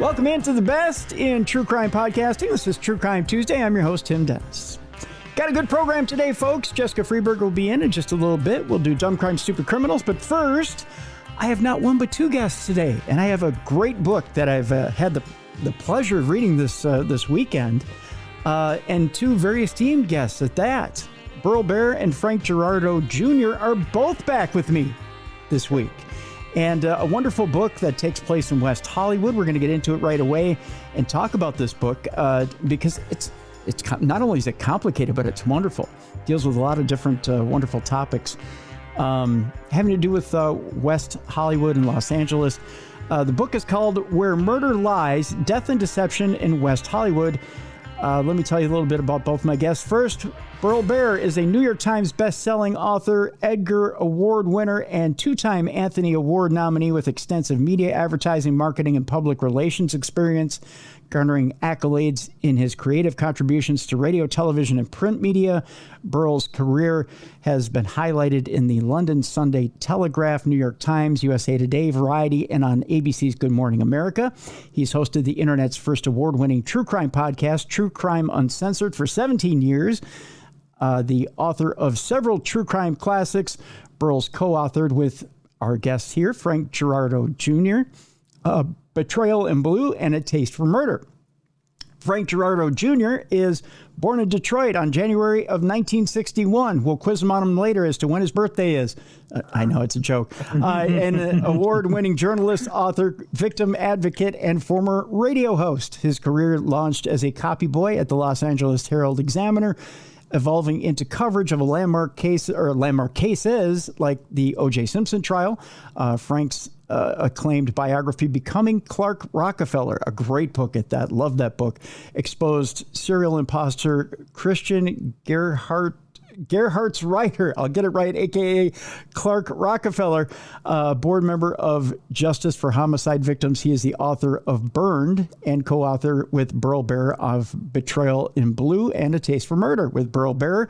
Welcome into the best in true crime podcasting. This is True Crime Tuesday. I'm your host, Tim Dennis. Got a good program today, folks. Jessica Freeberg will be in just a little bit. We'll do Dumb Crime, Stupid Criminals. But first, I have not one but two guests today. And I have a great book that I've had the pleasure of reading this weekend. And two very esteemed guests at that. Burl Barer and Frank Girardot Jr. are both back with me this week. And a wonderful book that takes place in West Hollywood. We're going to get into it right away and talk about this book because it's not only is it complicated, but it's wonderful. It deals with a lot of different wonderful topics having to do with West Hollywood and Los Angeles. The book is called Where Murder Lies, Death and Deception in West Hollywood. Let me tell you a little bit about both my guests. First, Burl Barer is a New York Times best-selling author, Edgar Award winner, and two-time Anthony Award nominee with extensive media, advertising, marketing, and public relations experience, garnering accolades in his creative contributions to radio, television, and print media. Burl's career has been highlighted in the London Sunday Telegraph, New York Times, USA Today, Variety, and on ABC's Good Morning America. He's hosted the internet's first award-winning true crime podcast, True Crime Uncensored, for 17 years. The author of several true crime classics. Burl's co-authored with our guests here, Frank Girardot Jr., Betrayal in Blue, and A Taste for Murder. Frank Girardot Jr. is born in Detroit on January of 1961. We'll quiz him on him later as to when his birthday is. I know it's a joke. And an award-winning journalist, author, victim advocate, and former radio host. His career launched as a copyboy at the Los Angeles Herald-Examiner, evolving into coverage of a landmark case or landmark cases like the OJ Simpson Trial. Frank's acclaimed biography, Becoming Clark Rockefeller, a great book at that. Love that book. Exposed serial imposter Christian Gerhartsreiter, I'll get it right, a.k.a. Clark Rockefeller, board member of Justice for Homicide Victims. He is the author of Burned and co-author with Burl Barer of Betrayal in Blue and A Taste for Murder with Burl Barer,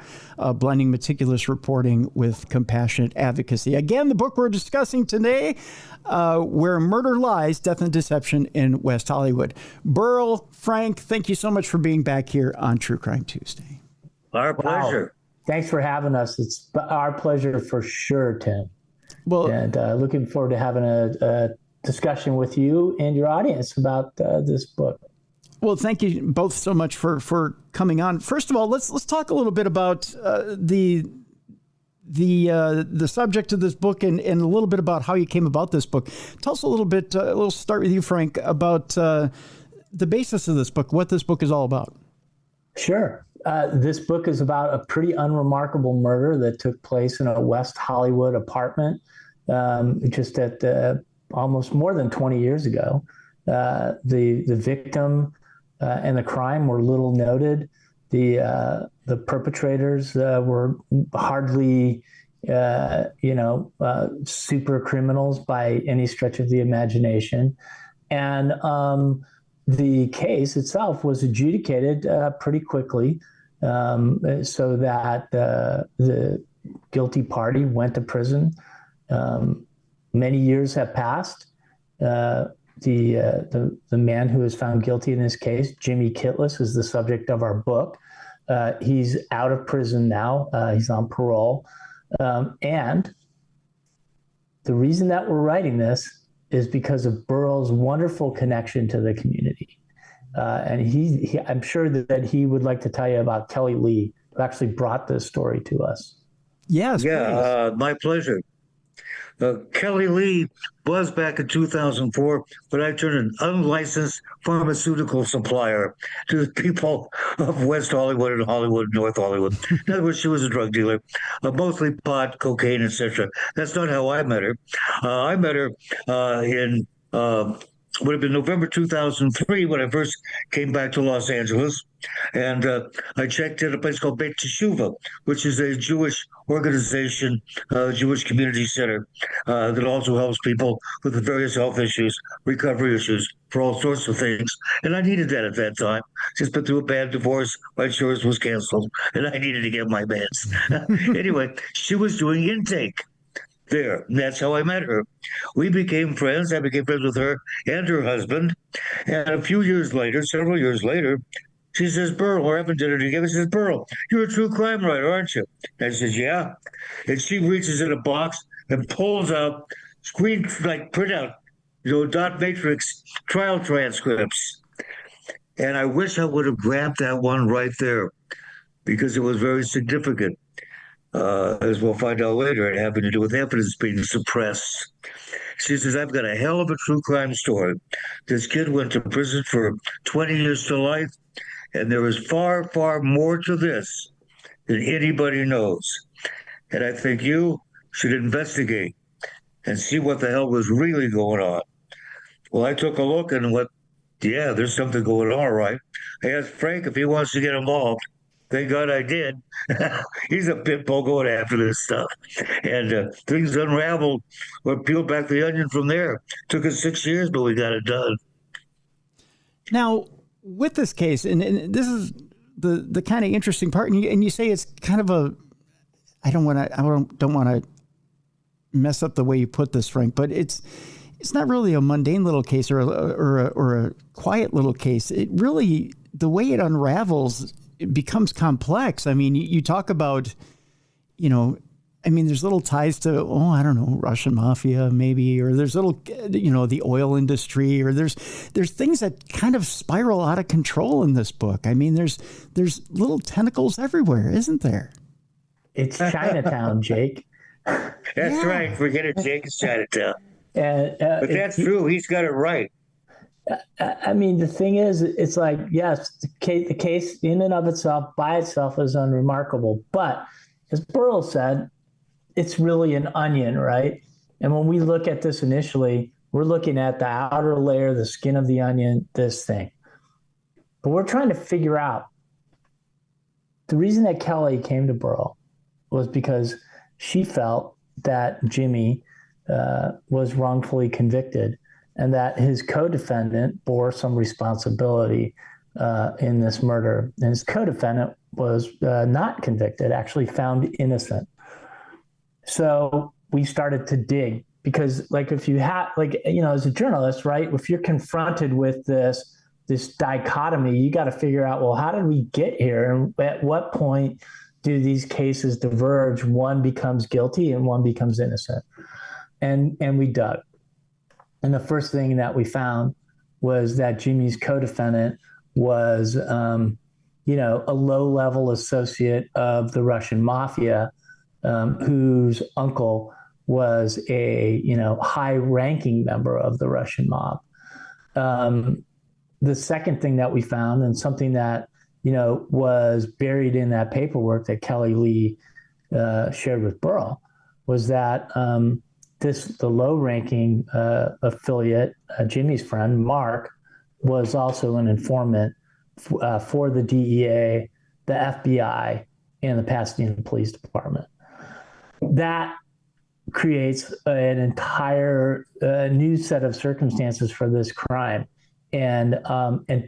blending meticulous reporting with compassionate advocacy. Again, the book we're discussing today, Where Murder Lies, Death and Deception in West Hollywood. Burl, Frank, thank you so much for being back here on True Crime Tuesday. Our pleasure. Wow. Thanks for having us. It's our pleasure for sure, Tim. Well, and looking forward to having a discussion with you and your audience about this book. Well, thank you both so much for coming on. First of all, let's talk a little bit about the subject of this book and a little bit about how you came about this book. Tell us a little bit. We'll start with you, Frank, about the basis of this book, what this book is all about. Sure. This book is about a pretty unremarkable murder that took place in a West Hollywood apartment just at almost more than 20 years ago. The victim and the crime were little noted. The perpetrators were hardly, super criminals by any stretch of the imagination. And the case itself was adjudicated pretty quickly. So that the guilty party went to prison. Many years have passed. The man who was found guilty in this case, Jimmy Kittless, is the subject of our book. He's out of prison now. He's on parole. And the reason that we're writing this is because of Burl's wonderful connection to the community. And he I'm sure that he would like to tell you about Kelly Lee, who actually brought this story to us. Yes. My pleasure. Kelly Lee was back in 2004, but I turned an unlicensed pharmaceutical supplier to the people of West Hollywood and Hollywood, North Hollywood. In other words, she was a drug dealer, mostly pot, cocaine, etc. That's not how I met her. I met her in would have been November 2003 when I first came back to Los Angeles. And I checked in a place called Beit Teshuvah, which is a Jewish organization, Jewish community center that also helps people with various health issues, recovery issues, for all sorts of things. And I needed that at that time. Just been through a bad divorce. My insurance was canceled, and I needed to get my meds. Anyway, she was doing intake. there. And that's how I met her. We became friends. I became friends with her and her husband. And a few years later, several years later, she says, Burl, we're having dinner together. She says, Burl, you're a true crime writer, aren't you? And I says, yeah. And she reaches in a box and pulls out screen like printout, dot matrix trial transcripts. And I wish I would have grabbed that one right there because it was very significant. As we'll find out later, it having to do with evidence being suppressed. She says, I've got a hell of a true crime story. This kid went to prison for 20 years to life, and there is far, far more to this than anybody knows. And I think you should investigate and see what the hell was really going on. Well, I took a look and went, yeah, there's something going on, all right. I asked Frank if he wants to get involved. Thank God I did. He's a pit bull going after this stuff. And things unraveled or peeled back the onion from there. Took us 6 years, but we got it done. Now, with this case, and this is the kind of interesting part, and you say it's kind of a, I don't want to mess up the way you put this, Frank, but it's not really a mundane little case or a quiet little case. It really, the way it unravels, it becomes complex. I mean, you talk about, there's little ties to, I don't know, Russian mafia maybe, or there's little, the oil industry, or there's things that kind of spiral out of control in this book. I mean, there's little tentacles everywhere, isn't there? It's Chinatown, Jake. That's right. Forget it, Jake. It's Chinatown. But that's true. He's got it right. I mean, the thing is, it's like, yes, the case in and of itself, by itself, is unremarkable. But as Burl said, it's really an onion, right? And when we look at this initially, we're looking at the outer layer, the skin of the onion, this thing. But we're trying to figure out the reason that Kelly came to Burl was because she felt that Jimmy was wrongfully convicted and that his co-defendant bore some responsibility in this murder. And his co-defendant was not convicted, actually found innocent. So we started to dig because, like, if you have, as a journalist, right, if you're confronted with this dichotomy, you got to figure out, well, how did we get here? And at what point do these cases diverge? One becomes guilty and one becomes innocent. And we dug. And the first thing that we found was that Jimmy's co-defendant was, a low-level associate of the Russian mafia, whose uncle was a, high-ranking member of the Russian mob. The second thing that we found, and something that, was buried in that paperwork that Kelly Lee shared with Burl, was that the low-ranking affiliate, Jimmy's friend, Mark, was also an informant for the DEA, the FBI, and the Pasadena Police Department. That creates an entire new set of circumstances for this crime, and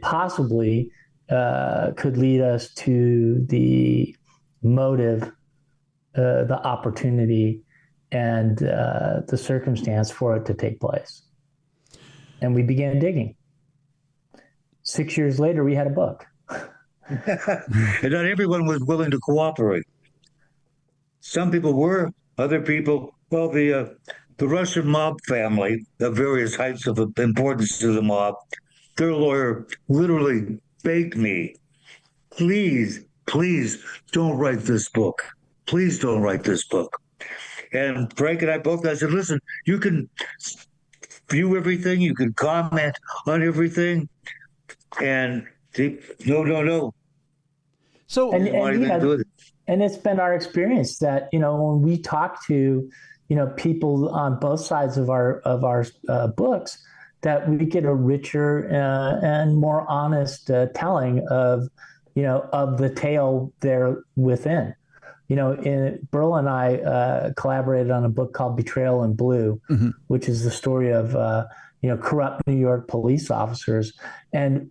possibly could lead us to the motive, the opportunity, and the circumstance for it to take place. And we began digging. 6 years later, we had a book. And not everyone was willing to cooperate. Some people were, other people, well, the Russian mob family of various heights of importance to the mob, their lawyer literally begged me, please don't write this book. Please don't write this book. And Frank and I both, I said, listen, you can view everything, you can comment on everything, and no. So, and it's been our experience that, when we talk to, people on both sides of our books, that we get a richer and more honest telling of the tale there within. Burl and I collaborated on a book called Betrayal in Blue, mm-hmm. which is the story of corrupt New York police officers. And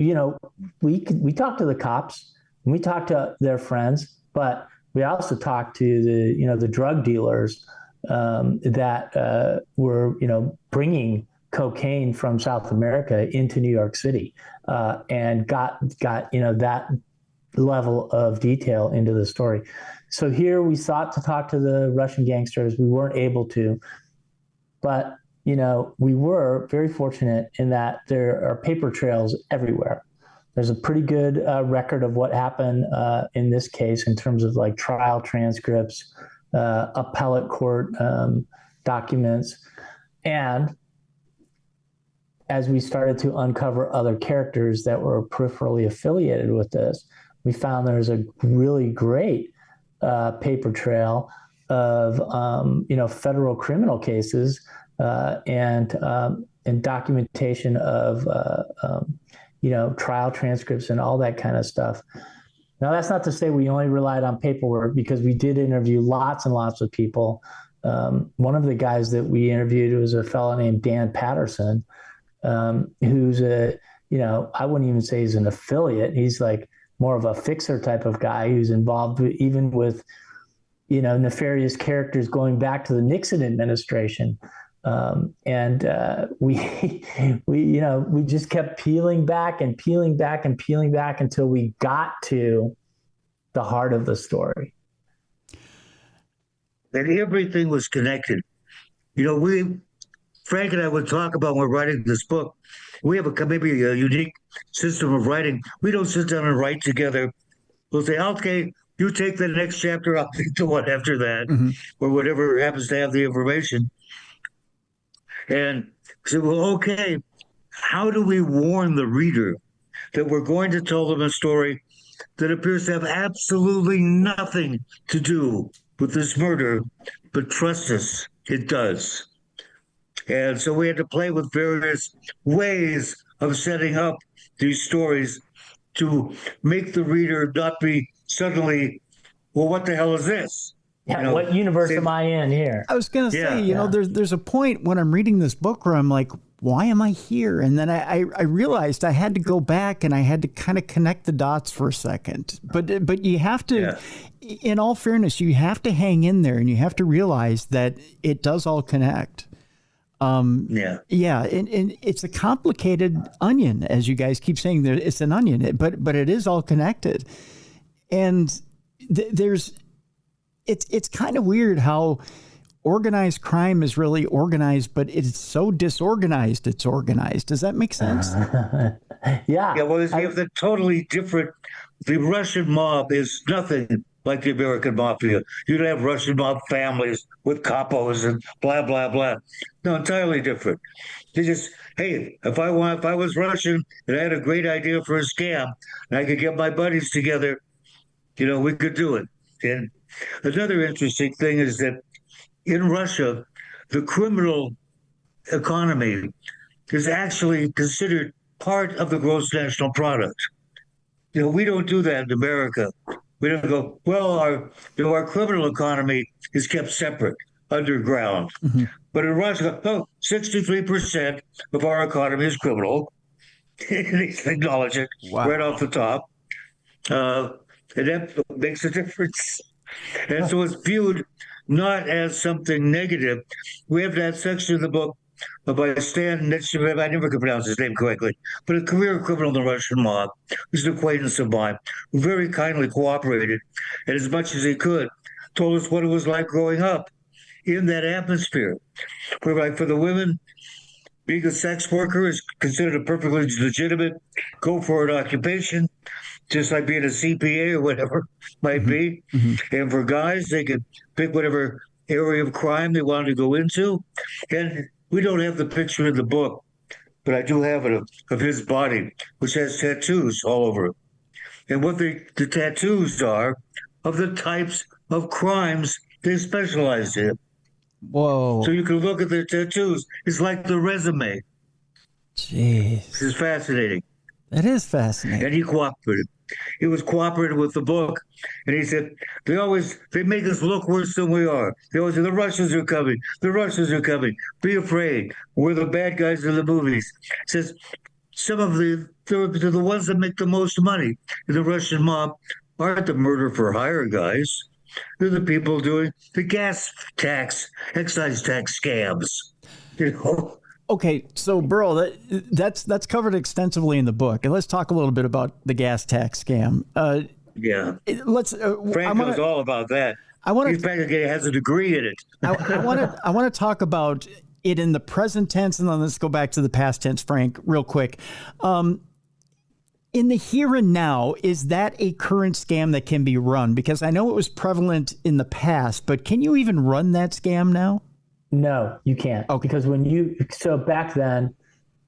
we talked to the cops, and we talked to their friends, but we also talked to the drug dealers that were, bringing cocaine from South America into New York City, and got that level of detail into the story. So here we sought to talk to the Russian gangsters. We weren't able to, but we were very fortunate in that there are paper trails everywhere. There's a pretty good record of what happened in this case in terms of like trial transcripts, appellate court documents. And as we started to uncover other characters that were peripherally affiliated with this, we found there's a really great paper trail of federal criminal cases and documentation of trial transcripts and all that kind of stuff. Now, that's not to say we only relied on paperwork, because we did interview lots and lots of people. One of the guys that we interviewed was a fellow named Dan Patterson, who's I wouldn't even say he's an affiliate. He's like more of a fixer type of guy who's involved even with, nefarious characters going back to the Nixon administration. We just kept peeling back and peeling back and peeling back until we got to the heart of the story. And everything was connected. Frank and I would talk about when we're writing this book. We have maybe a unique system of writing. We don't sit down and write together. We'll say, okay, you take the next chapter, I'll take the one after that, or whatever happens to have the information. And say, well, okay, how do we warn the reader that we're going to tell them a story that appears to have absolutely nothing to do with this murder, but trust us, it does. And so we had to play with various ways of setting up these stories to make the reader not be suddenly, well, what the hell is this? Yeah, what universe am I in here? I was going to say, there's a point when I'm reading this book where I'm like, why am I here? And then I realized I had to go back and I had to kind of connect the dots for a second. But you have to, in all fairness, you have to hang in there and you have to realize that it does all connect. And it's a complicated onion, as you guys keep saying. It's an onion, but it is all connected. And it's kind of weird how organized crime is really organized, but it's so disorganized it's organized. Does that make sense? Yeah. Well, we have the totally different. The Russian mob is nothing like the American mafia. You don't have Russian mob families with capos and blah, blah, blah. No, entirely different. They just, hey, if I was Russian and I had a great idea for a scam and I could get my buddies together, we could do it. And another interesting thing is that in Russia, the criminal economy is actually considered part of the gross national product. We don't do that in America. We don't go, well, our criminal economy is kept separate, underground. Mm-hmm. But in Russia, 63% of our economy is criminal. They acknowledge it right off the top. And that makes a difference. And so it's viewed not as something negative. We have that section of the book by Stan Nitschnev, I never could pronounce his name correctly, but a career criminal in the Russian mob, who's an acquaintance of mine, who very kindly cooperated, and as much as he could, told us what it was like growing up in that atmosphere, where like for the women, being a sex worker is considered a perfectly legitimate, go for it occupation, just like being a CPA or whatever might be. Mm-hmm. And for guys, they could pick whatever area of crime they wanted to go into. And we don't have the picture in the book, but I do have it of his body, which has tattoos all over it. And what the tattoos are of the types of crimes they specialize in. Whoa. So you can look at their tattoos. It's like the resume. Jeez. This is fascinating. That is fascinating. And he cooperated. He was cooperative with the book. And he said, they make us look worse than we are. They always say, the Russians are coming. The Russians are coming. Be afraid. We're the bad guys in the movies. He says, some of the ones that make the most money in the Russian mob aren't the murder for hire guys. They're the people doing the gas tax, excise tax scams. You know. Okay, so Burl, that's covered extensively in the book, and let's talk a little bit about the gas tax scam. Yeah. Let's. Frank knows all about that. I want He's practically has a degree in it. I want to talk about it in the present tense, and then let's go back to the past tense, Frank, real quick. In the here and now, is that a current scam that can be run? Because I know it was prevalent in the past, but can you even run that scam now? No, you can't. Oh, because so back then,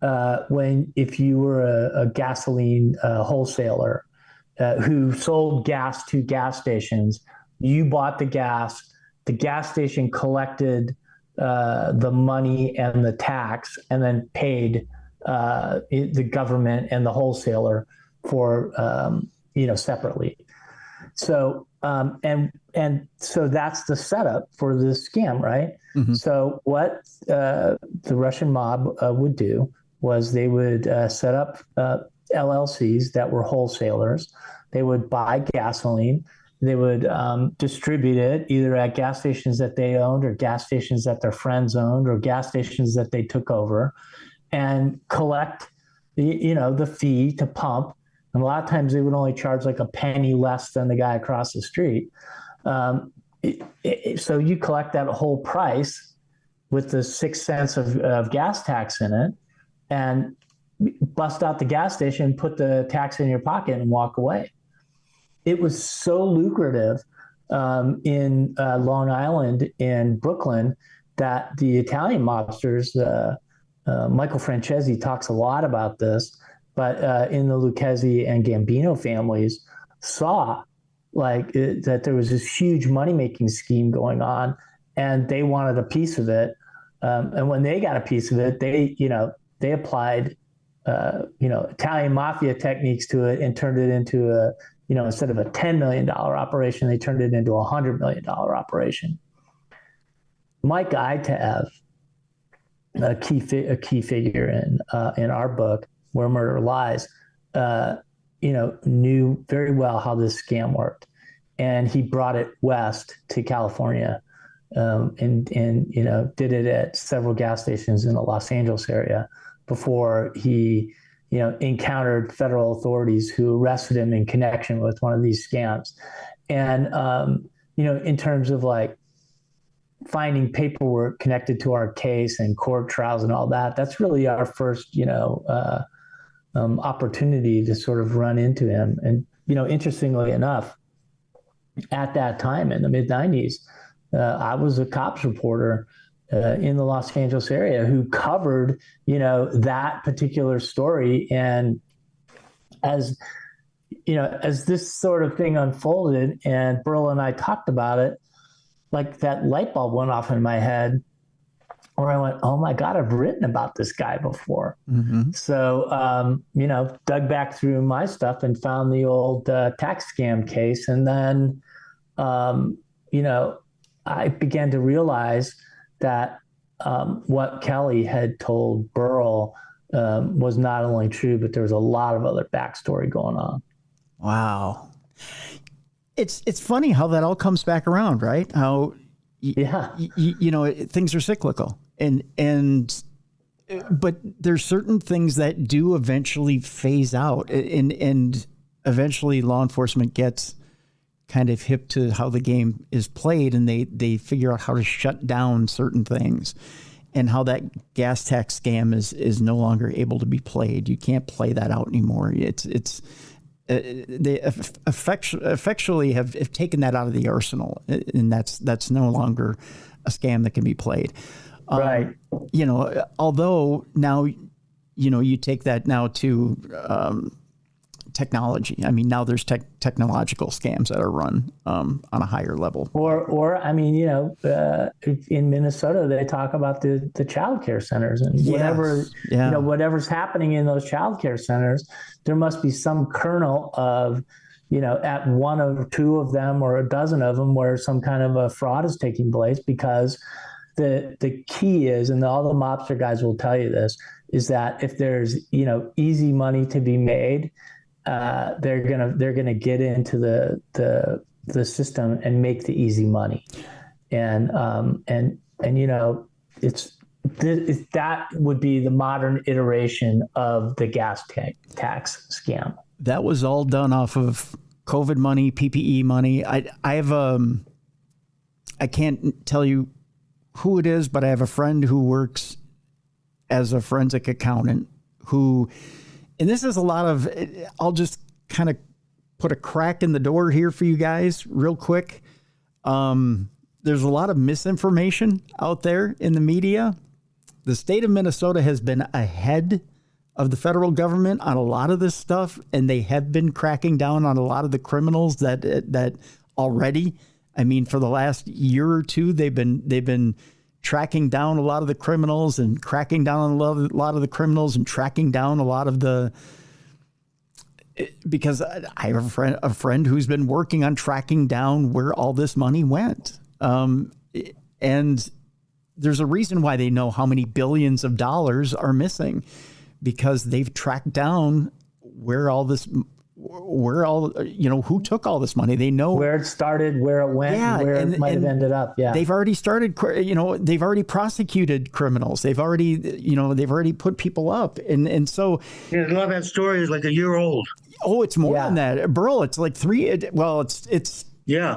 if you were a gasoline wholesaler who sold gas to gas stations, you bought the gas station collected the money and the tax, and then paid the government and the wholesaler for separately. So and so that's the setup for this scam, right? Mm-hmm. So what the Russian mob would do was they would set up LLCs that were wholesalers. They would buy gasoline. They would distribute it either at gas stations that they owned, or gas stations that their friends owned, or gas stations that they took over, and collect the fee to pump. And a lot of times they would only charge like a penny less than the guy across the street. So you collect that whole price with the 6 cents of gas tax in it, and bust out the gas station, put the tax in your pocket, and walk away. It was so lucrative in Long Island and Brooklyn that the Italian mobsters, Michael Francesi talks a lot about this, but in the Lucchese and Gambino families saw that there was this huge money-making scheme going on, and they wanted a piece of it. And when they got a piece of it, they applied Italian mafia techniques to it and turned it into instead of a $10 million operation, they turned it into a $100 million operation. Mike Itev, a key figure in our book, Where Murder Lies, knew very well how this scam worked, and he brought it west to California, and did it at several gas stations in the Los Angeles area before he encountered federal authorities who arrested him in connection with one of these scams. And in terms of like finding paperwork connected to our case and court trials and all that, that's really our first opportunity to sort of run into him. And interestingly enough, at that time in the mid-90s, I was a cops reporter in the Los Angeles area who covered that particular story. And as this sort of thing unfolded and Burl and I talked about it, like that light bulb went off in my head where I went, oh my God, I've written about this guy before. Mm-hmm. So, dug back through my stuff and found the old tax scam case. And then, I began to realize that what Kelly had told Burl was not only true, but there was a lot of other backstory going on. Wow. It's funny how that all comes back around, right? How, things are cyclical. But there's certain things that do eventually phase out, and eventually law enforcement gets kind of hip to how the game is played, and they figure out how to shut down certain things, and how that gas tax scam is no longer able to be played. You can't play that out anymore. They effectually have taken that out of the arsenal, and that's no longer a scam that can be played. Right. Although now, you take that now to technology. I mean, now there's technological scams that are run on a higher level. Or I mean, in Minnesota, they talk about the child care centers, and whatever's happening in those child care centers, there must be some kernel of, at one or two of them or a dozen of them where some kind of a fraud is taking place, because the key is, and all the mobster guys will tell you this, is that if there's, easy money to be made, they're gonna get into the the system and make the easy money. And that would be the modern iteration of the gas tax scam. That was all done off of COVID money, PPE money. I can't tell you who it is, but I have a friend who works as a forensic accountant who, and this is a lot of, I'll just kind of put a crack in the door here for you guys real quick. There's a lot of misinformation out there in the media. The state of Minnesota has been ahead of the federal government on a lot of this stuff, and they have been cracking down on a lot of the criminals that already. I mean, for the last year or two, they've been tracking down a lot of the criminals and cracking down on a lot of the criminals and tracking down a lot of the. Because I have a friend who's been working on tracking down where all this money went, and there's a reason why they know how many billions of dollars are missing, because they've tracked down who took all this money. They know where it started, where it went, where it might have ended up. Yeah. They've already started, they've already prosecuted criminals. They've already put people up. And so. Yeah, a lot of that story is like a year old. Oh, it's more than that. Burl, it's like it's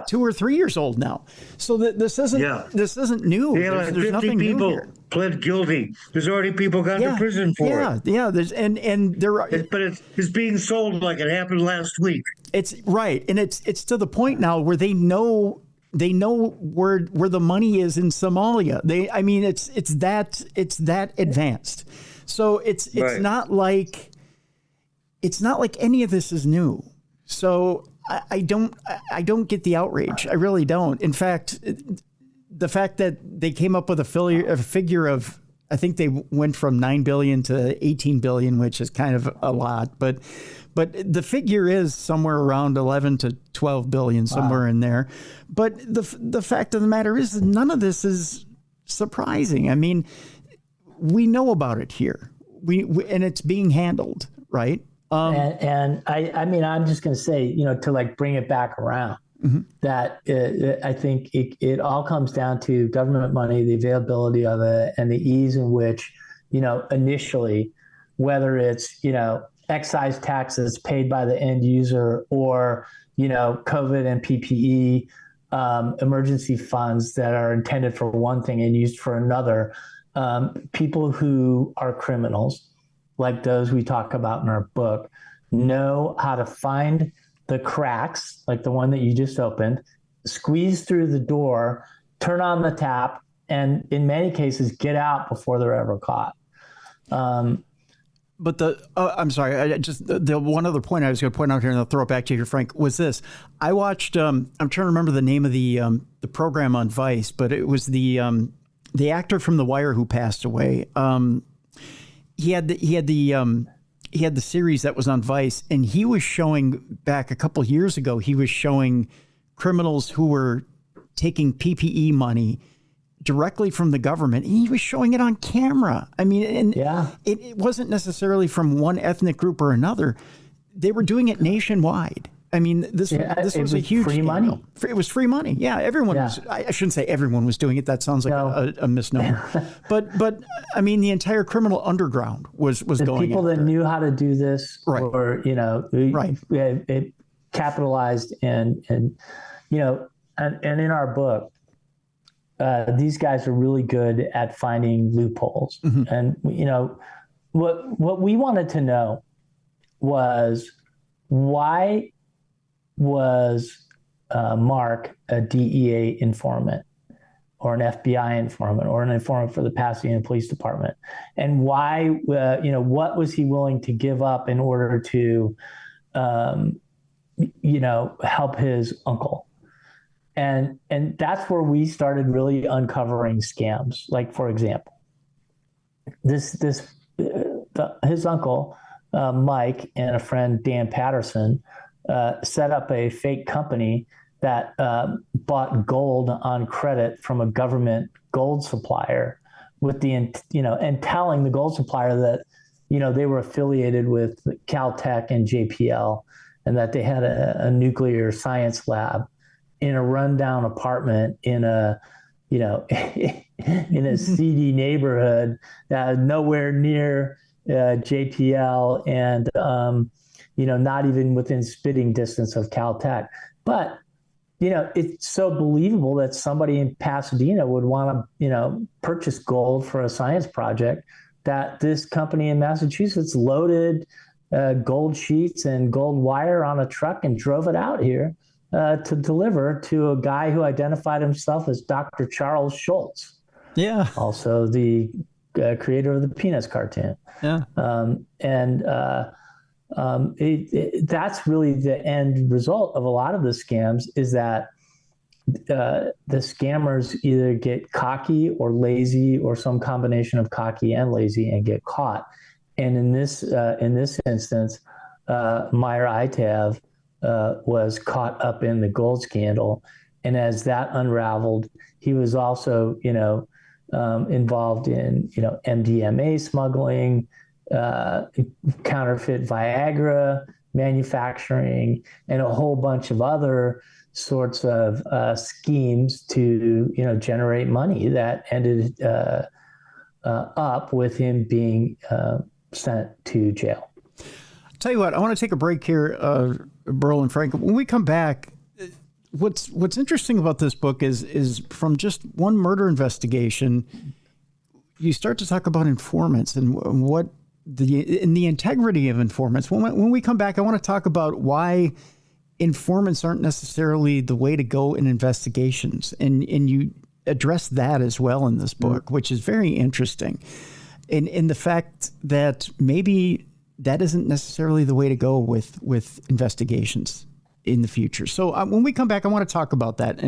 2 or 3 years old now. So this isn't new. Yeah, like 50 people pled guilty. There's already people gone to prison for it. Yeah, there's and there are, but it's being sold like it happened last week. It's right, and it's to the point now where they know where the money is in Somalia. It's that advanced. So it's not like any of this is new. So I don't get the outrage. I really don't. In fact, the fact that they came up with a figure of, I think they went from 9 billion to 18 billion, which is kind of a lot, but the figure is somewhere around 11 to 12 billion, somewhere in there. But the fact of the matter is none of this is surprising. I mean, we know about it here. And it's being handled, right? And I mean, I'm just going to say, to like bring it back around, that I think it all comes down to government money, the availability of it, and the ease in which, initially, whether it's, excise taxes paid by the end user or, COVID and PPE, emergency funds that are intended for one thing and used for another, people who are criminals, like those we talk about in our book, know how to find the cracks, like the one that you just opened, squeeze through the door, turn on the tap, and in many cases get out before they're ever caught. But I'm sorry, the one other point I was going to point out here, and I'll throw it back to you, Frank, was this. I watched, I'm trying to remember the name of the program on Vice, but it was the actor from The Wire who passed away. He had the series that was on Vice, and he was showing back a couple of years ago. He was showing criminals who were taking PPE money directly from the government, and he was showing it on camera. I mean, it wasn't necessarily from one ethnic group or another. They were doing it nationwide. I mean, this was a huge free money. It was free money. Yeah, everyone was. I shouldn't say everyone was doing it. That sounds like a misnomer. but I mean, the entire criminal underground was the going. People that knew how to do this, or it capitalized and in our book, these guys are really good at finding loopholes. And what we wanted to know was, why was Mark a DEA informant or an FBI informant or an informant for the Pasadena Police Department? And why, what was he willing to give up in order to, help his uncle? And that's where we started really uncovering scams. Like, for example, his uncle, Mike, and a friend, Dan Patterson, set up a fake company that bought gold on credit from a government gold supplier with and telling the gold supplier that, they were affiliated with Caltech and JPL and that they had a nuclear science lab. in a rundown apartment in a, in a seedy neighborhood, nowhere near JPL, and not even within spitting distance of Caltech. But it's so believable that somebody in Pasadena would want to, purchase gold for a science project, that this company in Massachusetts loaded gold sheets and gold wire on a truck and drove it out here to deliver to a guy who identified himself as Dr. Charles Schultz. Yeah. Also the creator of the Peanuts cartoon. Yeah. That's really the end result of a lot of the scams, is that the scammers either get cocky or lazy, or some combination of cocky and lazy, and get caught. And in this instance, Meyer Itav was caught up in the gold scandal, and as that unraveled, he was also involved in MDMA smuggling, counterfeit Viagra manufacturing, and a whole bunch of other sorts of schemes to generate money that ended up with him being sent to jail. I'll tell you what, I want to take a break here, Burl and Frank. When we come back, what's interesting about this book is from just one murder investigation, you start to talk about informants and what the integrity of informants. When we come back, I want to talk about why informants aren't necessarily the way to go in investigations, and you address that as well in this book, which is very interesting. In the fact that maybe that isn't necessarily the way to go with investigations in the future. So when we come back, I want to talk about that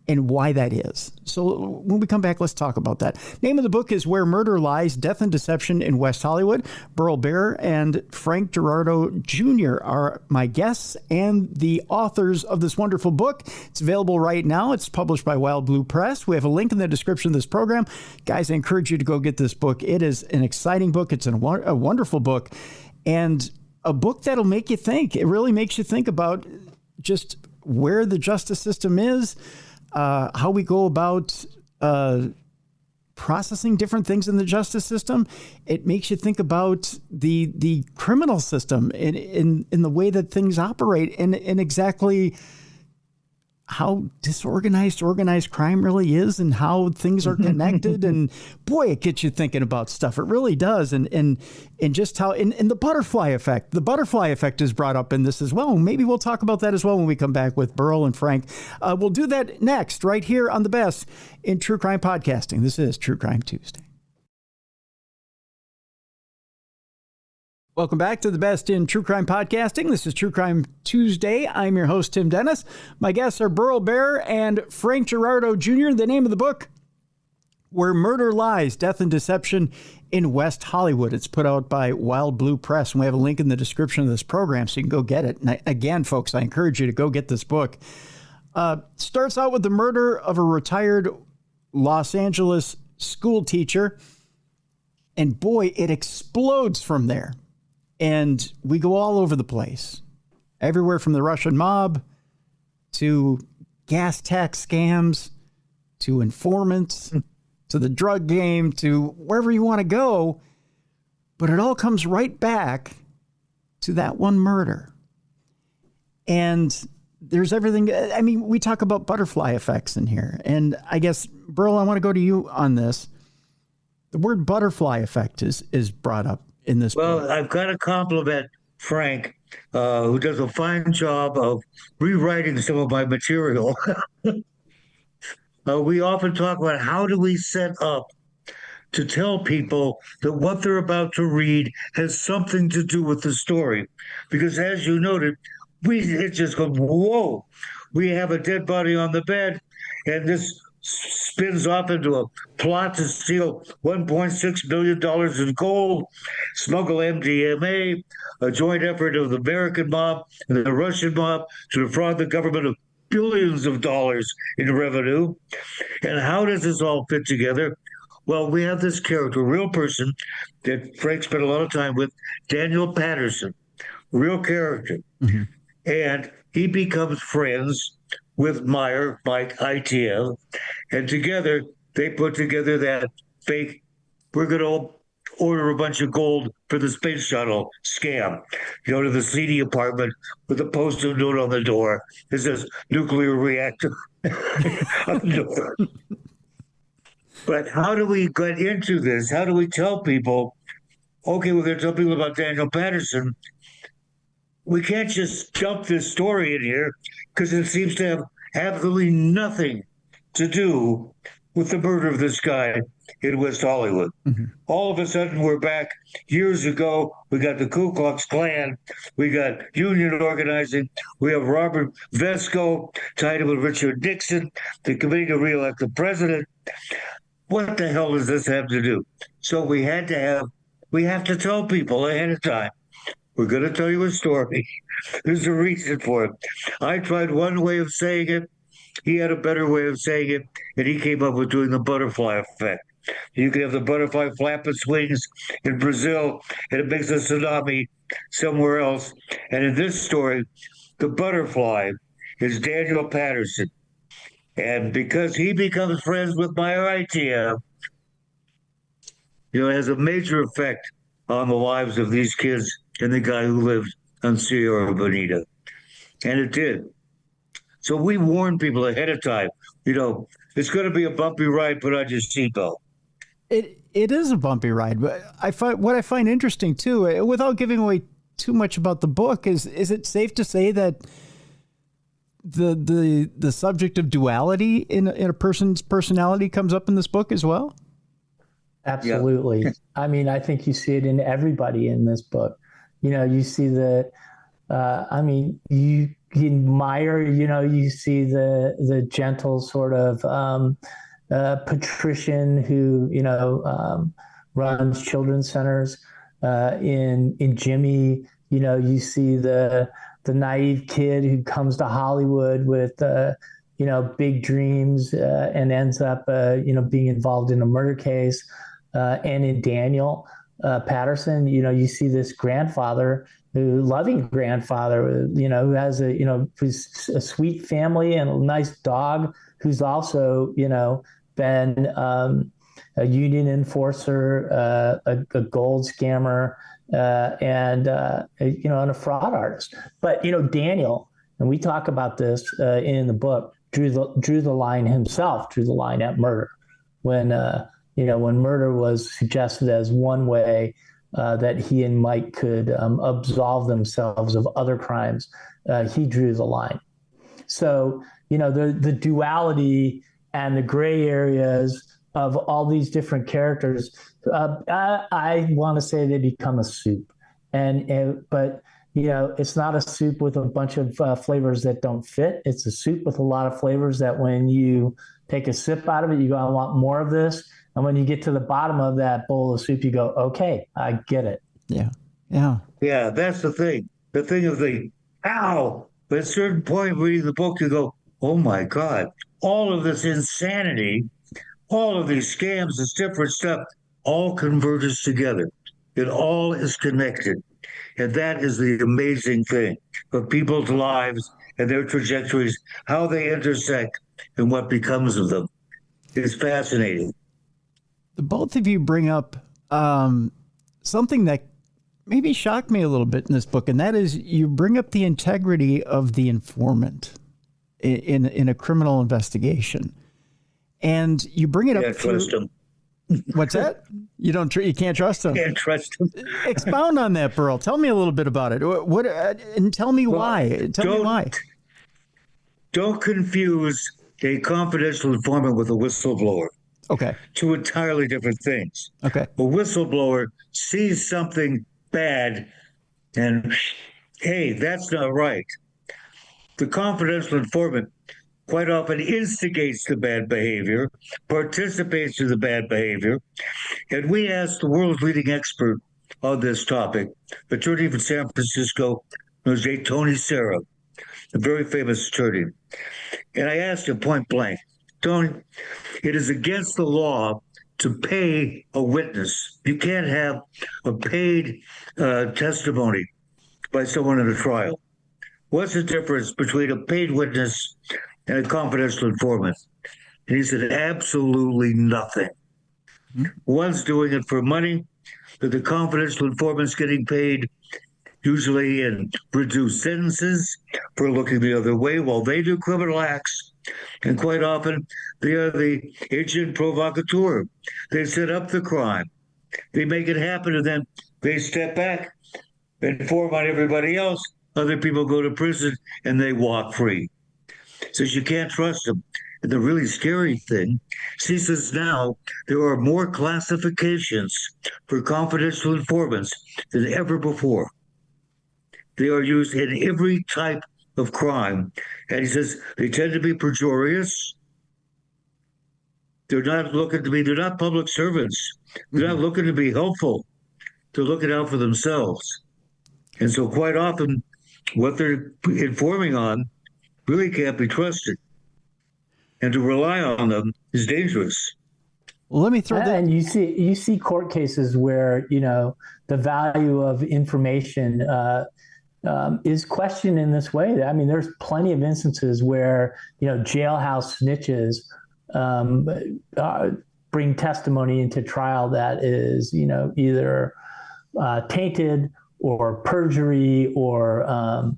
and why that is. So when we come back, let's talk about that. Name of the book is Where Murder Lies, Death and Deception in West Hollywood. Burl Barer and Frank Girardot Jr. are my guests and the authors of this wonderful book. It's available right now. It's published by WildBlue Press. We have a link in the description of this program. Guys, I encourage you to go get this book. It is an exciting book. It's a wonderful book, and a book that'll make you think. It really makes you think about just where the justice system is, how we go about processing different things in the justice system. It makes you think about the criminal system in the way that things operate, and exactly how disorganized organized crime really is, and how things are connected. And boy, it gets you thinking about stuff. It really does. And just how, in the butterfly effect, is brought up in this as well. Maybe we'll talk about that as well when we come back with Burl and Frank. We'll do that next, right here on the best in true crime podcasting. This is True Crime Tuesday. Welcome back to the best in true crime podcasting. This is True Crime Tuesday. I'm your host, Tim Dennis. My guests are Burl Barer and Frank Girardot Jr. The name of the book, Where Murder Lies, Death and Deception in West Hollywood. It's put out by WildBlue Press, and we have a link in the description of this program so you can go get it. And again, folks, I encourage you to go get this book. Starts out with the murder of a retired Los Angeles school teacher, and boy, it explodes from there. And we go all over the place, everywhere from the Russian mob to gas tax scams to informants to the drug game to wherever you want to go. But it all comes right back to that one murder. And there's everything. I mean, we talk about butterfly effects in here. And I guess, Burl, I want to go to you on this. The word butterfly effect is brought up in this book. Well, I've got to compliment Frank, who does a fine job of rewriting some of my material. We often talk about how do we set up to tell people that what they're about to read has something to do with the story. Because as you noted, it just goes, whoa, we have a dead body on the bed, and this spins off into a plot to steal $1.6 billion in gold, smuggle MDMA, a joint effort of the American mob and the Russian mob to defraud the government of billions of dollars in revenue. And how does this all fit together? Well, we have this character, a real person that Frank spent a lot of time with, Daniel Patterson, real character. Mm-hmm. And he becomes friends with Meyer, Mike ITF, and together they put together that fake, we're going to order a bunch of gold for the space shuttle scam. You go to the seedy apartment with a post-it note on the door that says nuclear reactor on the door. But how do we get into this? How do we tell people, okay, we're going to tell people about Daniel Patterson? We can't just jump this story in here because it seems to have absolutely nothing to do with the murder of this guy in West Hollywood. Mm-hmm. All of a sudden, we're back years ago. We got the Ku Klux Klan. We got union organizing. We have Robert Vesco tied in with Richard Nixon, the committee to reelect the president. What the hell does this have to do? So we have to tell people ahead of time, we're going to tell you a story. There's a reason for it. I tried one way of saying it. He had a better way of saying it, and he came up with doing the butterfly effect. You can have the butterfly flap its wings in Brazil, and it makes a tsunami somewhere else. And in this story, the butterfly is Daniel Patterson. And because he becomes friends with my idea, it has a major effect on the lives of these kids and the guy who lived on Sierra Bonita. And it did. So we warn people ahead of time, it's going to be a bumpy ride, put on your seatbelt. It is a bumpy ride, but what I find interesting too, without giving away too much about the book, is it safe to say that the subject of duality in a person's personality comes up in this book as well? Absolutely. Yeah. I mean, I think you see it in everybody in this book. You see the, you admire, you see the gentle sort of patrician who, runs children's centers. In Jimmy, you see the naive kid who comes to Hollywood with, big dreams and ends up, being involved in a murder case. And in Daniel Patterson, you see this grandfather, loving grandfather, who has who's a sweet family and a nice dog, who's also, been a union enforcer, a gold scammer, and a fraud artist. But Daniel, and we talk about this in the book, drew the line himself, drew the line at murder when murder was suggested as one way that he and Mike could absolve themselves of other crimes. He drew the line. So the duality and the gray areas of all these different characters, I want to say they become a soup. But it's not a soup with a bunch of flavors that don't fit. It's a soup with a lot of flavors that when you take a sip out of it, you go, I want more of this. And when you get to the bottom of that bowl of soup, you go, okay, I get it. Yeah. Yeah. Yeah, that's the thing. The thing of ow. But at a certain point reading the book, you go, oh my God, all of this insanity, all of these scams, this different stuff, all converges together. It all is connected. And that is the amazing thing of people's lives and their trajectories, how they intersect and what becomes of them. It's fascinating. The both of you bring up something that maybe shocked me a little bit in this book, and that is you bring up the integrity of the informant in a criminal investigation, and you bring it up. Can't trust him. What's that? You can't trust him. Can't trust him. Expound on that, Burl. Tell me a little bit about it. And tell me why. Tell me why. Don't confuse a confidential informant with a whistleblower. Okay. Two entirely different things. Okay. A whistleblower sees something bad and, hey, that's not right. The confidential informant quite often instigates the bad behavior, participates in the bad behavior. And we asked the world's leading expert on this topic, attorney from San Francisco, Jose Tony Serra, a very famous attorney. And I asked him point blank, Tony, it is against the law to pay a witness. You can't have a paid testimony by someone in a trial. What's the difference between a paid witness and a confidential informant. And he said, absolutely nothing. One's doing it for money, but the confidential informant's getting paid usually in reduced sentences for looking the other way while they do criminal acts. And quite often, they are the agent provocateur. They set up the crime. They make it happen, and then they step back, inform on everybody else. Other people go to prison, and they walk free. Says you can't trust them. And the really scary thing, she says now there are more classifications for confidential informants than ever before. They are used in every type of crime. And he says they tend to be pejorious. They're not public servants. They're not looking to be helpful. They're looking out for themselves. And so quite often what they're informing on really can't be trusted. And to rely on them is dangerous. Well, let me throw that. And you see court cases where, the value of information is questioned in this way. I mean, there's plenty of instances where, jailhouse snitches bring testimony into trial that is, either tainted or perjury or,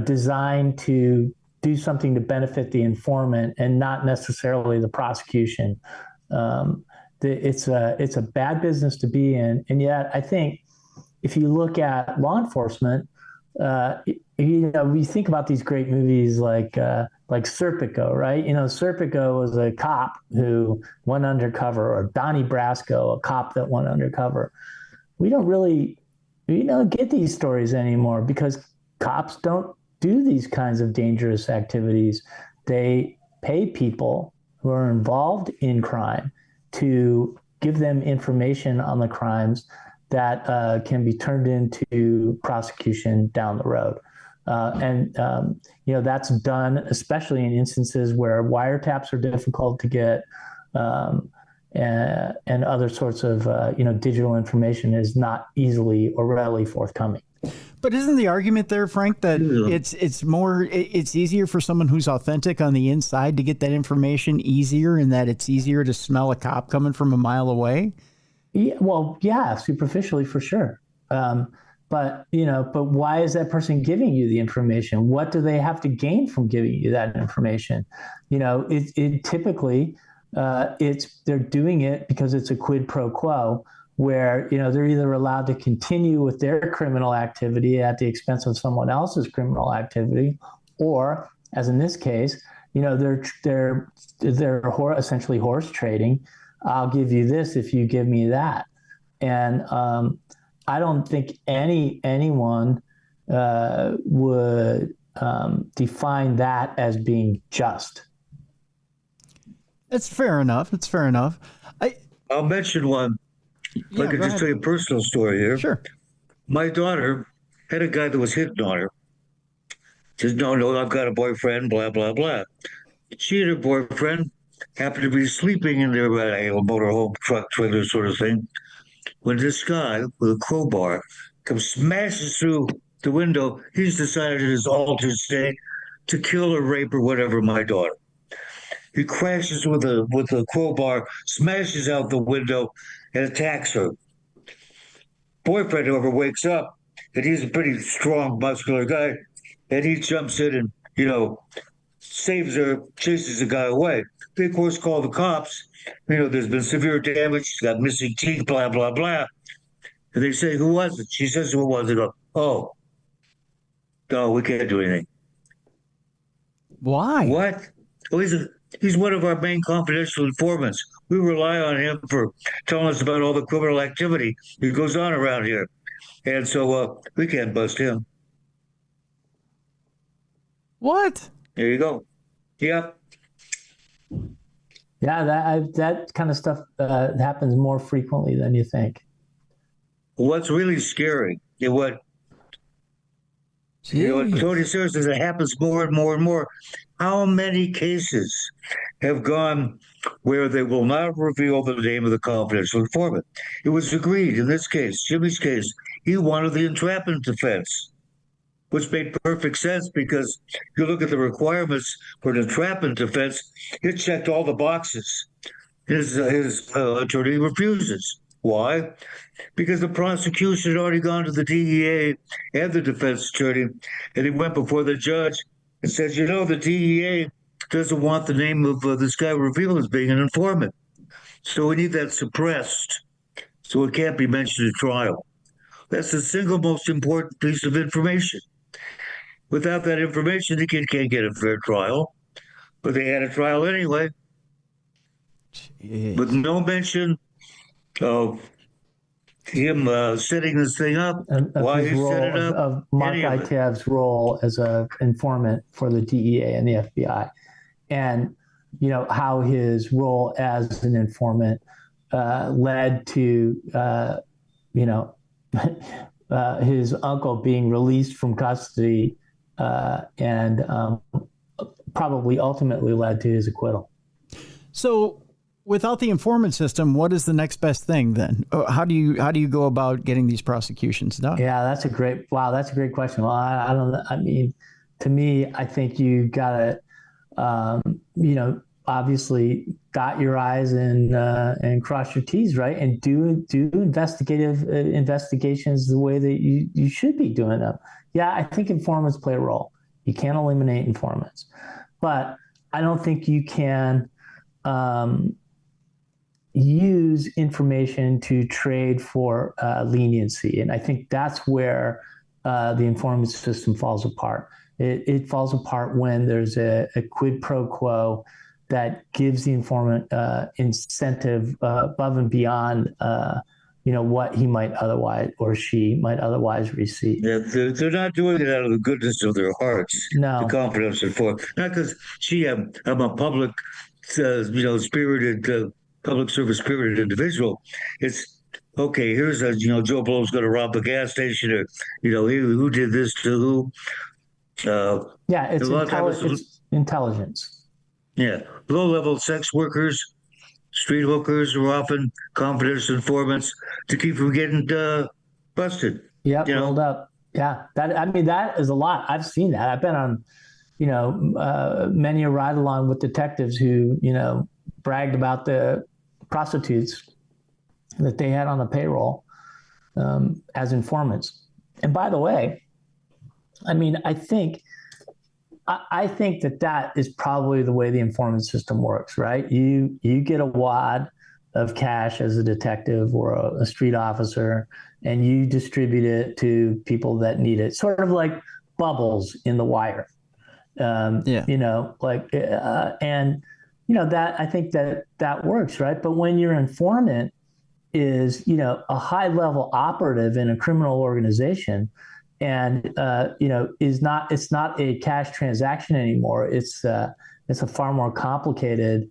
designed to do something to benefit the informant and not necessarily the prosecution. It's a bad business to be in. And yet I think if you look at law enforcement, we think about these great movies like Serpico, right? Serpico was a cop who went undercover, or Donnie Brasco, a cop that went undercover. We don't get these stories anymore because cops don't do these kinds of dangerous activities. They pay people who are involved in crime to give them information on the crimes that can be turned into prosecution down the road. That's done especially in instances where wiretaps are difficult to get, and other sorts of digital information is not easily or readily forthcoming. But isn't the argument there, Frank, that it's easier for someone who's authentic on the inside to get that information easier, and that it's easier to smell a cop coming from a mile away? Yeah, well, yeah, superficially for sure. But why is that person giving you the information? What do they have to gain from giving you that information? It typically they're doing it because it's a quid pro quo, where they're either allowed to continue with their criminal activity at the expense of someone else's criminal activity, or, as in this case, they're essentially horse trading. I'll give you this if you give me that. And I don't think anyone would define that as being just. It's fair enough. I'll mention one. I could just tell you a personal story here. Sure. My daughter had a guy that was hitting on her. Says, no, I've got a boyfriend, blah, blah, blah. She and her boyfriend happened to be sleeping in their motorhome, truck, trailer sort of thing, when this guy with a crowbar comes smashes through the window. He's decided in his altered state to kill or rape or whatever my daughter. He crashes with a crowbar, smashes out the window, and attacks her. Boyfriend, however, wakes up, and he's a pretty strong, muscular guy, and he jumps in and, saves her, chases the guy away. They, of course, call the cops. There's been severe damage. She's got missing teeth, blah, blah, blah. And they say, who was it? She says, who it was. They go, oh, no, we can't do anything. Why? What? Oh, he's one of our main confidential informants. We rely on him for telling us about all the criminal activity that goes on around here. And so we can't bust him. What? There you go. Yep. Yeah, that kind of stuff happens more frequently than you think. What's really scary is what Tony Sarah says, it happens more and more and more. How many cases have gone where they will not reveal the name of the confidential informant? It was agreed in this case, Jimmy's case, he wanted the entrapment defense. which made perfect sense because you look at the requirements for an entrapment defense, it checked all the boxes. His attorney refuses. Why? Because the prosecution had already gone to the DEA and the defense attorney, and he went before the judge and says, the DEA doesn't want the name of this guy revealed as being an informant. So we need that suppressed, so it can't be mentioned at trial. That's the single most important piece of information. Without that information, the kid can't get a fair trial. But they had a trial anyway, with no mention of him setting this thing up, why he set it up. Of Mark Itev's role as an informant for the DEA and the FBI. And, how his role as an informant led to, his uncle being released from custody and probably ultimately led to his acquittal. So without the informant system, what is the next best thing then? How do you go about getting these prosecutions done? Yeah, that's a great question. Well, I don't know. I mean, to me, I think you gotta, obviously dot your I's and cross your T's, right? And do investigations the way that you should be doing them. Yeah, I think informants play a role. You can't eliminate informants, but I don't think you can use information to trade for leniency. And I think that's where the informant system falls apart. It falls apart when there's a quid pro quo that gives the informant incentive above and beyond what he might otherwise or she might otherwise receive. Yeah, they're not doing it out of the goodness of their hearts. No. The confidence in for not because I'm a public, spirited, public service spirited individual. It's okay. Here's Joe Blow's going to rob a gas station, or who did this to who. It's intelligence. Yeah, low-level sex workers, street hookers are often confidence informants to keep from getting busted. Yep, rolled up. Yeah, that is a lot. I've seen that. I've been on, many a ride along with detectives who, bragged about the prostitutes that they had on the payroll as informants. And by the way, I think that is probably the way the informant system works, right? You get a wad of cash as a detective or a street officer, and you distribute it to people that need it, sort of like bubbles in the wire. And that I think that works, right? But when your informant is, a high level operative in a criminal organization, and it's not a cash transaction anymore. It's a far more complicated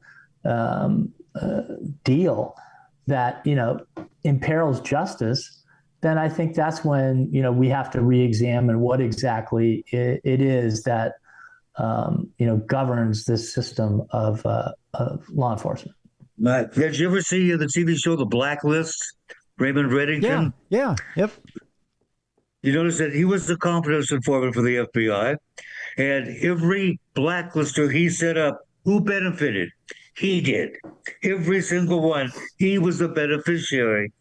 deal that imperils justice. Then I think that's when we have to re-examine what exactly it is that governs this system of law enforcement. Did you ever see the TV show The Blacklist? Raymond Reddington? Yeah, yep. You notice that he was the confidence informant for the FBI, and every blacklister he set up, who benefited? He did. Every single one. He was the beneficiary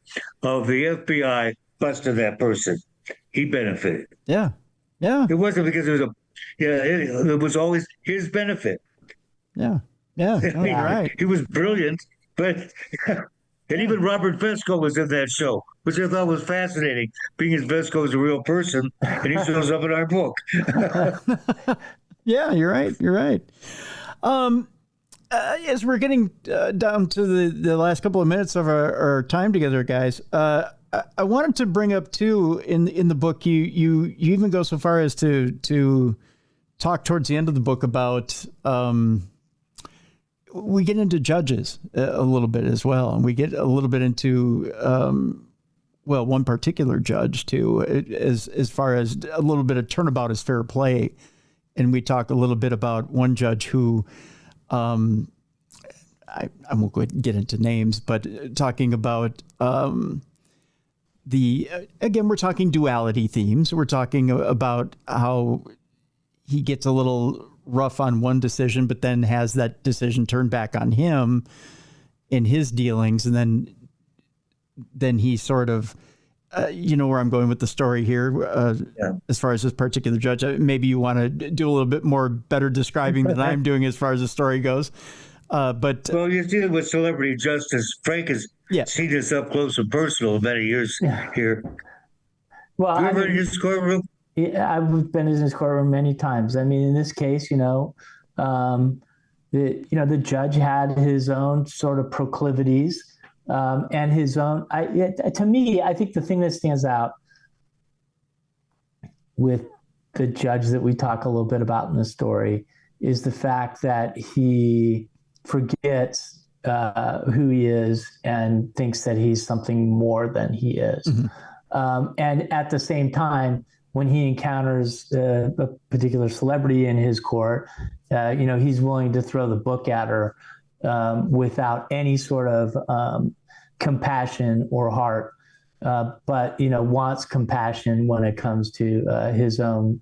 of the FBI busting that person. He benefited. Yeah. It wasn't because it was always his benefit. Yeah. No, you're right. He was brilliant, but and even Robert Vesco was in that show, which I thought was fascinating, being as Vesco is a real person, and he shows up in our book. Yeah, you're right. As we're getting down to the last couple of minutes of our time together, guys, I wanted to bring up too in the book. You even go so far as to talk towards the end of the book about. We get into judges a little bit as well, and we get a little bit into one particular judge too, as far as a little bit of turnabout is fair play, and we talk a little bit about one judge who. I won't get into names, but talking about again, we're talking duality themes. We're talking about how he gets a little rough on one decision, but then has that decision turned back on him in his dealings. And then he sort of, you know where I'm going with the story here, as far as this particular judge. Maybe you want to do a little bit more better describing than I'm doing as far as the story goes. But well, you're dealing with celebrity justice. Frank has seen this up close and personal many years here. Well, you ever in his courtroom? Yeah, I've been in his courtroom many times. I mean, in this case, the judge had his own sort of proclivities. And his own, to me, I think the thing that stands out with the judge that we talk a little bit about in the story is the fact that he forgets who he is and thinks that he's something more than he is. Mm-hmm. And at the same time, when he encounters a particular celebrity in his court, he's willing to throw the book at her without any sort of compassion or heart, but wants compassion when it comes to his own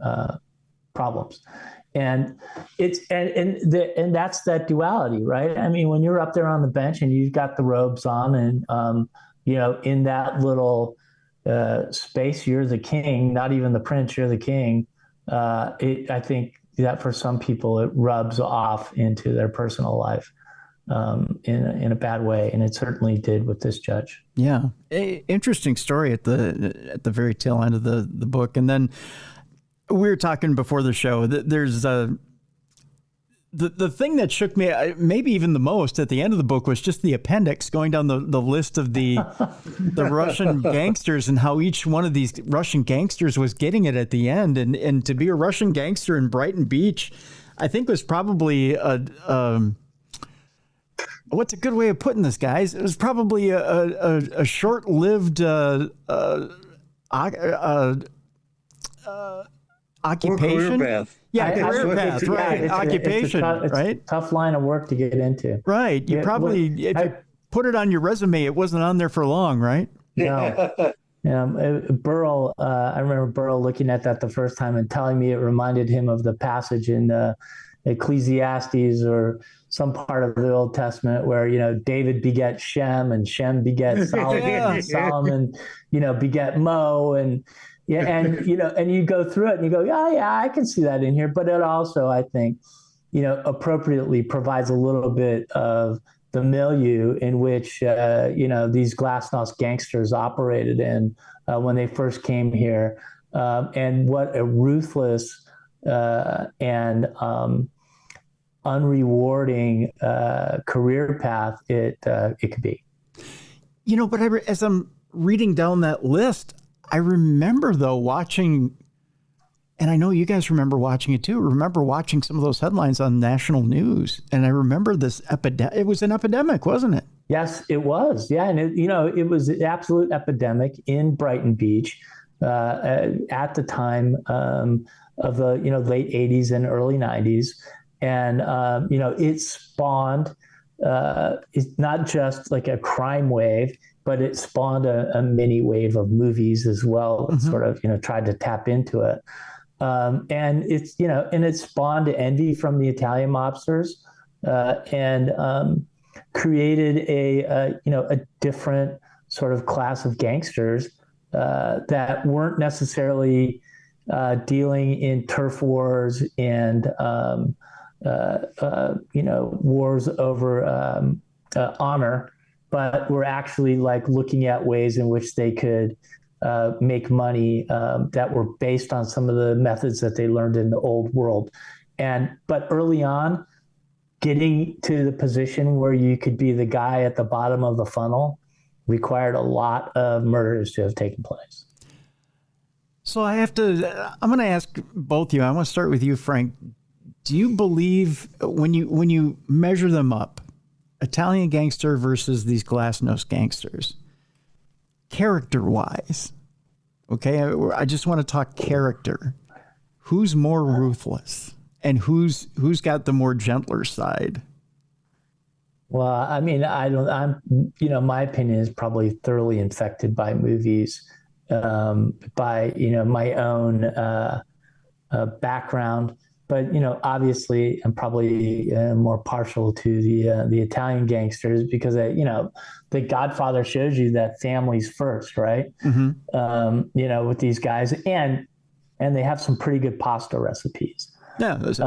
problems, and that's that duality, right? I mean, when you're up there on the bench and you've got the robes on, and in that little space, you're the king, not even the prince, you're the king. I think that for some people it rubs off into their personal life. In a bad way, and it certainly did with this judge. Yeah, interesting story at the very tail end of the book. And then we were talking before the show that there's the thing that shook me maybe even the most at the end of the book was just the appendix going down the list of the Russian gangsters and how each one of these Russian gangsters was getting it at the end. And to be a Russian gangster in Brighton Beach, I think was probably what's a good way of putting this, guys? It was probably a short-lived occupation. Career path. Yeah, career path, right? Occupation, it's right? a tough line of work to get into. Right. You probably, if you put it on your resume, it wasn't on there for long, right? No. Burl, I remember Burl looking at that the first time and telling me it reminded him of the passage in Ecclesiastes or some part of the Old Testament where, David beget Shem and Shem beget Solomon and Solomon, beget Mo and you go through it and you go, yeah, I can see that in here. But it also, I think, appropriately provides a little bit of the milieu in which, these glasnost gangsters operated in when they first came here, and what a ruthless and unrewarding career path it could be. But as I'm reading down that list, I remember though watching, and I know you guys remember watching it too. Remember watching some of those headlines on national news, and I remember this epidemic. It was an epidemic, wasn't it? Yes, it was. Yeah, and it was an absolute epidemic in Brighton Beach at the time of the late 80s and early 90s. And, it spawned, it's not just like a crime wave, but it spawned a mini wave of movies as well that sort of, tried to tap into it. And it's, and it spawned envy from the Italian mobsters and created a different sort of class of gangsters that weren't necessarily dealing in turf wars and, wars over honor, but were actually like looking at ways in which they could make money that were based on some of the methods that they learned in the old world. But early on, getting to the position where you could be the guy at the bottom of the funnel required a lot of murders to have taken place. So I'm going to ask both of you. I want to start with you, Frank. Do you believe when you measure them up, Italian gangster versus these glasnost gangsters, character-wise, okay, I just want to talk character. Who's more ruthless and who's got the more gentler side? Well, I mean, my opinion is probably thoroughly infected by movies, by, my own background. But, obviously I'm probably more partial to the Italian gangsters because, The Godfather shows you that family's first, right? With these guys, and they have some pretty good pasta recipes. Yeah, that's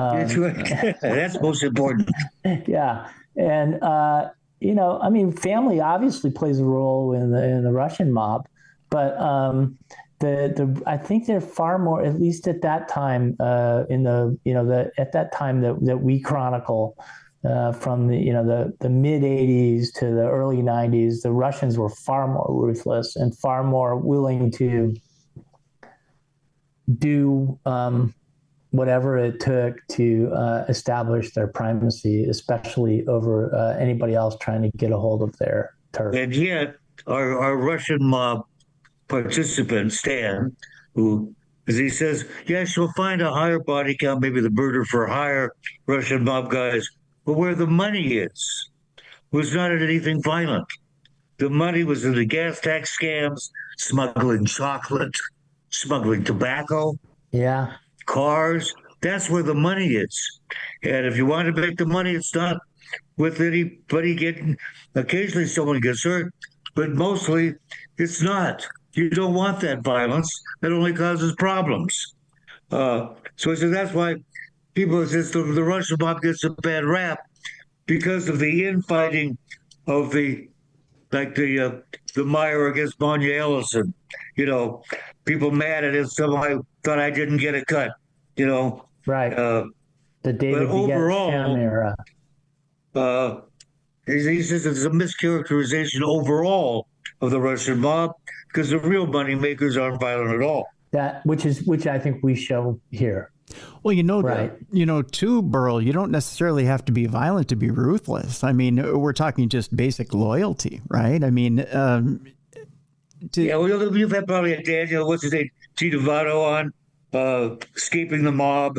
most important. Yeah. And, family obviously plays a role in the Russian mob, but I think they're far more, at least at that time, at that time that we chronicle, from the mid 80s to the early 90s, the Russians were far more ruthless and far more willing to do whatever it took to establish their primacy, especially over anybody else trying to get a hold of their turf. And yet, our Russian mob participant, Stan, who, as he says, yes, you'll find a higher body count, maybe the murder for hire Russian mob guys, but where the money is was not in anything violent. The money was in the gas tax scams, smuggling chocolate, smuggling tobacco. Yeah. Cars. That's where the money is. And if you want to make the money, it's not with anybody getting, occasionally someone gets hurt, but mostly it's not. You don't want that violence. That only causes problems. So that's why people say the Russian mob gets a bad rap because of the infighting of the Meyer against Monya Ellison. People mad at it. Somebody thought I didn't get a cut. Right. The David overall, era. He says it's a mischaracterization overall of the Russian mob because the real money makers aren't violent at all. Which I think we show here. Well, right. Too, Burl, you don't necessarily have to be violent to be ruthless. I mean, we're talking just basic loyalty, right? I mean, you've had probably a Daniel, what's his name, G. Devato on, escaping the mob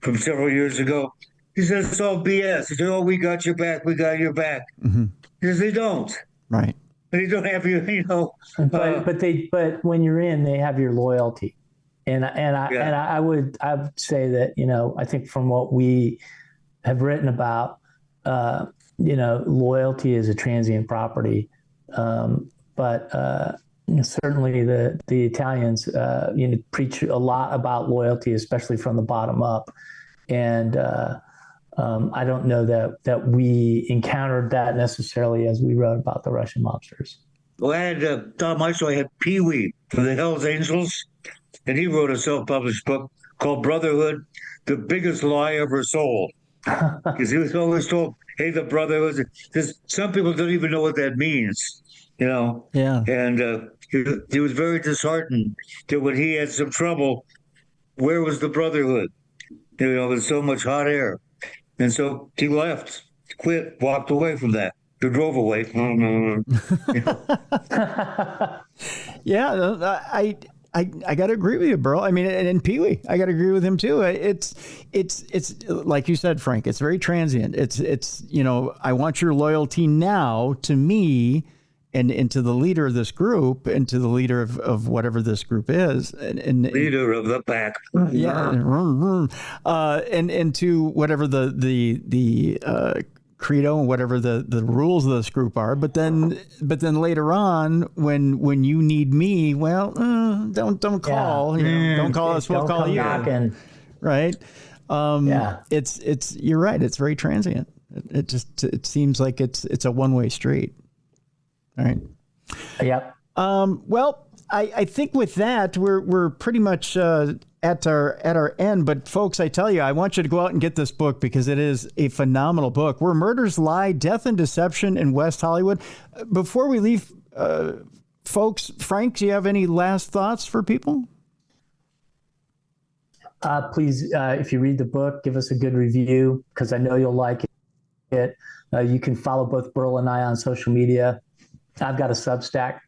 from several years ago. He says it's all BS. He says, "Oh, we got your back. We got your back." Mm-hmm. He says they don't. Right. They don't have you. But when you're in, they have your loyalty, and I would say that I think from what we have written about, loyalty is a transient property, but certainly the Italians preach a lot about loyalty, especially from the bottom up, and I don't know that we encountered that necessarily as we wrote about the Russian mobsters. Well, I had Tom Iso, I had Pee Wee from the Hells Angels, and he wrote a self-published book called Brotherhood, the Biggest Lie Ever Sold. Because he was always told, hey, the Brotherhood, because some people don't even know what that means, Yeah. And he was very disheartened that when he had some trouble, where was the Brotherhood? There's so much hot air. And so he left, quit, walked away from that. He drove away. Yeah, I got to agree with you, Burl. I mean, and Pee Wee, I got to agree with him too. It's like you said, Frank. It's very transient. It's I want your loyalty now to me, and to the leader of this group, and to the leader of whatever this group is, and leader of the pack. Yeah, and to whatever the credo and whatever the rules of this group are. But then later on, when you need me, well, don't call. Don't call us. We'll call you. Knocking. Right. It's you're right. It's very transient. It seems like it's a one-way street. All right. Yep. Well, I think with that we're pretty much at our end. But folks, I tell you, I want you to go out and get this book because it is a phenomenal book. Where Murders Lie: Death and Deception in West Hollywood. Before we leave, folks, Frank, do you have any last thoughts for people? Please, if you read the book, give us a good review because I know you'll like it. You can follow both Burl and I on social media. I've got a Substack.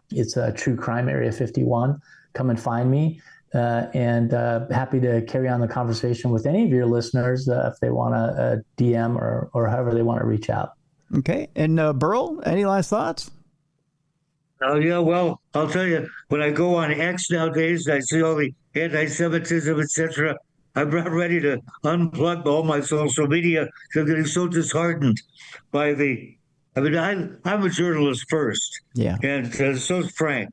It's True Crime Area 51. Come and find me. And happy to carry on the conversation with any of your listeners if they want to DM or however they want to reach out. Okay. And Burl, any last thoughts? Yeah, well, I'll tell you, when I go on X nowadays, I see all the anti-Semitism, etc. I'm not ready to unplug all my social media because I'm getting so disheartened by I'm a journalist first, Yeah. and so is Frank.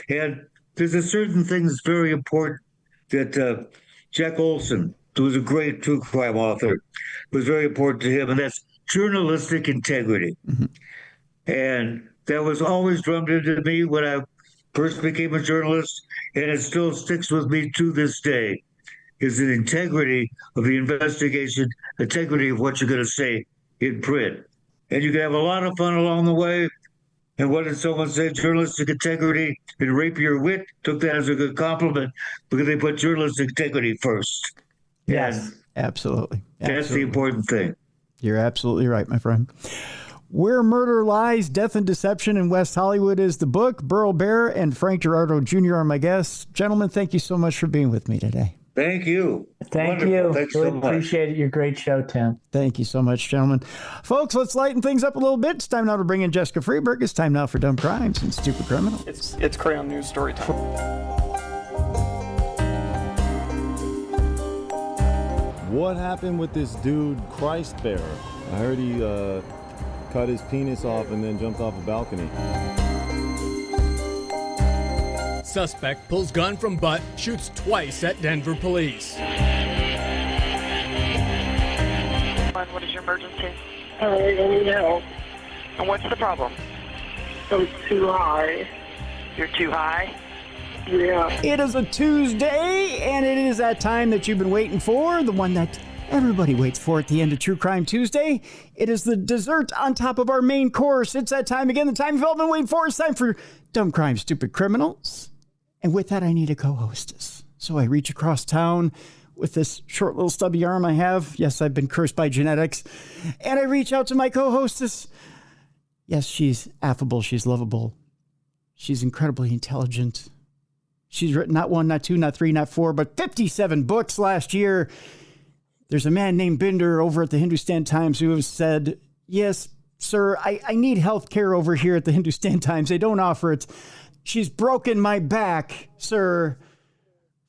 And there's a certain thing that's very important that Jack Olson, who was a great true crime author, was very important to him, and that's journalistic integrity. Mm-hmm. And that was always drummed into me when I first became a journalist, and it still sticks with me to this day, is the integrity of the investigation, integrity of what you're going to say in print. And you can have a lot of fun along the way. And what did someone say? Journalistic integrity and Rapier Wit took that as a good compliment because they put journalistic integrity first. Yes. And Absolutely. that's the important thing. You're absolutely right, my friend. Where Murder Lies, Death and Deception in West Hollywood is the book. Burl Barer and Frank Girardot Jr. are my guests. Gentlemen, thank you so much for being with me today. Thank you. Thank Wonderful. you. Thanks Really so much. appreciate it. Your great show, Tim. Thank you so much, gentlemen. Folks, let's lighten things up a little bit. It's time now to bring in Jessica Freeberg. It's time now for Dumb Crimes and Stupid Criminals. It's Crayon News story time. What happened with this dude, Christ Bearer? I heard he cut his penis off and then jumped off a balcony. Suspect pulls gun from butt, shoots twice at Denver police. What is your emergency? I need help. And what's the problem? I'm too high. You're too high? Yeah. It is a Tuesday, and it is that time that you've been waiting for, the one that everybody waits for at the end of True Crime Tuesday. It is the dessert on top of our main course. It's that time again, the time you've all been waiting for. It's time for Dumb Crimes, Stupid Criminals. And with that, I need a co-hostess. So I reach across town with this short little stubby arm I have. Yes, I've been cursed by genetics. And I reach out to my co-hostess. Yes, she's affable. She's lovable. She's incredibly intelligent. She's written not one, not two, not three, not four, but 57 books last year. There's a man named Binder over at the Hindustan Times who has said, yes, sir, I need health care over here at the Hindustan Times. They don't offer it. She's broken my back, sir,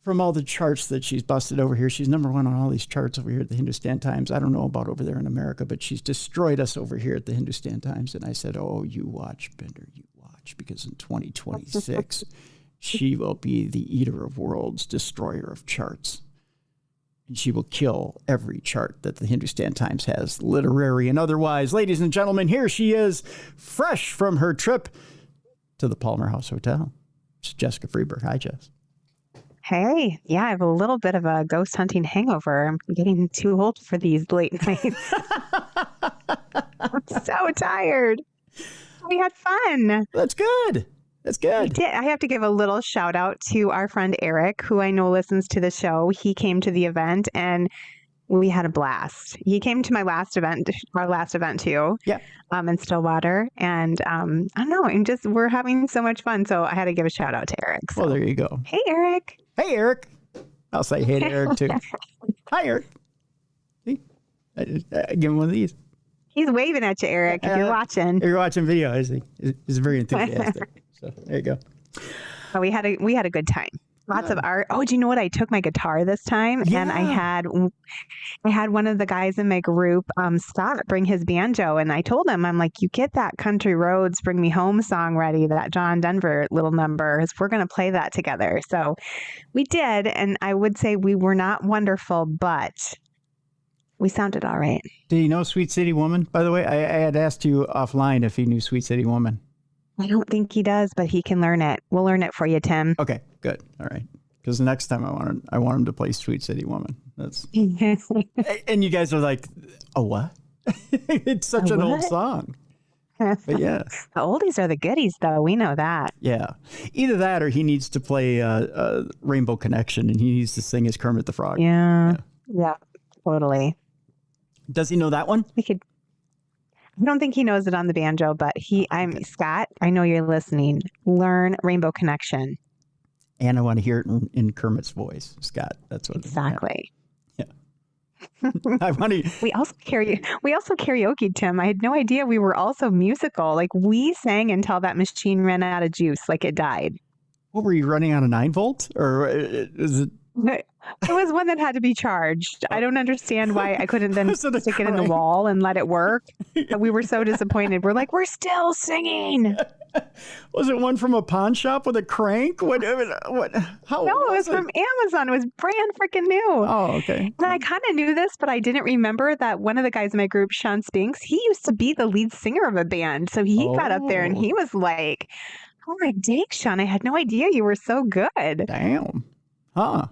from all the charts that she's busted over here. She's number one on all these charts over here at the Hindustan Times. I don't know about over there in America, but she's destroyed us over here at the Hindustan Times. And I said, oh, you watch, Binder, you watch, because in 2026, she will be the eater of worlds, destroyer of charts. And she will kill every chart that the Hindustan Times has, literary and otherwise. Ladies and gentlemen, here she is, fresh from her trip to the Palmer House Hotel. It's Jessica Freeberg. Hi, Jess. Hey, yeah, I have a little bit of a ghost hunting hangover. I'm getting too old for these late nights. I'm so tired. We had fun. That's good. That's good. We did. I have to give a little shout out to our friend Eric, who I know listens to the show. He came to the event and we had a blast. He came to our last event too. Yeah. In Stillwater. And I don't know, we're having so much fun. So I had to give a shout out to Eric. So. Well, there you go. Hey, Eric. Hey, Eric. I'll say hey to Eric too. Hi, Eric. See? I give him one of these. He's waving at you, Eric, if you're watching. If you're watching video, I see. He's very enthusiastic. So there you go. Oh, we had a good time. Lots of art. Oh, do you know what? I took my guitar this time, and I had one of the guys in my group, Scott, bring his banjo, and I told him, I'm like, you get that Country Roads Bring Me Home song ready, that John Denver little number, we're going to play that together. So we did, and I would say we were not wonderful, but we sounded all right. Do you know Sweet City Woman? By the way, I had asked you offline if he knew Sweet City Woman. I don't think he does, but he can learn it. We'll learn it for you, Tim. Okay, good. All right. Because the next time I want him to play Sweet City Woman. That's and you guys are like, oh, what? It's such an old song. But yeah. The oldies are the goodies, though. We know that. Yeah. Either that or he needs to play Rainbow Connection and he needs to sing as Kermit the Frog. Yeah, totally. Does he know that one? I don't think he knows it on the banjo, but Scott, I know you're listening. Learn Rainbow Connection. And I want to hear it in Kermit's voice, Scott. That's what exactly. Yeah. We also karaoke, Tim. I had no idea we were also musical. Like we sang until that machine ran out of juice, like it died. What were you running on a 9-volt, or is it? It was one that had to be charged. I don't understand why I couldn't then stick it in the wall and let it work. But we were so disappointed. We're like, we're still singing. Was it one from a pawn shop with a crank? How no, it was from Amazon. It was brand freaking new. Oh, okay. And I kind of knew this, but I didn't remember that one of the guys in my group, Sean Spinks, he used to be the lead singer of a band. So he got up there and he was like, oh my dang, Sean, I had no idea you were so good. Damn. Huh.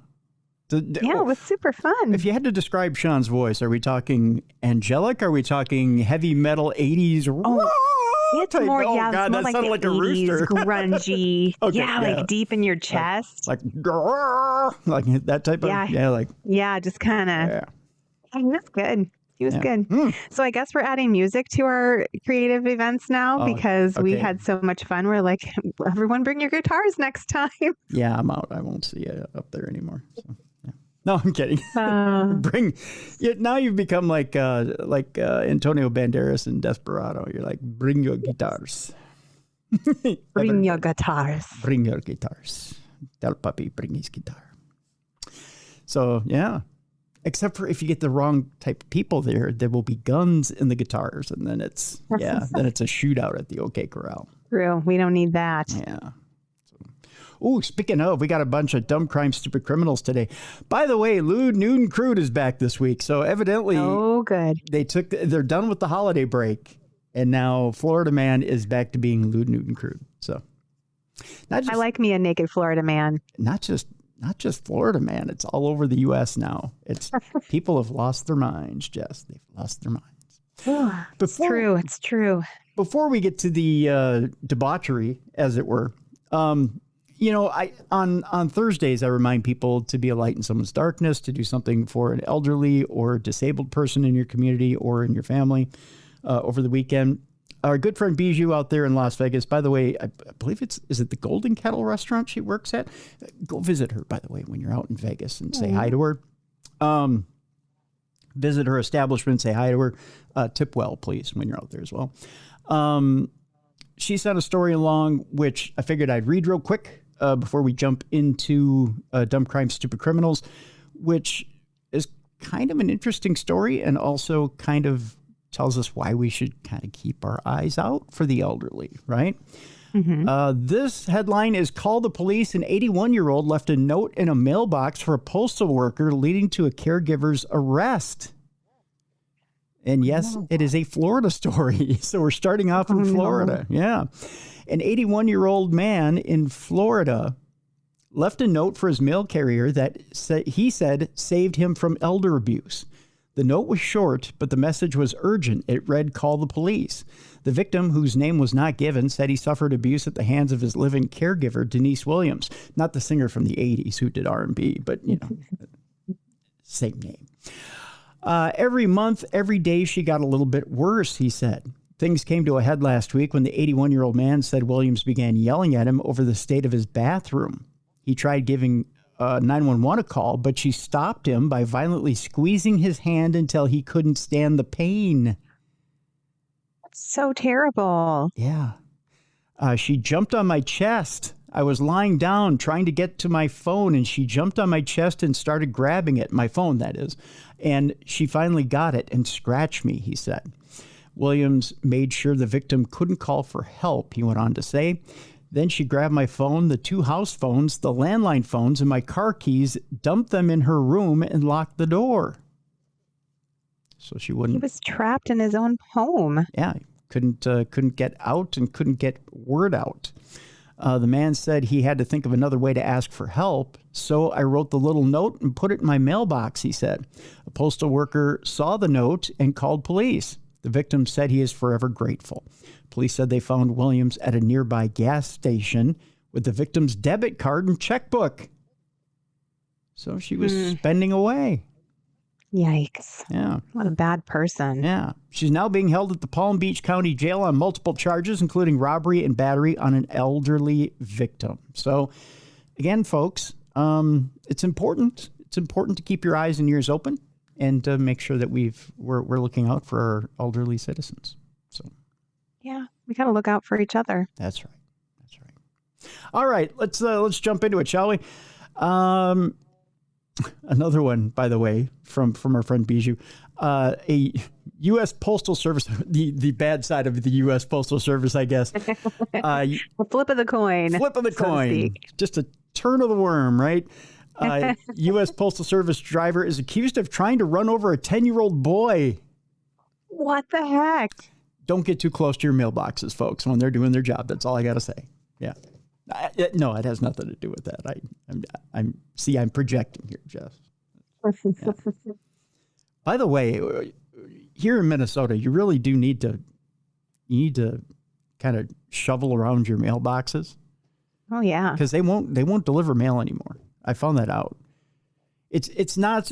Yeah, it was super fun. If you had to describe Sean's voice, are we talking angelic? Are we talking heavy metal 80s? It's more, God, it's more that sounded like a 80s, rooster. Grungy. Okay, like deep in your chest. Like that type of, just kind of. Yeah. He was good. He was good. So I guess we're adding music to our creative events now because we had so much fun. We're like, everyone bring your guitars next time. Yeah, I'm out. I won't see you up there anymore. So, yeah. No, I'm kidding. Now you've become like Antonio Banderas in Desperado. You're like, bring your guitars. Bring your guitars. Bring your guitars. Tell Puppy bring his guitar. So, yeah. Except for if you get the wrong type of people there will be guns in the guitars, and then it's a shootout at the OK Corral. True. We don't need that. Yeah. Speaking of, we got a bunch of dumb crime, stupid criminals today. By the way, Lewd, Nude, and Crude is back this week. So evidently, good. They're done with the holiday break, and now Florida Man is back to being Lewd, Nude, and Crude. So I like me a naked Florida man. Not just Florida Man. It's all over the U.S. now. It's people have lost their minds, Jess. They've lost their minds. It's true. Before we get to the debauchery, as it were, on Thursdays, I remind people to be a light in someone's darkness, to do something for an elderly or disabled person in your community or in your family over the weekend. Our good friend Bijou out there in Las Vegas, by the way, I believe is it the Golden Kettle restaurant she works at? Go visit her, by the way, when you're out in Vegas and say hi to her. Visit her establishment, say hi to her. Tip well, please, when you're out there as well. She sent a story along, which I figured I'd read real quick before we jump into Dumb Crime, Stupid Criminals, which is kind of an interesting story and also kind of tells us why we should kind of keep our eyes out for the elderly, right? Mm-hmm. This headline is, Call the Police. An 81-year-old left a note in a mailbox for a postal worker, leading to a caregiver's arrest. And yes, it is a Florida story. So we're starting off in Florida. Yeah. An 81-year-old man in Florida left a note for his mail carrier that he said saved him from elder abuse. The note was short, but the message was urgent. It read, Call the police. The victim, whose name was not given, said he suffered abuse at the hands of his living caregiver, Denise Williams. Not the singer from the 80s who did R&B, but, same name. Every month, every day, she got a little bit worse, he said. Things came to a head last week when the 81-year-old man said Williams began yelling at him over the state of his bathroom. He tried giving 911 a call, but she stopped him by violently squeezing his hand until he couldn't stand the pain. That's so terrible. Yeah. She jumped on my chest. I was lying down trying to get to my phone, and she jumped on my chest and started grabbing it, my phone, that is. And she finally got it and scratched me, he said. Williams made sure the victim couldn't call for help, he went on to say. Then she grabbed my phone, the 2 house phones, the landline phones, and my car keys, dumped them in her room, and locked the door. So she wouldn't. He was trapped in his own home. Yeah, couldn't get out and couldn't get word out. The man said he had to think of another way to ask for help, so I wrote the little note and put it in my mailbox, he said. A postal worker saw the note and called police. The victim said he is forever grateful. Police said they found Williams at a nearby gas station with the victim's debit card and checkbook. So she was spending away. Yikes. Yeah. What a bad person. Yeah. She's now being held at the Palm Beach County Jail on multiple charges, including robbery and battery on an elderly victim. So, again, folks, it's important. It's important to keep your eyes and ears open. and to make sure that we're looking out for our elderly citizens. So, yeah, we got to look out for each other. That's right. That's right. All right, let's jump into it, shall we? Another one, by the way, from our friend Bijou, a U.S. Postal Service, the bad side of the U.S. Postal Service, I guess. Flip of the coin. Flip of the coin. Just a turn of the worm, right? U.S. Postal Service driver is accused of trying to run over a 10-year-old boy. What the heck? Don't get too close to your mailboxes, folks, when they're doing their job. That's all I got to say. Yeah. No, it has nothing to do with that. I'm projecting here, Jeff. Yeah. By the way, here in Minnesota, you really do need to kind of shovel around your mailboxes. Oh yeah, because they won't deliver mail anymore. I found that out. It's not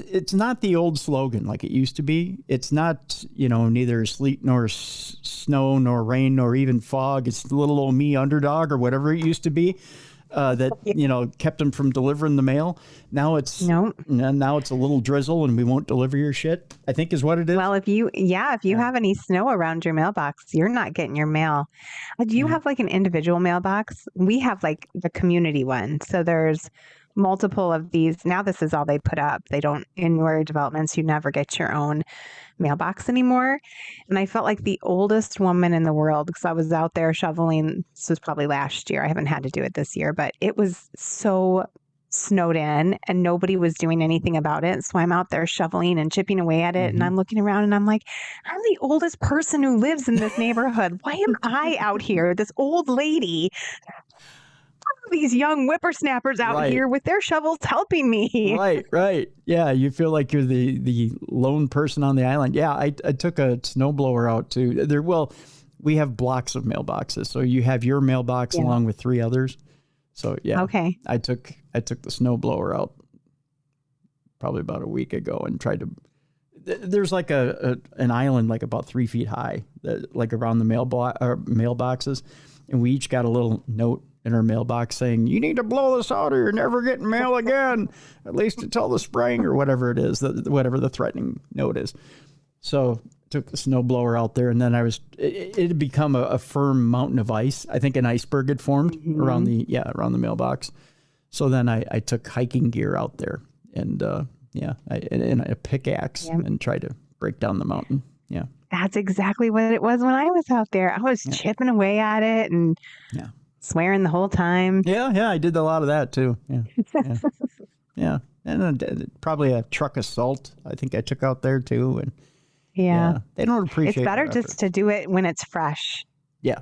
the old slogan like it used to be. It's not, neither sleet nor snow nor rain nor even fog. It's little old me underdog or whatever it used to be that kept them from delivering the mail. Now it's now it's a little drizzle and we won't deliver your shit, I think is what it is. Well, if you have any snow around your mailbox, you're not getting your mail. Do you have like an individual mailbox? We have like the community one. So there's multiple of these. Now this is all they put up. They don't, in newer developments, you never get your own mailbox anymore. And I felt like the oldest woman in the world because I was out there shoveling. This was probably last year. I haven't had to do it this year, but it was so snowed in and nobody was doing anything about it. So I'm out there shoveling and chipping away at it. And I'm looking around and I'm like, I'm the oldest person who lives in this neighborhood. Why am I out here? This old lady, these young whippersnappers out here with their shovels helping me. Right. Yeah, you feel like you're the lone person on the island. Yeah, I took a snowblower out too. We have blocks of mailboxes, so you have your mailbox along with 3 others. So yeah, okay. I took the snowblower out probably about a week ago and tried to. There's like an island like about 3 feet high, like around the mailboxes, and we each got a little note in our mailbox saying, you need to blow this out or you're never getting mail again, at least until the spring or whatever it is, whatever the threatening note is. So took the snowblower out there and then it had become a firm mountain of ice. I think an iceberg had formed around the mailbox. So then I took hiking gear out there and and a pickaxe and tried to break down the mountain. Yeah. That's exactly what it was when I was out there. I was chipping away at it and swearing the whole time. Yeah, I did a lot of that too. Yeah. And probably a truck of salt I think I took out there too. And they don't appreciate it. It's better just to do it when it's fresh. Yeah.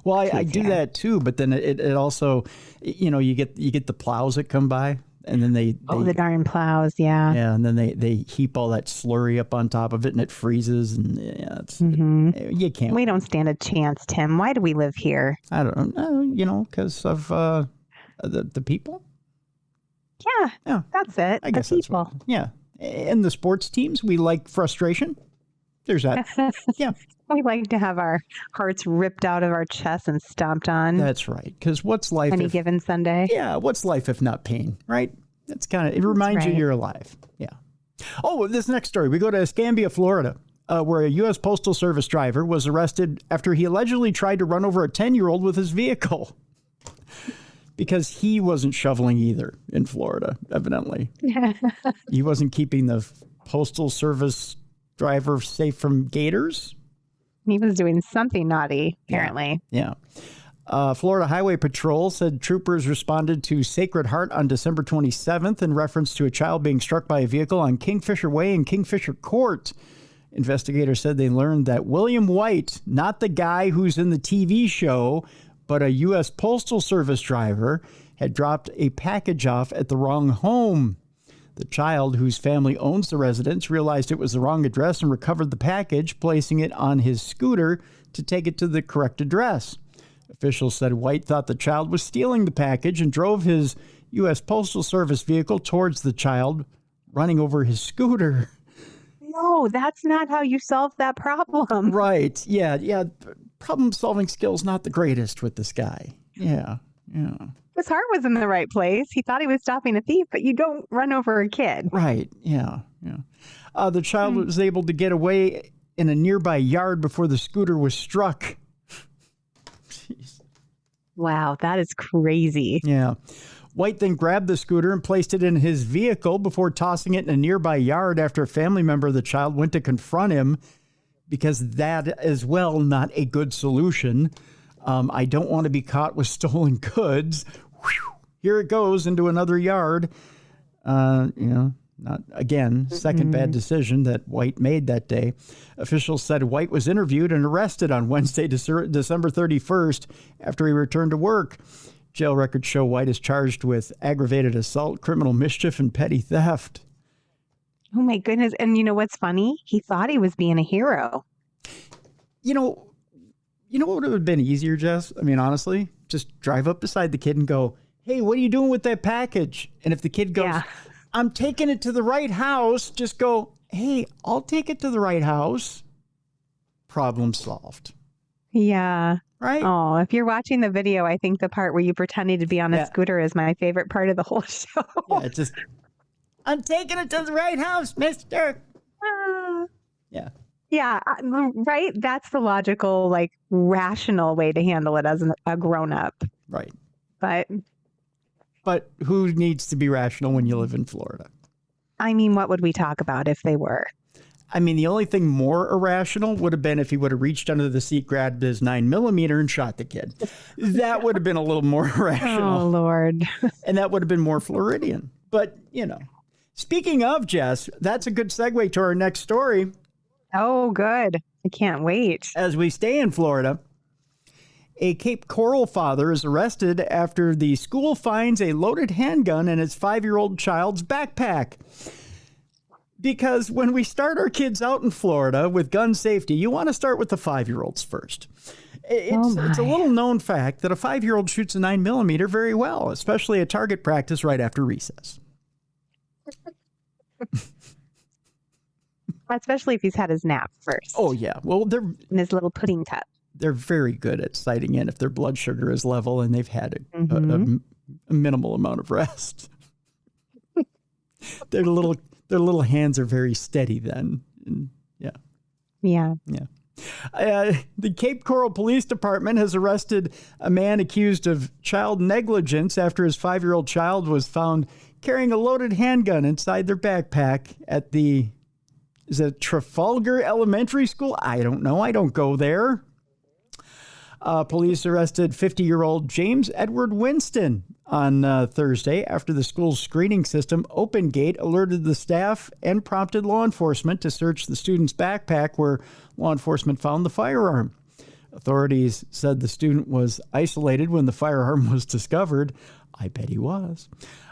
Well, I do that too, but then it also, you get the plows that come by. And then the darn plows, yeah. Yeah, and then they heap all that slurry up on top of it, and it freezes, and you can't. We don't stand a chance, Tim. Why do we live here? I don't know, because of the people. Yeah, that's it. I guess that's what. Yeah, and the sports teams, we like frustration. There's that. Yeah. We like to have our hearts ripped out of our chests and stomped on. That's right. Because what's life? Any given Sunday. Yeah. What's life if not pain, right? That's it reminds you you're alive. Yeah. Oh, this next story. We go to Escambia, Florida, where a U.S. Postal Service driver was arrested after he allegedly tried to run over a 10-year-old with his vehicle. Because he wasn't shoveling either in Florida, evidently. He wasn't keeping the Postal Service driver safe from gators. He was doing something naughty, apparently. Yeah. Florida Highway Patrol said troopers responded to Sacred Heart on December 27th in reference to a child being struck by a vehicle on Kingfisher Way in Kingfisher Court. Investigators said they learned that William White, not the guy who's in the TV show, but a U.S. Postal Service driver, had dropped a package off at the wrong home. The child, whose family owns the residence, realized it was the wrong address and recovered the package, placing it on his scooter to take it to the correct address. Officials said White thought the child was stealing the package and drove his U.S. Postal Service vehicle towards the child, running over his scooter. No, that's not how you solve that problem. Right. Yeah. Problem-solving skills not the greatest with this guy. Yeah. His heart was in the right place. He thought he was stopping a thief, but you don't run over a kid. Right. Yeah. Yeah. The child was able to get away in a nearby yard before the scooter was struck. Jeez. Wow, that is crazy. Yeah. White then grabbed the scooter and placed it in his vehicle before tossing it in a nearby yard after a family member of the child went to confront him, because that as well, not a good solution. I don't want to be caught with stolen goods. Whew. Here it goes into another yard. Not again, second bad decision that White made that day. Officials said White was interviewed and arrested on Wednesday, December 31st, after he returned to work. Jail records show White is charged with aggravated assault, criminal mischief, and petty theft. Oh my goodness. And you know what's funny? He thought he was being a hero. You know what would have been easier, Jess? I mean, honestly, just drive up beside the kid and go, "Hey, what are you doing with that package?" And if the kid goes, "I'm taking it to the right house," just go, "Hey, I'll take it to the right house." Problem solved. Yeah. Right? Oh, if you're watching the video, I think the part where you pretended to be on a scooter is my favorite part of the whole show. Yeah, it's just, "I'm taking it to the right house, mister." Yeah. Yeah, right? That's the logical, rational way to handle it as a grown-up. Right. But who needs to be rational when you live in Florida? I mean, what would we talk about if they were? I mean, the only thing more irrational would have been if he would have reached under the seat, grabbed his 9mm and shot the kid. That would have been a little more irrational. Oh, Lord. And that would have been more Floridian. But, speaking of, Jess, that's a good segue to our next story. Oh, good. I can't wait. As we stay in Florida, a Cape Coral father is arrested after the school finds a loaded handgun in his 5-year-old child's backpack. Because when we start our kids out in Florida with gun safety, you want to start with the 5-year-olds first. It's a little known fact that a 5-year-old shoots a 9mm very well, especially at target practice right after recess. Especially if he's had his nap first. Oh, yeah. Well, they're in his little pudding cup. They're very good at sighting in if their blood sugar is level and they've had a minimal amount of rest. Their little hands are very steady then. And Yeah. The Cape Coral Police Department has arrested a man accused of child negligence after his 5-year-old child was found carrying a loaded handgun inside their backpack at is it Trafalgar Elementary School? I don't know. I don't go there. Police arrested 50-year-old James Edward Winston on Thursday after the school's screening system, OpenGate, alerted the staff and prompted law enforcement to search the student's backpack, where law enforcement found the firearm. Authorities said the student was isolated when the firearm was discovered. I bet he was.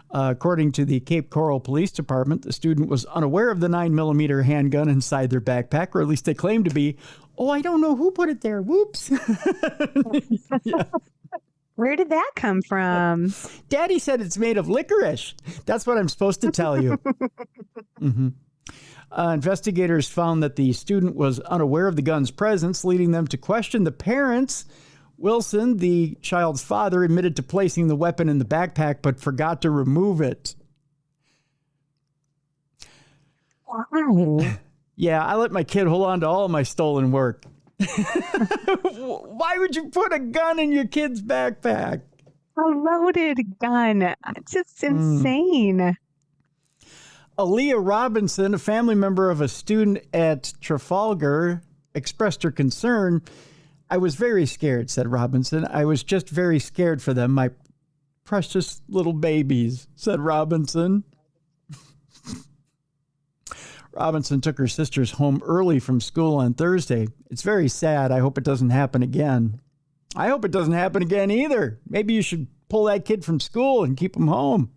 According to the Cape Coral Police Department, the student was unaware of the 9mm handgun inside their backpack, or at least they claim to be. Oh, I don't know who put it there. Whoops. Yeah. Where did that come from? Daddy said it's made of licorice. That's what I'm supposed to tell you. Investigators found that the student was unaware of the gun's presence, leading them to question the parents. Wilson, the child's father, admitted to placing the weapon in the backpack, but forgot to remove it. Why? Yeah, I let my kid hold on to all my stolen work. Why would you put a gun in your kid's backpack? A loaded gun. It's just insane. Aaliyah Robinson, a family member of a student at Trafalgar, expressed her concern. "I was very scared," said Robinson. "I was just very scared for them, my precious little babies," said Robinson. Robinson took her sisters home early from school on Thursday. "It's very sad. I hope it doesn't happen again." I hope it doesn't happen again either. Maybe you should pull that kid from school and keep him home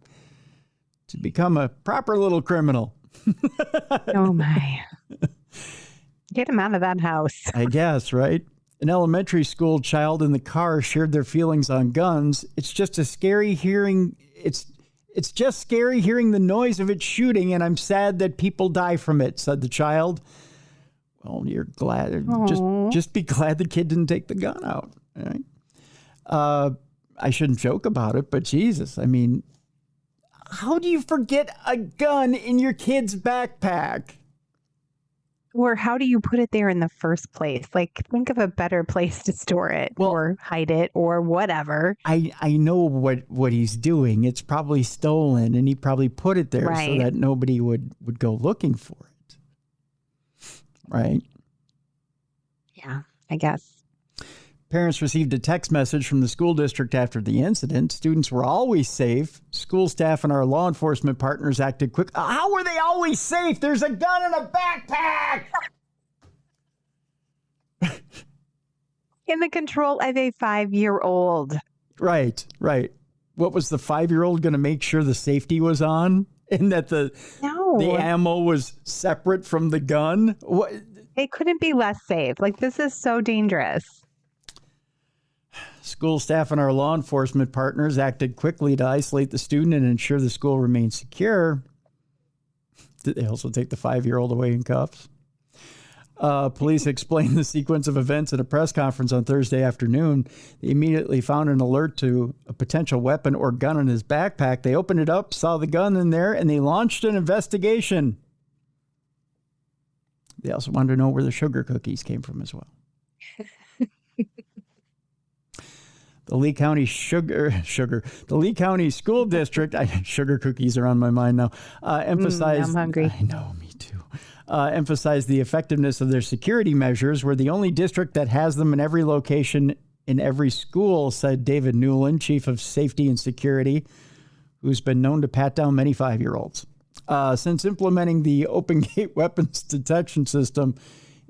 to become a proper little criminal. Oh, my. Get him out of that house. I guess, right? An elementary school child in the car shared their feelings on guns. It's just scary hearing the noise of it shooting, and I'm sad that people die from it, said the child. Well, you're glad. Just be glad the kid didn't take the gun out. All right? I shouldn't joke about it, but Jesus, I mean, how do you forget a gun in your kid's backpack? Or how do you put it there in the first place? Like, think of a better place to store it or hide it or whatever. I know what he's doing. It's probably stolen, and he probably put it there so that nobody would go looking for it. Right? Yeah, I guess. Parents received a text message from the school district after the incident. Students were always safe. School staff and our law enforcement partners acted quick. How were they always safe? There's a gun in a backpack. In the control of a 5-year-old. Right. What was the 5-year-old going to make sure the safety was on and that the ammo was separate from the gun? What? It couldn't be less safe. Like, this is so dangerous. School staff and our law enforcement partners acted quickly to isolate the student and ensure the school remained secure. Did they also take the 5-year-old away in cuffs? Police explained the sequence of events at a press conference on Thursday afternoon. They immediately found an alert to a potential weapon or gun in his backpack. They opened it up, saw the gun in there, and they launched an investigation. They also wanted to know where the sugar cookies came from as well. The Lee County the Lee County School District, sugar cookies are on my mind now, emphasized, I'm hungry. I know, me too, emphasized the effectiveness of their security measures. We're the only district that has them in every location, in every school, said David Newland, chief of safety and security, who's been known to pat down many 5-year-olds. Since implementing the open gate weapons detection system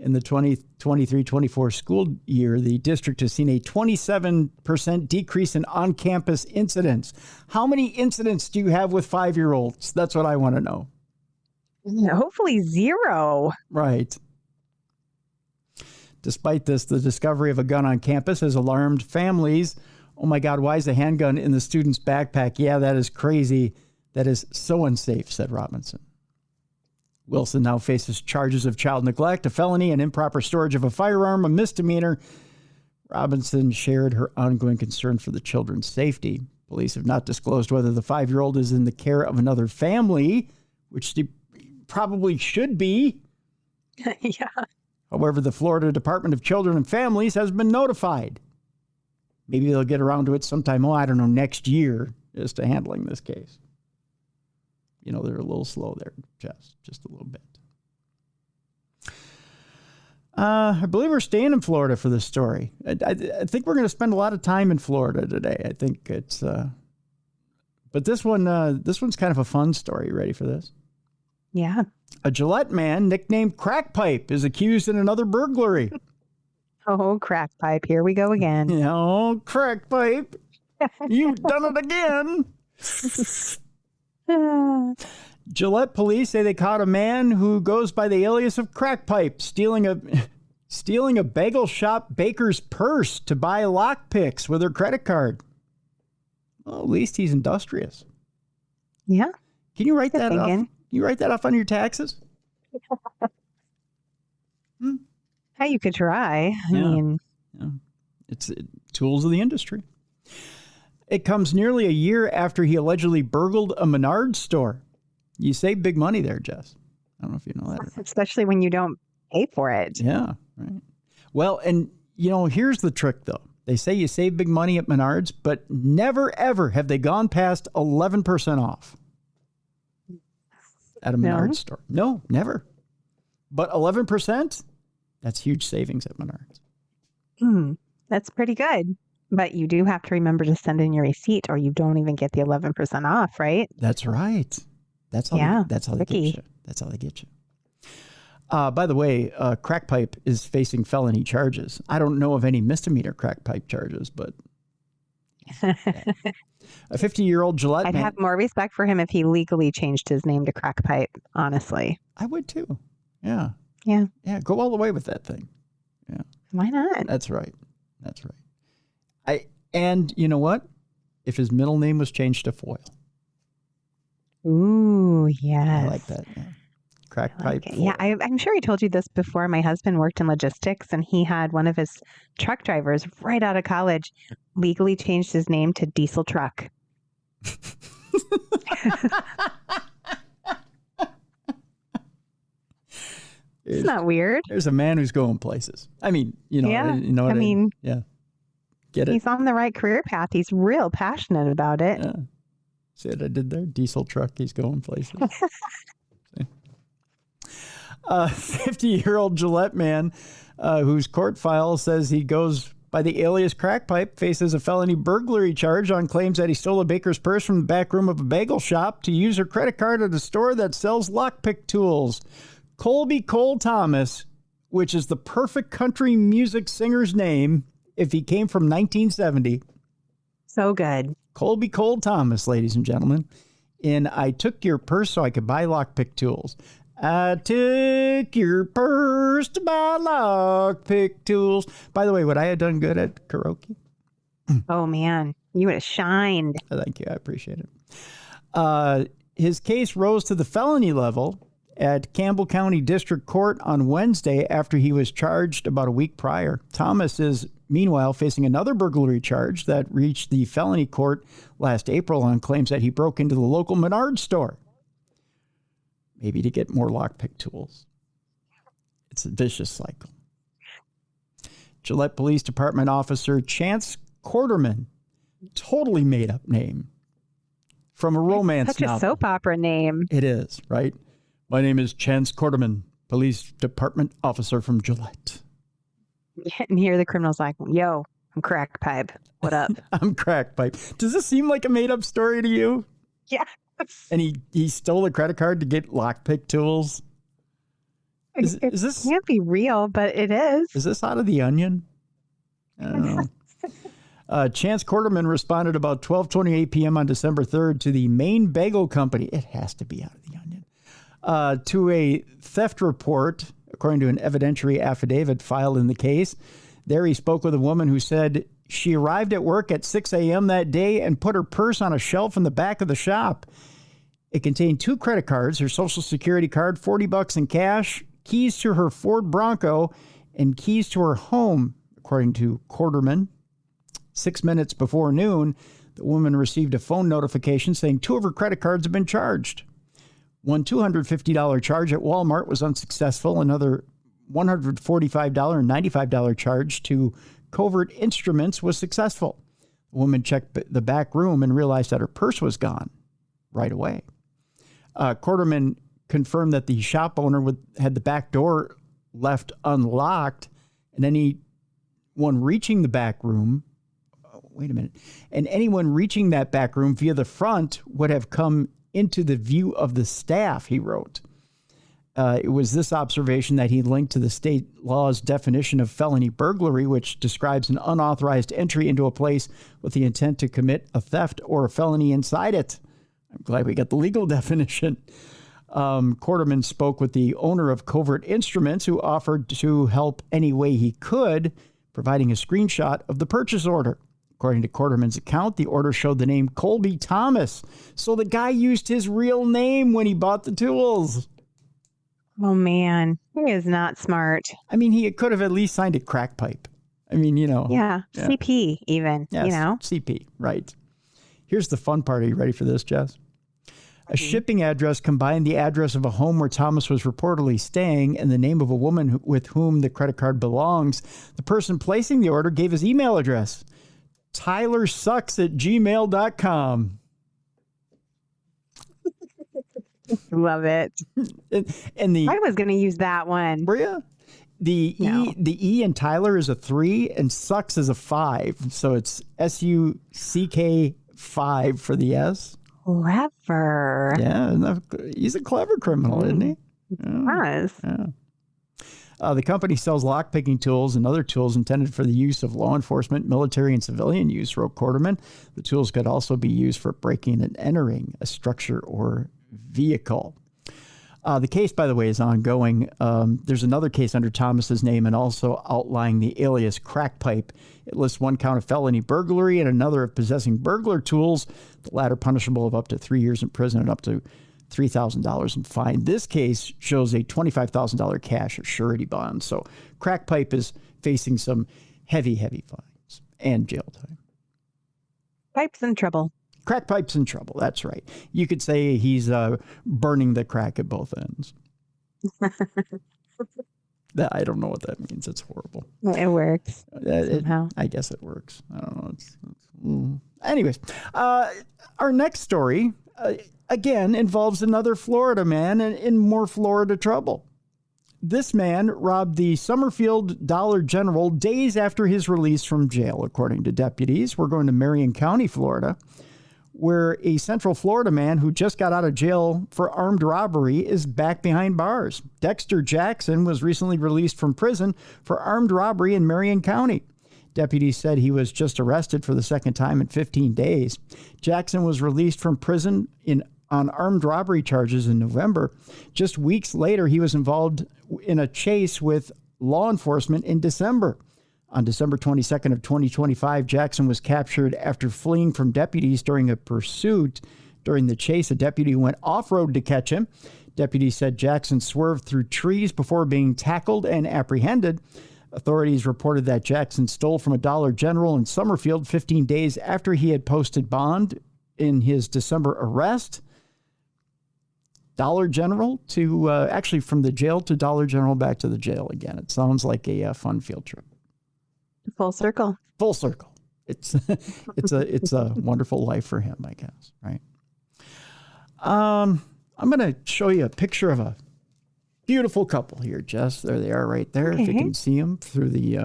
in the 2023-24 school year, the district has seen a 27% decrease in on-campus incidents. How many incidents do you have with 5-year-olds? That's what I want to know. Hopefully 0. Right. Despite this, the discovery of a gun on campus has alarmed families. Oh my God, why is a handgun in the student's backpack? Yeah, that is crazy. That is so unsafe, said Robinson. Wilson now faces charges of child neglect, a felony, and improper storage of a firearm, a misdemeanor. Robinson shared her ongoing concern for the children's safety. Police have not disclosed whether the 5-year-old is in the care of another family, which they probably should be. Yeah. However, the Florida Department of Children and Families has been notified. Maybe they'll get around to it sometime, next year, as to handling this case. You know, they're a little slow there, just a little bit. I believe we're staying in Florida for this story. I think we're going to spend a lot of time in Florida today. I think it's, but this one's kind of a fun story. You ready for this? Yeah. A Gillette man nicknamed Crack Pipe is accused in another burglary. Oh, Crack Pipe. Here we go again. Oh, Crack Pipe. You've done it again. Gillette police say they caught a man who goes by the alias of Crack Pipe stealing a bagel shop baker's purse to buy lockpicks with her credit card. Well, at least he's industrious. Yeah. Can you write that off? Can you write that off on your taxes? Hey, you could try. I mean, it's tools of the industry. It comes nearly a year after he allegedly burgled a Menards store. You save big money there, Jess. I don't know if you know that. Especially when you don't pay for it. Yeah, right. Well, and, here's the trick, though. They say you save big money at Menards, but never, ever have they gone past 11% off at a Menards store. No, never. But 11%, that's huge savings at Menards. That's pretty good. But you do have to remember to send in your receipt or you don't even get the 11% off, right? That's right. That's how they get you. That's how they get you. By the way, Crack Pipe is facing felony charges. I don't know of any misdemeanor Crack Pipe charges, but a 50-year-old Gillette I'd man. have more respect for him if he legally changed his name to Crack Pipe, honestly. I would too. Yeah. Yeah. Yeah, go all the way with that thing. Yeah. Why not? That's right. And you know what? If his middle name was changed to Foyle. Ooh, yes. I like that. Yeah. Crack pipe. Okay. Yeah, I'm sure I told you this before. My husband worked in logistics, and he had one of his truck drivers right out of college legally changed his name to Diesel Truck. It's not weird. There's a man who's going places. I mean, you know, yeah. you know what I mean, yeah. Get it? He's on the right career path. He's real passionate about it. Yeah. See what I did there? Diesel truck. He's going places. 50-year-old Gillette man whose court file says he goes by the alias Crack Pipe faces a felony burglary charge on claims that he stole a baker's purse from the back room of a bagel shop to use her credit card at a store that sells lockpick tools. Colby Cole Thomas, which is the perfect country music singer's name if he came from 1970. So good. Colby Cole Thomas, ladies and gentlemen. And I took your purse so I could buy lockpick tools. I took your purse to buy lockpick tools. By the way, would I have done good at karaoke? Oh, man. You would have shined. Thank you. I appreciate it. His case rose to the felony level at Campbell County District Court on Wednesday after he was charged about a week prior. Thomas is, meanwhile, facing another burglary charge that reached the felony court last April on claims that he broke into the local Menards store. Maybe to get more lockpick tools. It's a vicious cycle. Gillette Police Department officer Chance Quarterman, totally made up name from a romance novel. Such a soap opera name. It is, right? My name is Chance Quarterman, Police Department officer from Gillette. And here the criminal's like, yo, I'm Crack Pipe. What up? I'm Crack Pipe. Does this seem like a made up story to you? Yeah. And he stole a credit card to get lockpick tools. Is this can't be real, but it is. Is this out of The Onion? I don't know. Chance Quarterman responded about 12:28 p.m. on December 3rd to the Maine Bagel Company. It has to be out of The Onion. To a theft report, according to an evidentiary affidavit filed in the case. There he spoke with a woman who said she arrived at work at 6 a.m. that day and put her purse on a shelf in the back of the shop. It contained 2 credit cards, her Social Security card, $40 in cash, keys to her Ford Bronco, and keys to her home, according to Quarterman. 6 minutes before noon, the woman received a phone notification saying 2 of her credit cards have been charged. One $250 charge at Walmart was unsuccessful. Another $145 and $95 charge to Covert Instruments was successful. The woman checked the back room and realized that her purse was gone right away. Quarterman confirmed that the shop owner had the back door left unlocked, and anyone reaching the back room, and anyone reaching that back room via the front would have come into the view of the staff, he wrote. It was this observation that he linked to the state law's definition of felony burglary, which describes an unauthorized entry into a place with the intent to commit a theft or a felony inside it. I'm glad we got the legal definition. Quarterman spoke with the owner of Covert Instruments, who offered to help any way he could, providing a screenshot of the purchase order. According to Quarterman's account, the order showed the name Colby Thomas. So the guy used his real name when he bought the tools. Oh, man. He is not smart. I mean, he could have at least signed a Crack Pipe. I mean, Yeah, CP even, yes, CP, right. Here's the fun part. Are you ready for this, Jess? A shipping address combined the address of a home where Thomas was reportedly staying and the name of a woman with whom the credit card belongs. The person placing the order gave his email address, tylersucks@gmail.com. Love it. And I was going to use that one. Were you? The E in Tyler is a 3 and sucks is a 5. So it's SUCK 5 for the S. Clever. Yeah, he's a clever criminal, isn't he? Yes. Yeah. The company sells lockpicking tools and other tools intended for the use of law enforcement, military, and civilian use, wrote Quarterman. The tools could also be used for breaking and entering a structure or vehicle. The case, by the way, is ongoing. There's another case under Thomas's name and also outlining the alias Crack Pipe. It lists one count of felony burglary and another of possessing burglar tools, the latter punishable of up to 3 years in prison and up to $3,000 in fine. This case shows a $25,000 cash or surety bond. So Crack Pipe is facing some heavy fines and jail time. Pipe's in trouble. Crack Pipe's in trouble. That's right. You could say he's burning the crack at both ends. I don't know what that means. It's horrible. It works somehow. I guess it works. I don't know. Anyways, our next story, again, involves another Florida man in more Florida trouble. This man robbed the Summerfield Dollar General days after his release from jail, according to deputies. We're going to Marion County, Florida, where a Central Florida man who just got out of jail for armed robbery is back behind bars. Dexter Jackson was recently released from prison for armed robbery in Marion County. Deputies said he was just arrested for the second time in 15 days. Jackson was released from prison on armed robbery charges in November. Just weeks later, he was involved in a chase with law enforcement in December. On December 22nd of 2025, Jackson was captured after fleeing from deputies during a pursuit. During the chase, a deputy went off-road to catch him. Deputies said Jackson swerved through trees before being tackled and apprehended. Authorities reported that Jackson stole from a Dollar General in Summerfield 15 days after he had posted bond in his December arrest. Dollar General to actually from the jail to Dollar General back to the jail again. It sounds like a fun field trip. Full circle. Full circle. It's a wonderful life for him, I guess. Right. I'm going to show you a picture of a beautiful couple here, Jess. There they are, right there. Okay. If you can see them through the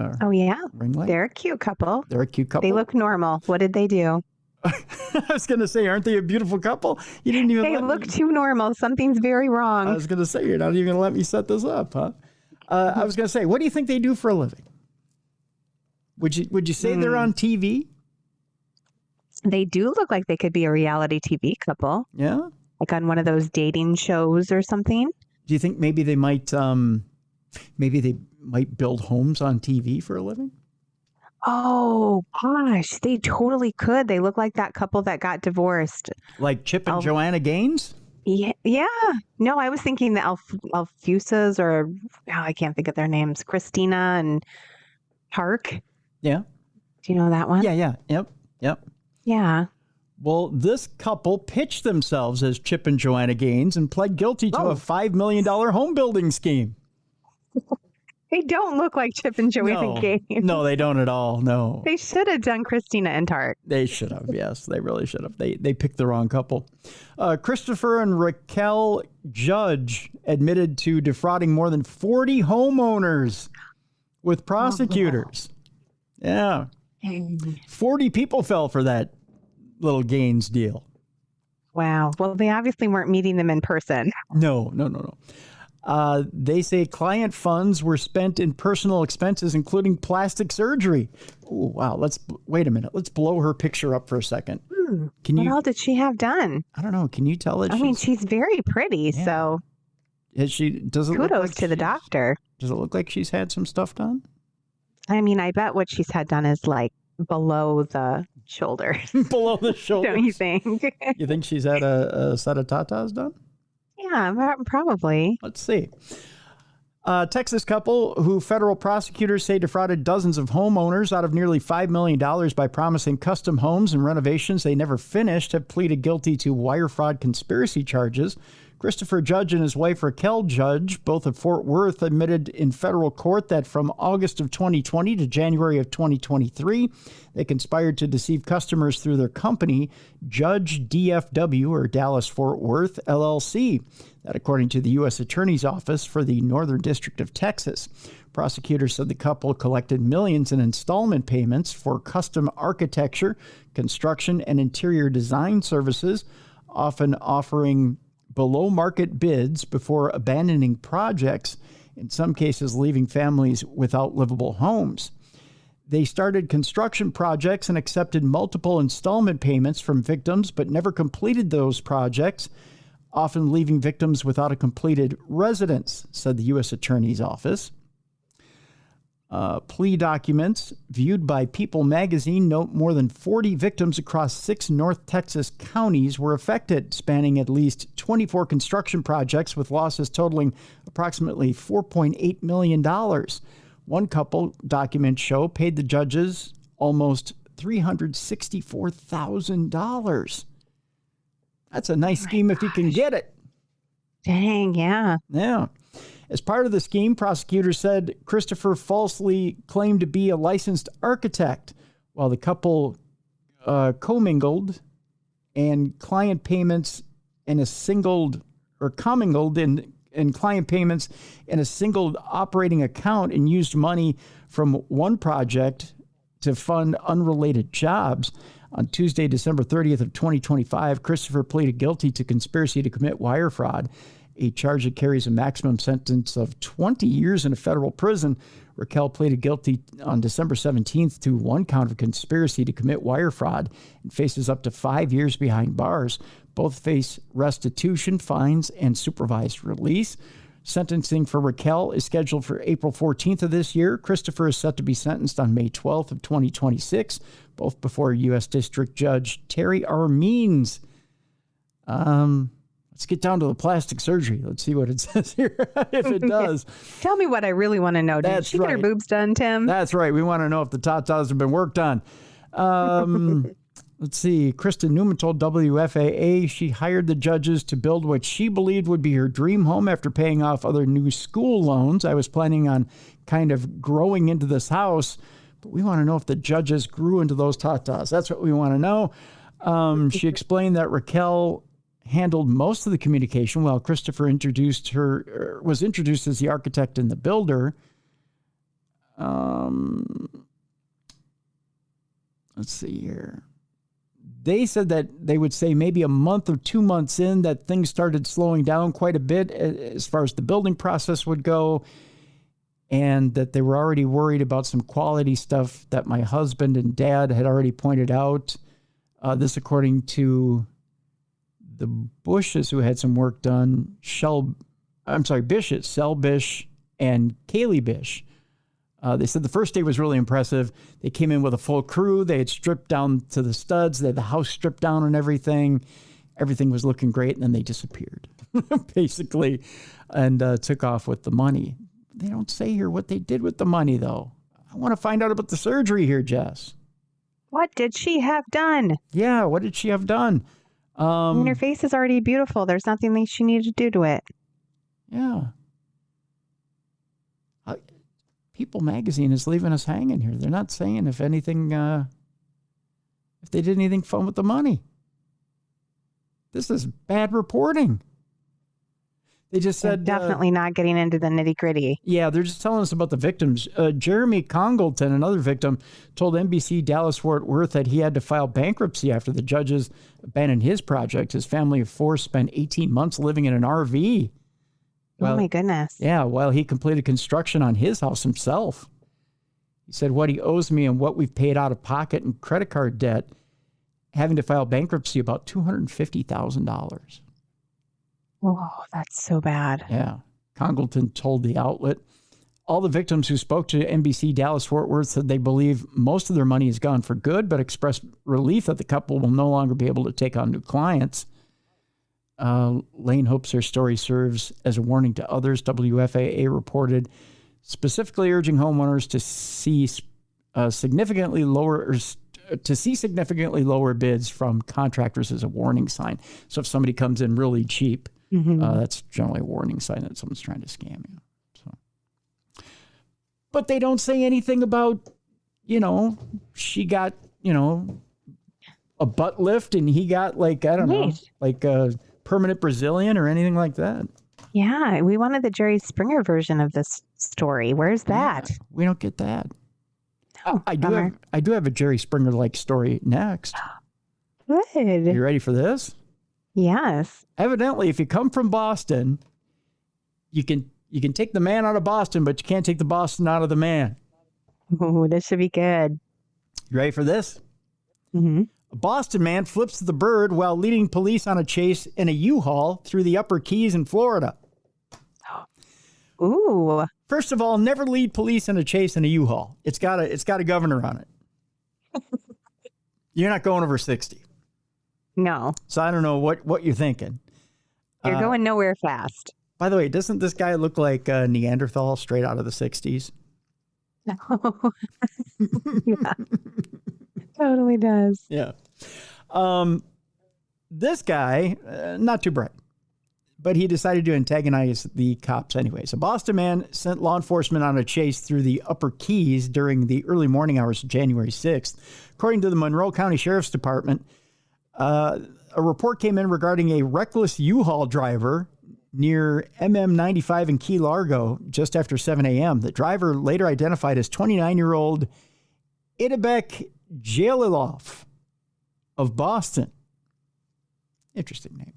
ring light. They're a cute couple. They're a cute couple. They look normal. What did they do? I was going to say, aren't they a beautiful couple? You didn't even. They look too normal. Something's very wrong. I was going to say, you're not even going to let me set this up, huh? I was going to say, what do you think they do for a living? Would you say they're on TV? They do look like they could be a reality TV couple. Yeah, like on one of those dating shows or something. Do you think maybe they might build homes on TV for a living? Oh gosh, they totally could. They look like that couple that got divorced. Like Chip and Joanna Gaines? Yeah. No, I was thinking the Alfusas or I can't think of their names. Christina and Park. Yeah. Do you know that one? Yeah. Yep. Yeah. Well, this couple pitched themselves as Chip and Joanna Gaines and pled guilty to a $5 million home building scheme. They don't look like Chip and Joanna Gaines. No, they don't at all. No. They should have done Christina and Tart. They should have. Yes, they really should have. They picked the wrong couple. Christopher and Raquel Judge admitted to defrauding more than 40 homeowners with prosecutors. Yeah. 40 people fell for that little Gaines deal. Wow. Well, they obviously weren't meeting them in person. No. They say client funds were spent in personal expenses, including plastic surgery. Oh, wow. Wait a minute. Let's blow her picture up for a second. What all did she have done? I don't know. Can you tell that? I mean, she's very pretty. Yeah. So kudos to the doctor. Does it look like she's had some stuff done? I mean, I bet what she's had done is like below the shoulder. Below the shoulder. Don't you think? You think she's had a set of tatas done? Yeah, probably. Let's see. Texas couple who federal prosecutors say defrauded dozens of homeowners out of nearly $5 million by promising custom homes and renovations they never finished have pleaded guilty to wire fraud conspiracy charges. Christopher Judge and his wife Raquel Judge, both of Fort Worth, admitted in federal court that from August of 2020 to January of 2023, they conspired to deceive customers through their company, Judge DFW, or Dallas Fort Worth, LLC. That according to the U.S. Attorney's Office for the Northern District of Texas. Prosecutors said the couple collected millions in installment payments for custom architecture, construction, and interior design services, often offering below market bids before abandoning projects, in some cases leaving families without livable homes. They started construction projects and accepted multiple installment payments from victims, but never completed those projects, often leaving victims without a completed residence, said the U.S. Attorney's Office. Plea documents viewed by People magazine note more than 40 victims across 6 North Texas counties were affected, spanning at least 24 construction projects with losses totaling approximately $4.8 million. One couple, documents show, paid the judges almost $364,000. That's a nice scheme if you can get it. Dang, yeah. Yeah. As part of the scheme, prosecutors said Christopher falsely claimed to be a licensed architect while the couple commingled and client payments in a single or commingled in client payments in a single operating account and used money from one project to fund unrelated jobs. On Tuesday, December 30th of 2025, Christopher pleaded guilty to conspiracy to commit wire fraud, a charge that carries a maximum sentence of 20 years in a federal prison. Raquel pleaded guilty on December 17th to one count of conspiracy to commit wire fraud and faces up to 5 years behind bars. Both face restitution, fines, and supervised release. Sentencing for Raquel is scheduled for April 14th of this year. Christopher is set to be sentenced on May 12th of 2026, both before U.S. District Judge Terry R. Means. Let's get down to the plastic surgery. Let's see what it says here, if it does. Tell me what I really want to know. Did she get her boobs done, Tim? That's right. We want to know if the tatas have been worked on. Let's see. Kristen Newman told WFAA she hired the judges to build what she believed would be her dream home after paying off other new school loans. I was planning on kind of growing into this house, but we want to know if the judges grew into those tatas. That's what we want to know. She explained that Raquel handled most of the communication while Christopher was introduced as the architect and the builder. Let's see here. They said that they would say maybe a month or 2 months in that things started slowing down quite a bit as far as the building process would go, and that they were already worried about some quality stuff that my husband and dad had already pointed out. This according to the Bushes, who had some work done, Bishes, Sel Bish and Kaylee Bish. They said the first day was really impressive. They came in with a full crew. They had stripped down to the studs. They had the house stripped down and everything. Everything was looking great, and then they disappeared, basically, and took off with the money. They don't say here what they did with the money, though. I want to find out about the surgery here, Jess. What did she have done? Yeah, what did she have done? Her face is already beautiful. There's nothing that she needed to do to it. Yeah. People magazine is leaving us hanging here. They're not saying if anything, if they did anything fun with the money. This is bad reporting. They just said... definitely not getting into the nitty gritty. Yeah, they're just telling us about the victims. Jeremy Congleton, another victim, told NBC Dallas-Fort Worth that he had to file bankruptcy after the judges abandoned his project. His family of 4 spent 18 months living in an RV. Oh, my goodness. Yeah, while he completed construction on his house himself. He said what he owes me and what we've paid out of pocket and credit card debt, having to file bankruptcy about $250,000. Oh, that's so bad. Yeah. Congleton told the outlet. All the victims who spoke to NBC Dallas-Fort Worth said they believe most of their money is gone for good, but expressed relief that the couple will no longer be able to take on new clients. Lane hopes her story serves as a warning to others. WFAA reported, specifically urging homeowners to see significantly lower bids from contractors as a warning sign. So if somebody comes in really cheap, that's generally a warning sign that someone's trying to scam you. So, but they don't say anything about, she got, a butt lift and he got like a permanent Brazilian or anything like that. Yeah, we wanted the Jerry Springer version of this story. Where's that? Yeah, we don't get that. Oh, I do have a Jerry Springer like story next. Good. You ready for this? Yes. Evidently, if you come from Boston, you can take the man out of Boston, but you can't take the Boston out of the man. Oh, this should be good. You ready for this? Mm-hmm. A Boston man flips the bird while leading police on a chase in a U-Haul through the Upper Keys in Florida. Ooh. First of all, never lead police in a chase in a U-Haul. It's got a governor on it. You're not going over 60. No. So I don't know what you're thinking. You're going nowhere fast. By the way, doesn't this guy look like Neanderthal straight out of the 60s? No. Yeah. Totally does. Yeah. This guy, not too bright, but he decided to antagonize the cops anyways. A Boston man sent law enforcement on a chase through the Upper Keys during the early morning hours of January 6th. According to the Monroe County Sheriff's Department, a report came in regarding a reckless U-Haul driver near MM95 in Key Largo just after 7 a.m. The driver, later identified as 29-year-old Idabek Jaliloff of Boston. Interesting name.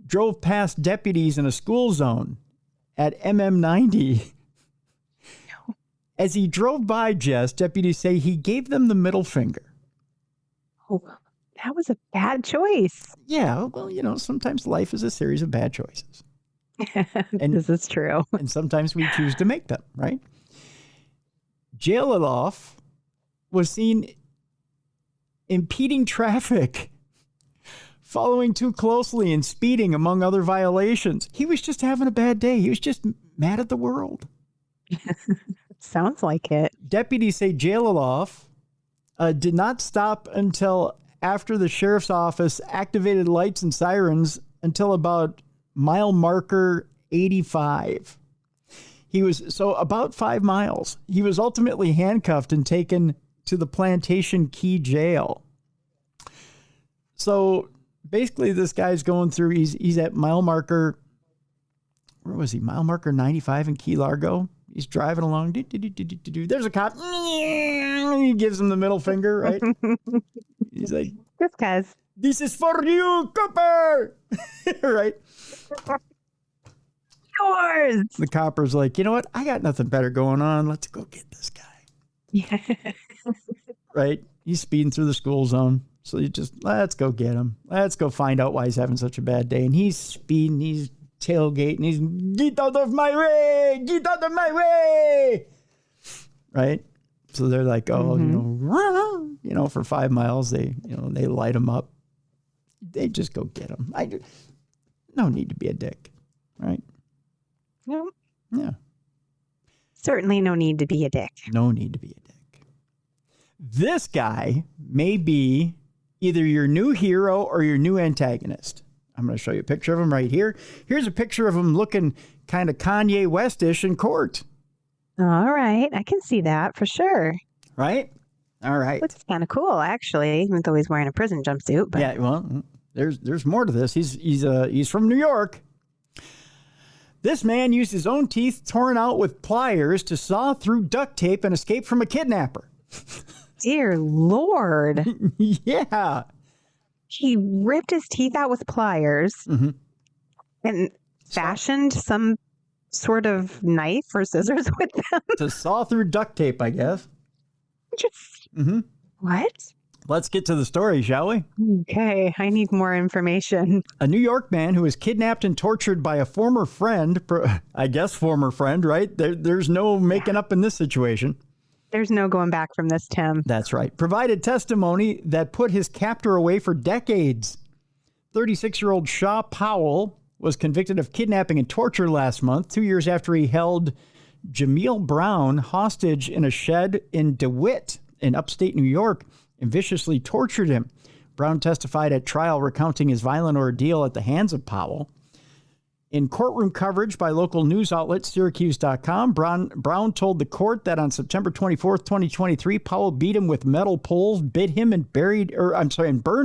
Drove past deputies in a school zone at MM90. As he drove by, Jess, deputies say he gave them the middle finger. Oh, that was a bad choice. Yeah, well, sometimes life is a series of bad choices. And this is true. And sometimes we choose to make them, right? Jaliloff was seen impeding traffic, following too closely, and speeding, among other violations. He was just having a bad day. He was just mad at the world. Sounds like it. Deputies say Jaliloff did not stop until after the sheriff's office activated lights and sirens until about mile marker 85. He was about 5 miles. He was ultimately handcuffed and taken to the Plantation Key Jail. So basically, this guy's going through. He's at mile marker. Where was he? Mile marker 95 in Key Largo. He's driving along. There's a cop. He gives him the middle finger, right? He's like, "This guy's. This is for you, copper." Right? Yours. The copper's like, you know what? I got nothing better going on. Let's go get this guy. Yeah. Right? He's speeding through the school zone. So let's go get him. Let's go find out why he's having such a bad day. And he's speeding, he's tailgating, he's, get out of my way, get out of my way. Right? So they're like, for 5 miles, they light him up. They just go get him. No need to be a dick. Right? No. Yeah. Certainly no need to be a dick. No need to be a dick. This guy may be either your new hero or your new antagonist. I'm going to show you a picture of him right here. Here's a picture of him looking kind of Kanye West-ish in court. All right. I can see that for sure. Right? All right. Looks kind of cool, actually, even though he's wearing a prison jumpsuit. But. Yeah, well, there's more to this. He's from New York. This man used his own teeth torn out with pliers to saw through duct tape and escape from a kidnapper. Dear Lord. Yeah. He ripped his teeth out with pliers and fashioned some sort of knife or scissors with them. To saw through duct tape, I guess. Just what? Let's get to the story, shall we? Okay, I need more information. A New York man who was kidnapped and tortured by a former friend, I guess former friend, right? There's no making up in this situation. There's no going back from this, Tim. That's right. Provided testimony that put his captor away for decades. 36-year-old Shaw Powell was convicted of kidnapping and torture last month, 2 years after he held Jameel Brown hostage in a shed in DeWitt in upstate New York and viciously tortured him. Brown testified at trial recounting his violent ordeal at the hands of Powell. In courtroom coverage by local news outlet Syracuse.com, Brown told the court that on September 24th, 2023, Powell beat him with metal poles, bit him and burned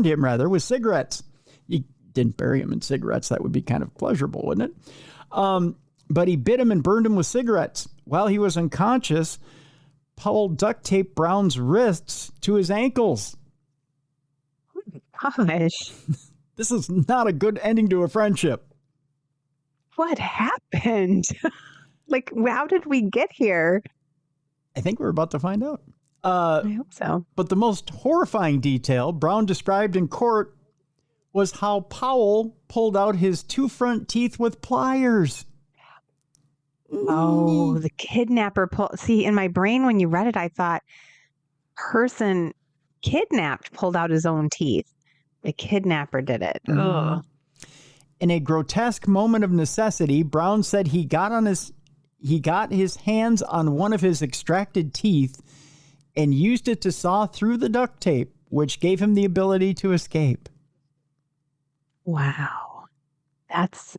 him with cigarettes. You didn't bury him in cigarettes. That would be kind of pleasurable, wouldn't it? But he bit him and burned him with cigarettes. While he was unconscious, Powell duct taped Brown's wrists to his ankles. Gosh. This is not a good ending to a friendship. What happened? Like, how did we get here? I think we're about to find out. I hope so. But the most horrifying detail Brown described in court was how Powell pulled out his two front teeth with pliers. Oh, the kidnapper see, in my brain when you read it, I thought person kidnapped pulled out his own teeth. The kidnapper did it. Ugh. In a grotesque moment of necessity, Brown said he got his hands on one of his extracted teeth and used it to saw through the duct tape, which gave him the ability to escape. Wow. That's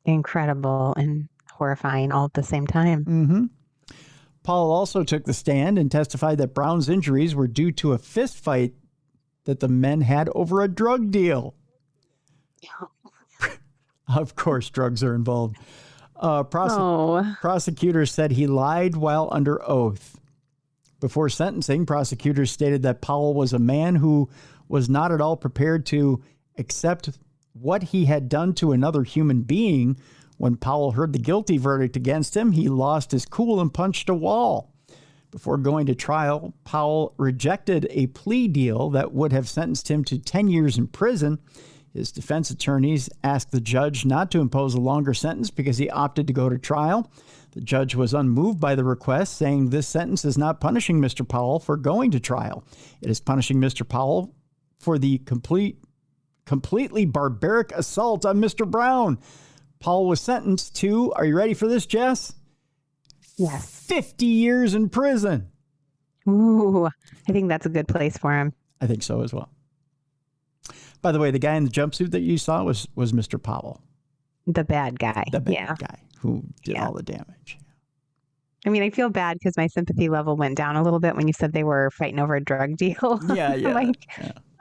incredible and horrifying all at the same time. Mm-hmm. Powell also took the stand and testified that Brown's injuries were due to a fist fight that the men had over a drug deal. Of course, drugs are involved. Prosecutors said he lied while under oath. Before sentencing, prosecutors stated that Powell was a man who was not at all prepared to accept what he had done to another human being. When Powell heard the guilty verdict against him, he lost his cool and punched a wall. Before going to trial, Powell rejected a plea deal that would have sentenced him to 10 years in prison. His defense attorneys asked the judge not to impose a longer sentence because he opted to go to trial. The judge was unmoved by the request, saying this sentence is not punishing Mr. Powell for going to trial. It is punishing Mr. Powell for the completely barbaric assault on Mr. Brown. Powell was sentenced to, are you ready for this, Jess? Yes. 50 years in prison. Ooh, I think that's a good place for him. I think so as well. By the way, the guy in the jumpsuit that you saw was Mr. Powell. The bad guy. The bad guy who did all the damage. I mean, I feel bad because my sympathy level went down a little bit when you said they were fighting over a drug deal. Yeah.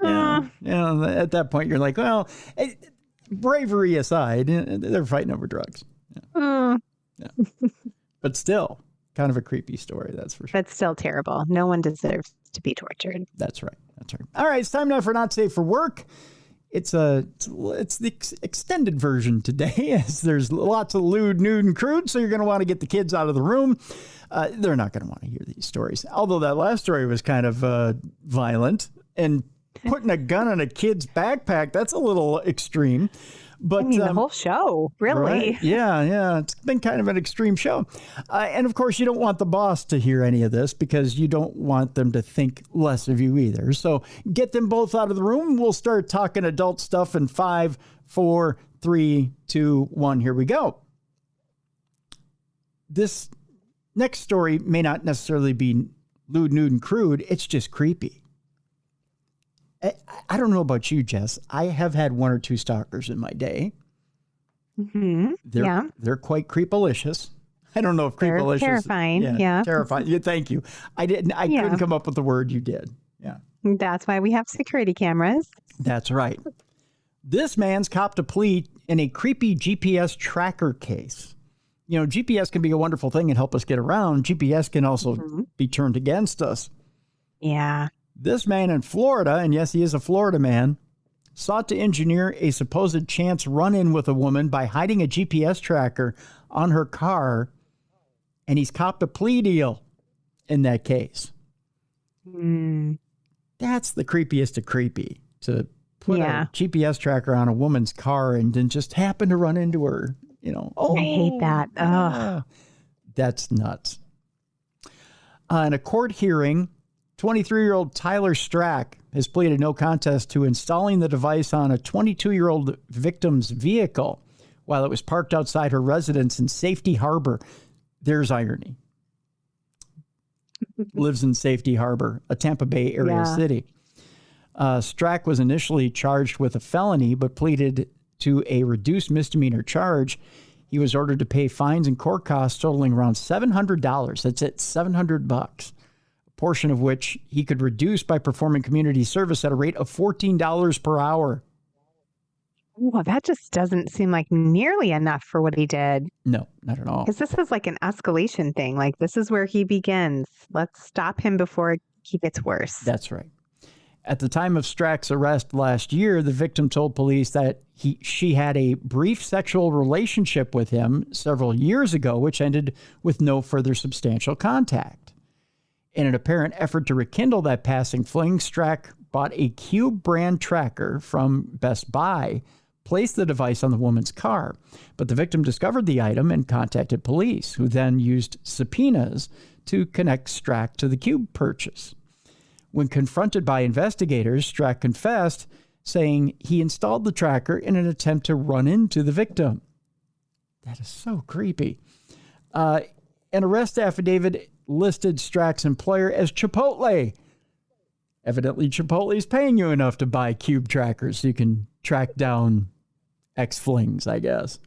At that point, you're like, well, bravery aside, they're fighting over drugs. Yeah. But still, kind of a creepy story, that's for sure. But still terrible. No one deserves to be tortured. That's right. All right, it's time now for Not Safe for Work. It's the extended version today, as there's lots of lewd, nude, and crude, so you're going to want to get the kids out of the room. They're not going to want to hear these stories. Although that last story was kind of violent, and putting a gun in a kid's backpack, that's a little extreme. But I mean, the whole show, really. Right? Yeah. It's been kind of an extreme show. And of course, you don't want the boss to hear any of this because you don't want them to think less of you either. So get them both out of the room. We'll start talking adult stuff in 5, 4, 3, 2, 1. Here we go. This next story may not necessarily be lewd, nude, and crude. It's just creepy. I don't know about you, Jess. I have had 1 or 2 stalkers in my day. Mm-hmm. They're quite creepalicious. I don't know if they're creepalicious. Terrifying. Yeah. Terrifying. Yeah, thank you. I couldn't come up with the word you did. Yeah. That's why we have security cameras. That's right. This man's copped a plea in a creepy GPS tracker case. You know, GPS can be a wonderful thing and help us get around. GPS can also be turned against us. Yeah. This man in Florida, and yes, he is a Florida man, sought to engineer a supposed chance run-in with a woman by hiding a GPS tracker on her car, and he's copped a plea deal in that case. That's the creepiest of creepy, to put a GPS tracker on a woman's car and then just happen to run into her, you know. Oh, I hate that. That's nuts. In a court hearing, 23-year-old Tyler Strack has pleaded no contest to installing the device on a 22-year-old victim's vehicle while it was parked outside her residence in Safety Harbor. There's irony. Lives in Safety Harbor, a Tampa Bay area city. Strack was initially charged with a felony, but pleaded to a reduced misdemeanor charge. He was ordered to pay fines and court costs totaling around $700. That's it, $700. Portion of which he could reduce by performing community service at a rate of $14 per hour. Well, that just doesn't seem like nearly enough for what he did. No, not at all. Because this is like an escalation thing. Like, this is where he begins. Let's stop him before he gets worse. That's right. At the time of Strack's arrest last year, the victim told police that she had a brief sexual relationship with him several years ago, which ended with no further substantial contact. In an apparent effort to rekindle that passing fling, Strack bought a Cube brand tracker from Best Buy, placed the device on the woman's car, but the victim discovered the item and contacted police, who then used subpoenas to connect Strack to the cube purchase. When confronted by investigators, Strack confessed, saying he installed the tracker in an attempt to run into the victim. That is so creepy. An arrest affidavit listed Strack's employer as Chipotle. Evidently, Chipotle is paying you enough to buy cube trackers so you can track down ex-flings, I guess.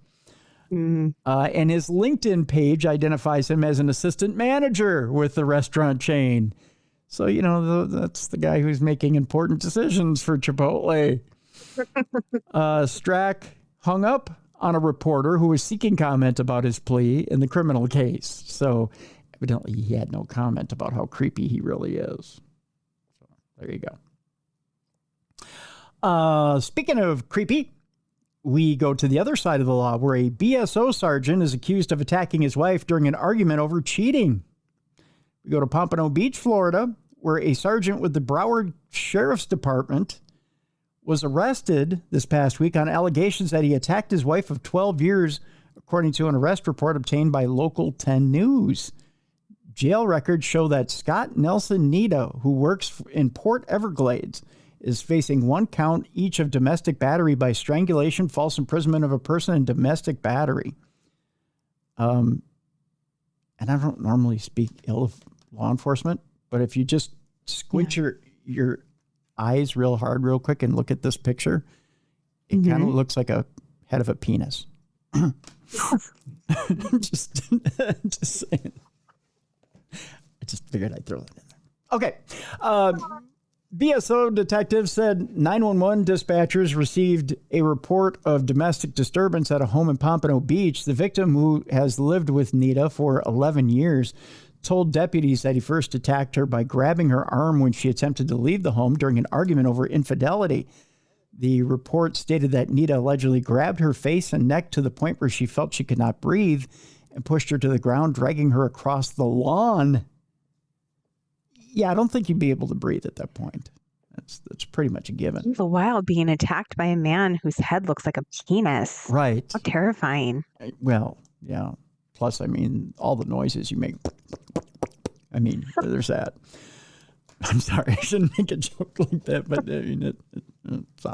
And his LinkedIn page identifies him as an assistant manager with the restaurant chain. So, you know, that's the guy who's making important decisions for Chipotle. Strack hung up on a reporter who was seeking comment about his plea in the criminal case. So evidently he had no comment about how creepy he really is. So there you go. Speaking of creepy, we go to the other side of the law, where a BSO sergeant is accused of attacking his wife during an argument over cheating. We go to Pompano Beach, Florida, where a sergeant with the Broward Sheriff's Department was arrested this past week on allegations that he attacked his wife of 12 years, according to an arrest report obtained by Local 10 News. Jail records show that Scott Nelson Nita, who works in Port Everglades, is facing 1 count each of domestic battery by strangulation, false imprisonment of a person, and domestic battery. And I don't normally speak ill of law enforcement, but if you just squint your eyes real hard, real quick, and look at this picture, it kind of looks like a head of a penis. just saying. I just figured I'd throw that in there. Okay. BSO detectives said 911 dispatchers received a report of domestic disturbance at a home in Pompano Beach. The victim, who has lived with Nita for 11 years, told deputies that he first attacked her by grabbing her arm when she attempted to leave the home during an argument over infidelity. The report stated that Nita allegedly grabbed her face and neck to the point where she felt she could not breathe and pushed her to the ground, dragging her across the lawn. Yeah, I don't think you'd be able to breathe at that point. That's pretty much a given. It's wild being attacked by a man whose head looks like a penis. Right. How terrifying. Well, yeah. Plus, I mean, all the noises you make. I mean, there's that. I'm sorry, I shouldn't make a joke like that, but I mean,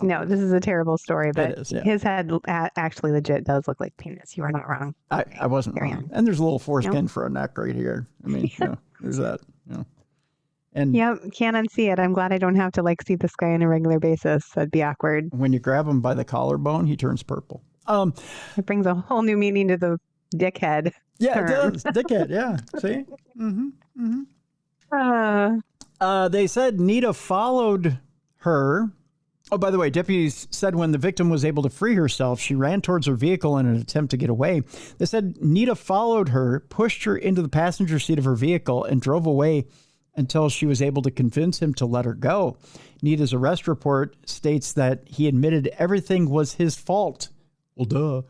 no, this is a terrible story, but it is, yeah. His head actually legit does look like penis. You are not wrong. I wasn't wrong. And there's a little foreskin for a neck right here. I mean, you know, there's that. You know. And can't unsee it. I'm glad I don't have to see this guy on a regular basis. That'd be awkward. When you grab him by the collarbone, he turns purple. It brings a whole new meaning to the dickhead. Yeah, term. it does. Dickhead, yeah. See? They said Nita followed her. Oh, by the way, deputies said when the victim was able to free herself, she ran towards her vehicle in an attempt to get away. They said Nita followed her, pushed her into the passenger seat of her vehicle, and drove away until she was able to convince him to let her go. Nita's arrest report states that he admitted everything was his fault. Well, duh.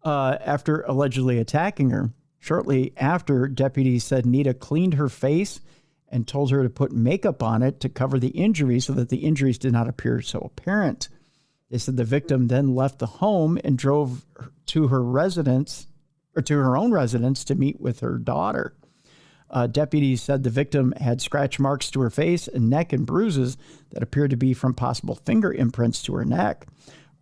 After allegedly attacking her. Shortly after, deputies said Nita cleaned her face and told her to put makeup on it to cover the injuries so that the injuries did not appear so apparent. They said the victim then left the home and drove to her residence, or to her own residence, to meet with her daughter. Deputies said the victim had scratch marks to her face and neck and bruises that appeared to be from possible finger imprints to her neck.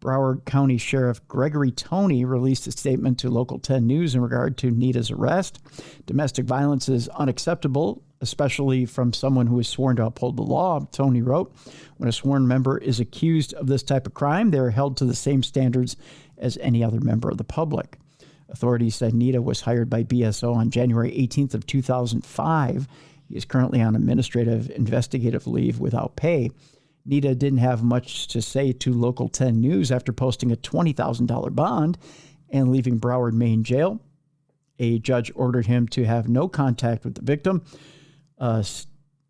Broward County Sheriff Gregory Toney released a statement to Local 10 News in regard to Nita's arrest. Domestic violence is unacceptable, especially from someone who is sworn to uphold the law, Toney wrote. When a sworn member is accused of this type of crime, they are held to the same standards as any other member of the public. Authorities said Nita was hired by BSO on January 18th of 2005. He is currently on administrative investigative leave without pay. Nita didn't have much to say to Local 10 News after posting a $20,000 bond and leaving Broward Main Jail. A judge ordered him to have no contact with the victim,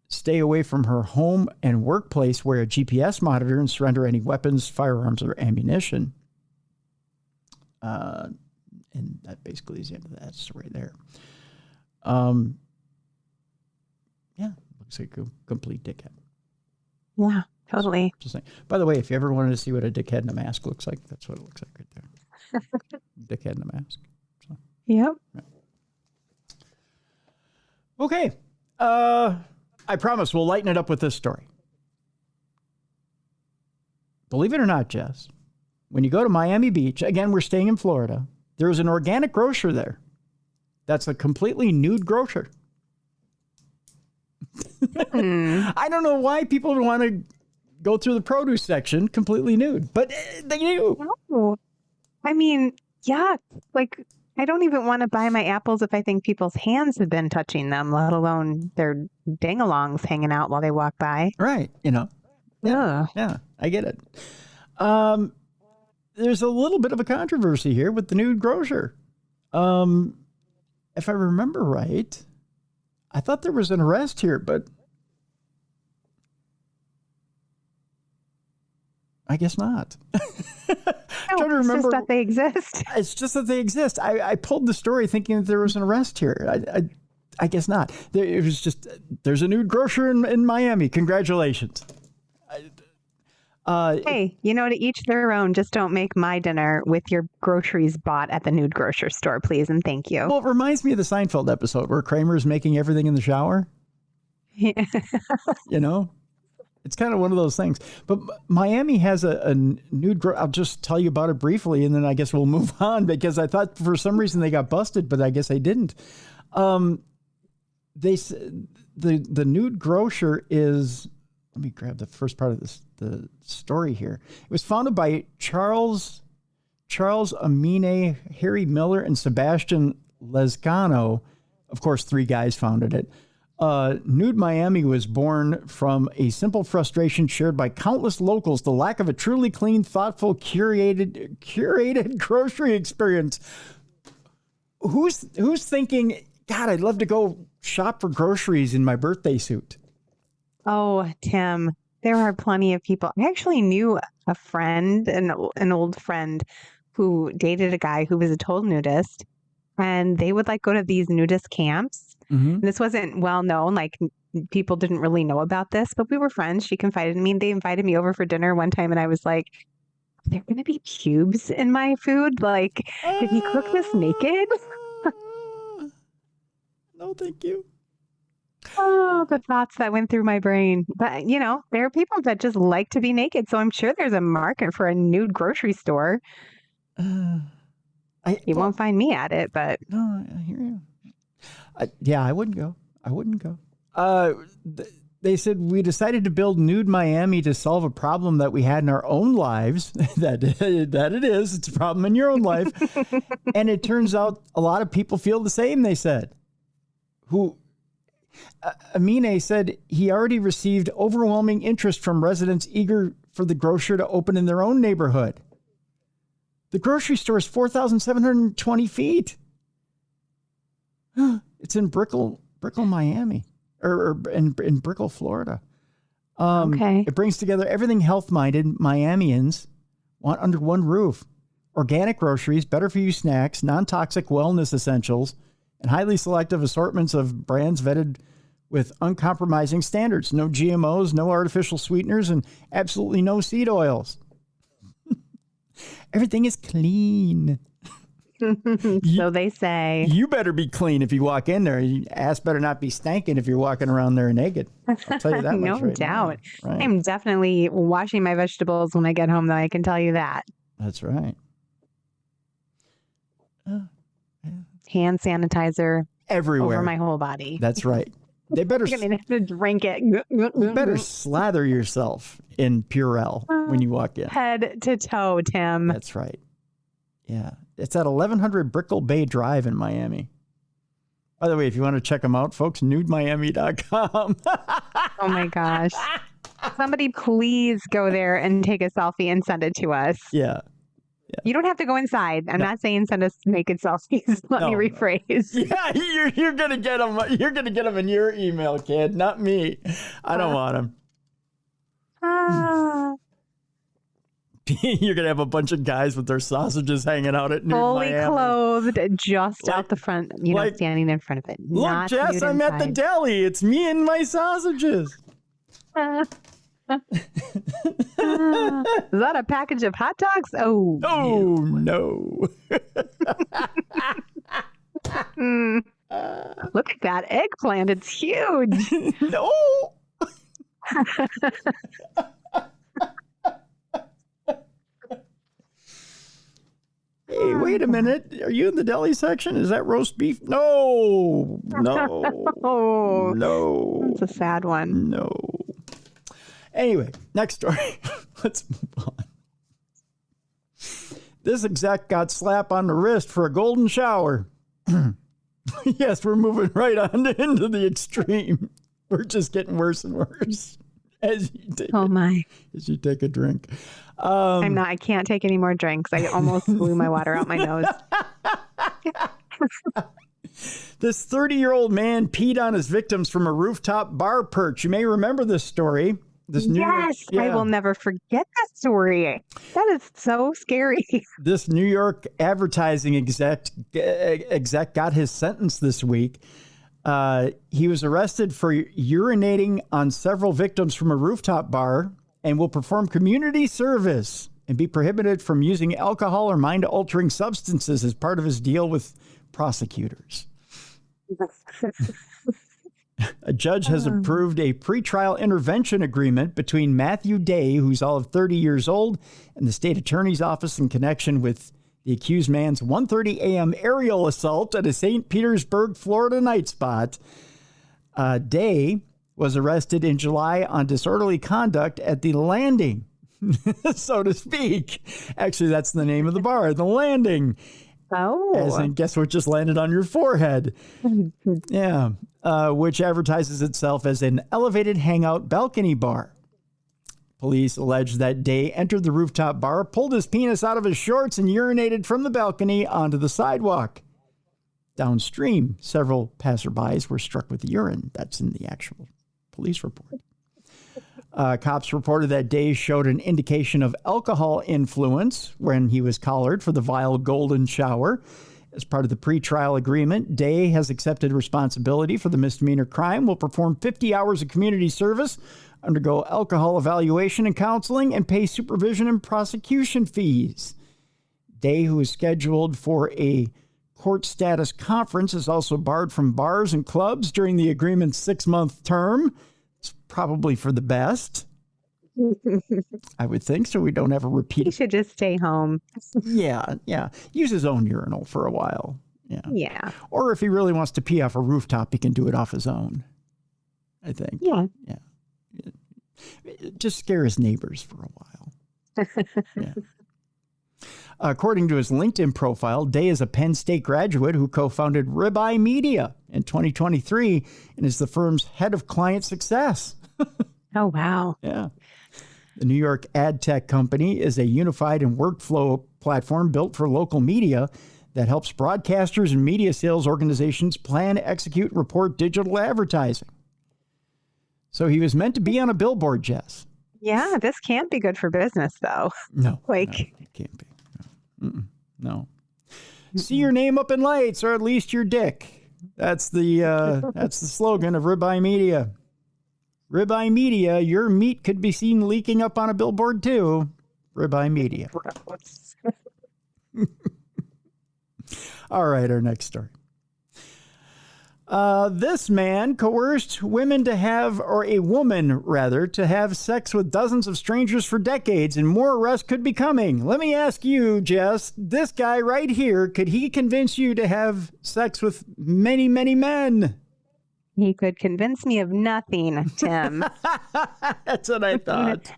stay away from her home and workplace, wear a GPS monitor, and surrender any weapons, firearms, or ammunition. And that basically is the end of that story there. Yeah, looks like a complete dickhead. Yeah. Totally. Just saying. By the way, if you ever wanted to see what a dickhead in a mask looks like, that's what it looks like right there. Dickhead in a mask. So, Yep. yeah. Okay. I promise we'll lighten it up with this story. Believe it or not, Jess, when you go to Miami Beach, again, we're staying in Florida, there is an organic grocer there. That's a completely nude grocer. I don't know why people would want to go through the produce section completely nude, but they do. No. I mean, yeah, like I don't even want to buy my apples if I think people's hands have been touching them, let alone their ding-alongs hanging out while they walk by. Right. You know. Yeah. Yeah, I get it. There's a little bit of a controversy here with the nude grocer. If I remember right, I thought there was an arrest here, but I guess not. I'm trying to remember. It's just that they exist. It's just that they exist. I pulled the story thinking that there was an arrest here. I guess not. It was just, there's a nude grocer in Miami. Congratulations. Hey, to each their own. Just don't make my dinner with your groceries bought at the nude grocery store, please, and thank you. Well, it reminds me of the Seinfeld episode where Kramer's making everything in the shower. Yeah. It's kind of one of those things. But Miami has a nude grocer. I'll just tell you about it briefly, and then I guess we'll move on, because I thought for some reason they got busted, but I guess they didn't. The nude grocer is... Let me grab the first part of the story here. It was founded by Charles Amine, Harry Miller, and Sebastian Lezcano. Of course, 3 guys founded it. Nude Miami was born from a simple frustration shared by countless locals: the lack of a truly clean, thoughtful, curated grocery experience. Who's thinking, God, I'd love to go shop for groceries in my birthday suit? Oh, Tim, there are plenty of people. I actually knew a friend, an old friend, who dated a guy who was a total nudist, and they would go to these nudist camps. Mm-hmm. This wasn't well known, people didn't really know about this, but we were friends. She confided in me. They invited me over for dinner one time, and I was like, "Are there going to be pubes in my food? Did he cook this naked?" No, thank you. Oh, the thoughts that went through my brain. But, there are people that just like to be naked. So I'm sure there's a market for a nude grocery store. You won't find me at it, but. No, I hear you. I wouldn't go. They said, we decided to build Nude Miami to solve a problem that we had in our own lives. that it is. It's a problem in your own life. And it turns out a lot of people feel the same, they said. Amine said he already received overwhelming interest from residents eager for the grocer to open in their own neighborhood. The grocery store is 4,720 feet. It's in Brickell, Miami, or in Brickell, Florida. Okay. It brings together everything health-minded Miamians want under one roof: organic groceries, better-for-you snacks, non-toxic wellness essentials, and highly selective assortments of brands vetted with uncompromising standards. No GMOs, no artificial sweeteners, and absolutely no seed oils. Everything is clean. So they say. You better be clean if you walk in there. Your ass better not be stanking if you're walking around there naked. I'll tell you that much No right doubt. now. Right. I'm definitely washing my vegetables when I get home, though. I can tell you that. That's right. Hand sanitizer Everywhere. over my whole body. That's right. They better. You're gonna have to drink it. You better slather yourself in Purell when you walk in. Head to toe, Tim. That's right. Yeah. It's at 1100 Brickell Bay Drive in Miami. By the way, if you want to check them out, folks, nudemiami.com. Oh my gosh. Somebody please go there and take a selfie and send it to us. Yeah. You don't have to go inside. I'm not saying send us naked selfies. Let me rephrase. Yeah, you're gonna get them. You're gonna get them in your email, kid, not me. I don't want them. You're gonna have a bunch of guys with their sausages hanging out at Nude fully Miami. Clothed, just out the front. Standing in front of it. Look, Jess, I'm at the deli. It's me and my sausages. that a package of hot dogs? Oh, no. Look at that eggplant. It's huge. No. Hey, wait a minute. Are you in the deli section? Is that roast beef? No. Oh, No. that's a sad one. No. Anyway, next story. Let's move on. This exec got slapped on the wrist for a golden shower. Yes, we're moving right on into the extreme. We're just getting worse and worse as you take as you take a drink. I can't take any more drinks. I almost blew my water out my nose. This 30-year-old man peed on his victims from a rooftop bar perch. You may remember this story. Yes, I will never forget that story. That is so scary. This New York advertising exec got his sentence this week. He was arrested for urinating on several victims from a rooftop bar and will perform community service and be prohibited from using alcohol or mind-altering substances as part of his deal with prosecutors. A judge has approved a pretrial intervention agreement between Matthew Day, who's all of 30 years old, and the state attorney's office in connection with the accused man's 1:30 a.m. aerial assault at a St. Petersburg, Florida night spot. Day was arrested in July on disorderly conduct at the Landing, so to speak. Actually, that's the name of the bar, the Landing. Oh. As in, guess what just landed on your forehead? Yeah. Which advertises itself as an elevated hangout balcony bar. Police allege that Day entered the rooftop bar, pulled his penis out of his shorts, and urinated from the balcony onto the sidewalk. Downstream, several passerbys were struck with urine. That's in the actual police report. Cops reported that Day showed an indication of alcohol influence when he was collared for the vile golden shower. As part of the pretrial agreement, Day has accepted responsibility for the misdemeanor crime, will perform 50 hours of community service, undergo alcohol evaluation and counseling, and pay supervision and prosecution fees. Day, who is scheduled for a court status conference, is also barred from bars and clubs during the agreement's 6-month term. It's probably for the best. I would think so. We don't have a repeat. He should just stay home. Yeah. Use his own urinal for a while. Yeah. Or if he really wants to pee off a rooftop, he can do it off his own, I think. Yeah. Just scare his neighbors for a while. Yeah. According to his LinkedIn profile, Day is a Penn State graduate who co-founded Ribeye Media in 2023 and is the firm's head of client success. Oh, wow. Yeah. The New York ad tech company is a unified and workflow platform built for local media that helps broadcasters and media sales organizations plan, execute, report digital advertising. So he was meant to be on a billboard, Jess. Yeah, this can't be good for business, though. No, it can't be. No. See your name up in lights, or at least your dick. That's the slogan of Ribeye Media. Ribeye Media, your meat could be seen leaking up on a billboard too. Ribeye Media. All right, our next story. This man coerced women to have, or a woman rather, to have sex with dozens of strangers for decades, and more arrests could be coming. Let me ask you, Jess, this guy right here, could he convince you to have sex with many, many men? He could convince me of nothing, Tim. That's what I thought.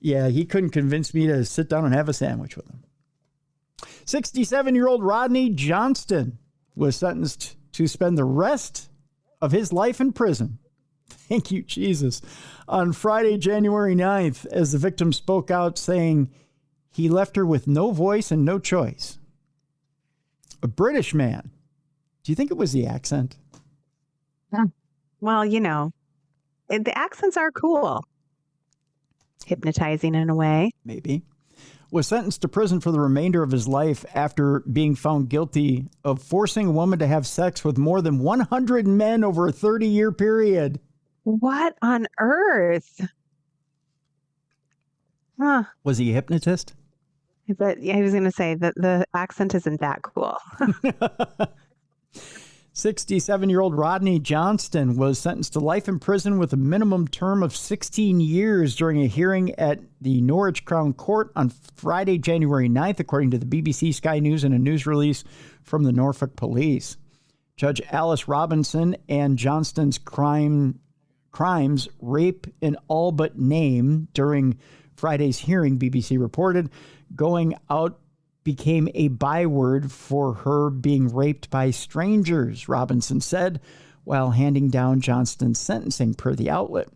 Yeah, he couldn't convince me to sit down and have a sandwich with him. 67-year-old Rodney Johnston was sentenced to spend the rest of his life in prison. Thank you, Jesus. On Friday, January 9th, as the victim spoke out saying he left her with no voice and no choice. A British man. Do you think it was the accent? Well, you know, the accents are cool. Hypnotizing in a way. Maybe. Was sentenced to prison for the remainder of his life after being found guilty of forcing a woman to have sex with more than 100 men over a 30-year period. What on earth? Huh. Was he a hypnotist? But yeah, I was going to say that the accent isn't that cool. 67-year-old Rodney Johnston was sentenced to life in prison with a minimum term of 16 years during a hearing at the Norwich Crown Court on Friday, January 9th, according to the BBC, Sky News, and a news release from the Norfolk Police. Judge Alice Robinson and Johnston's crimes, rape in all but name, during Friday's hearing, BBC reported, going out became a byword for her being raped by strangers, Robinson said, while handing down Johnston's sentencing, per the outlet.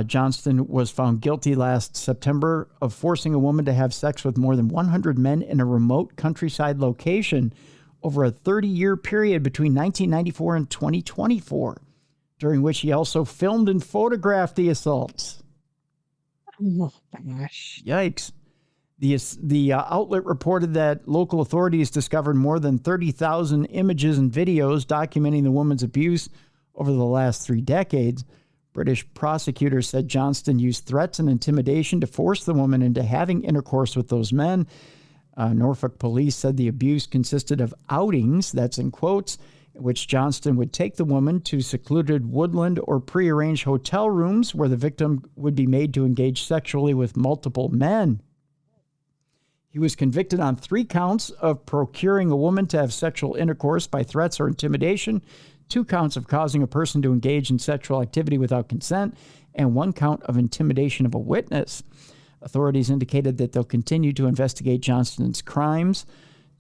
Johnston was found guilty last September of forcing a woman to have sex with more than 100 men in a remote countryside location over a 30-year period between 1994 and 2024, during which he also filmed and photographed the assaults. Oh, gosh. Yikes. The outlet reported that local authorities discovered more than 30,000 images and videos documenting the woman's abuse over the last 3 decades. British prosecutors said Johnston used threats and intimidation to force the woman into having intercourse with those men. Norfolk police said the abuse consisted of outings, that's in quotes, in which Johnston would take the woman to secluded woodland or prearranged hotel rooms where the victim would be made to engage sexually with multiple men. He was convicted on 3 counts of procuring a woman to have sexual intercourse by threats or intimidation, 2 counts of causing a person to engage in sexual activity without consent, and 1 count of intimidation of a witness. Authorities indicated that they'll continue to investigate Johnston's crimes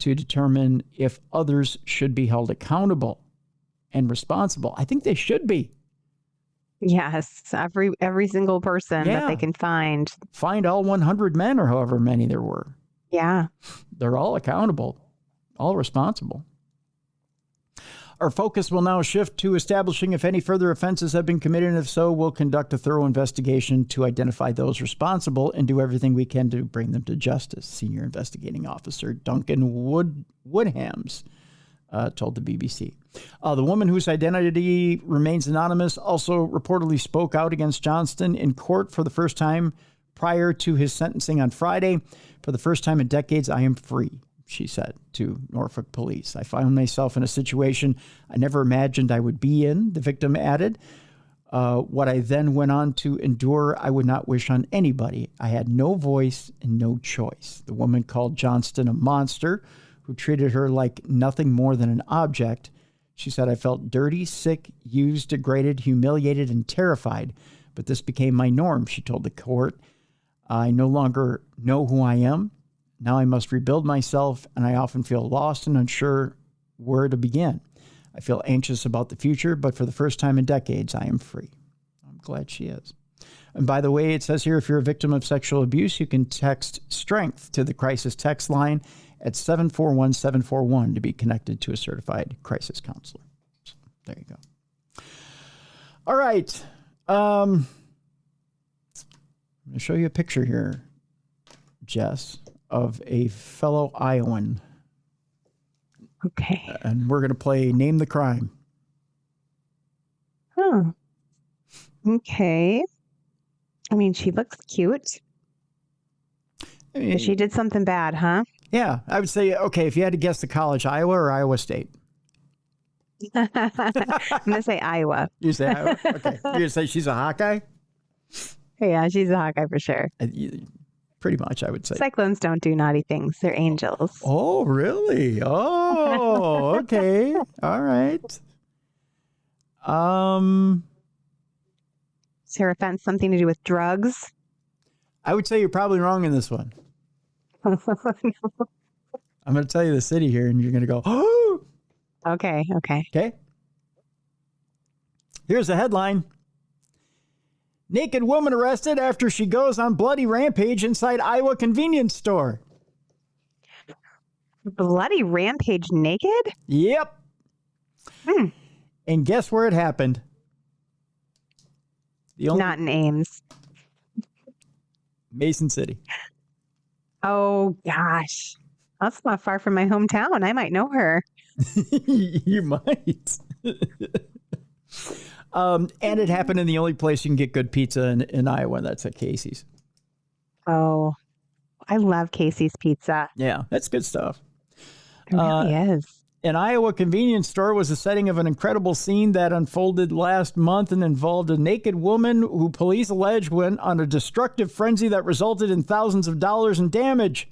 to determine if others should be held accountable and responsible. I think they should be. Yes, every single person that they can find. Find all 100 men or however many there were. Yeah. They're all accountable, all responsible. Our focus will now shift to establishing if any further offenses have been committed, and if so, we'll conduct a thorough investigation to identify those responsible and do everything we can to bring them to justice, Senior Investigating Officer Duncan Woodhams told the BBC. The woman whose identity remains anonymous also reportedly spoke out against Johnston in court for the first time prior to his sentencing on Friday. For the first time in decades, I am free, she said to Norfolk Police. I found myself in a situation I never imagined I would be in, the victim added. What I then went on to endure, I would not wish on anybody. I had no voice and no choice. The woman called Johnston a monster who treated her like nothing more than an object. She said, I felt dirty, sick, used, degraded, humiliated, and terrified. But this became my norm, she told the court. I no longer know who I am. Now I must rebuild myself, and I often feel lost and unsure where to begin. I feel anxious about the future, but for the first time in decades, I am free. I'm glad she is. And by the way, it says here, if you're a victim of sexual abuse, you can text STRENGTH to the crisis text line at 741-741 to be connected to a certified crisis counselor. So, there you go. All right. I'm going to show you a picture here, Jess, of a fellow Iowan. Okay. And we're going to play Name the Crime. Oh. Okay. I mean, she looks cute. But she did something bad, huh? Yeah. I would say, okay, if you had to guess the college, Iowa or Iowa State? I'm going to say Iowa. You say Iowa? Okay. You're going to say she's a Hawkeye? Yeah, she's a Hawkeye for sure. Pretty much, I would say. Cyclones don't do naughty things. They're angels. Oh, really? Oh, okay. All right. Is her offense something to do with drugs? I would say you're probably wrong in this one. I'm going to tell you the city here, and you're going to go, oh! Okay. Okay. Here's the headline. Naked woman arrested after she goes on bloody rampage inside Iowa convenience store. Bloody rampage naked? Yep. And guess where it happened? Not in Ames. Mason City. Oh, gosh. That's not far from my hometown. I might know her. You might. And it happened in the only place you can get good pizza in Iowa, and that's at Casey's. Oh, I love Casey's Pizza. Yeah, that's good stuff. It really is. An Iowa convenience store was the setting of an incredible scene that unfolded last month and involved a naked woman who police allege went on a destructive frenzy that resulted in thousands of dollars in damage.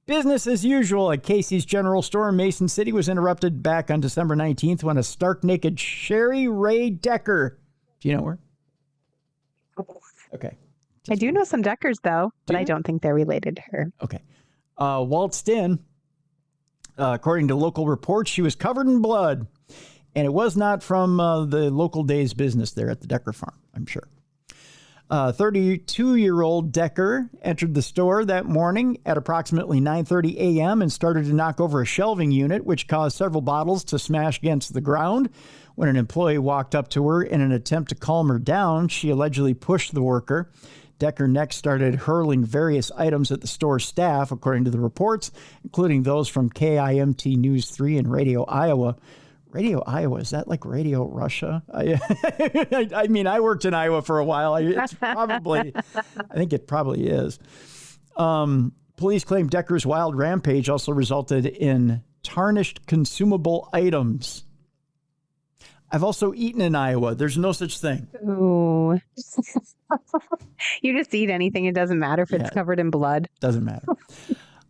Business as usual at Casey's General Store in Mason City was interrupted back on December 19th when a stark naked Sherry Ray Decker. Do you know her? Okay. I do know some Deckers, though, but I don't think they're related to her. Okay. Waltzed in. According to local reports, she was covered in blood, and it was not from the local day's business there at the Decker farm, I'm sure. 32-year-old Decker entered the store that morning at approximately 9:30 a.m. and started to knock over a shelving unit, which caused several bottles to smash against the ground. When an employee walked up to her in an attempt to calm her down, she allegedly pushed the worker. Decker next started hurling various items at the store staff, according to the reports, including those from KIMT News 3 and Radio Iowa. Radio Iowa, is that like Radio Russia? I mean, I worked in Iowa for a while. I think it probably is. Police claim Decker's wild rampage also resulted in tarnished consumable items. I've also eaten in Iowa. There's no such thing. Ooh. You just eat anything. It doesn't matter if it's covered in blood. Doesn't matter.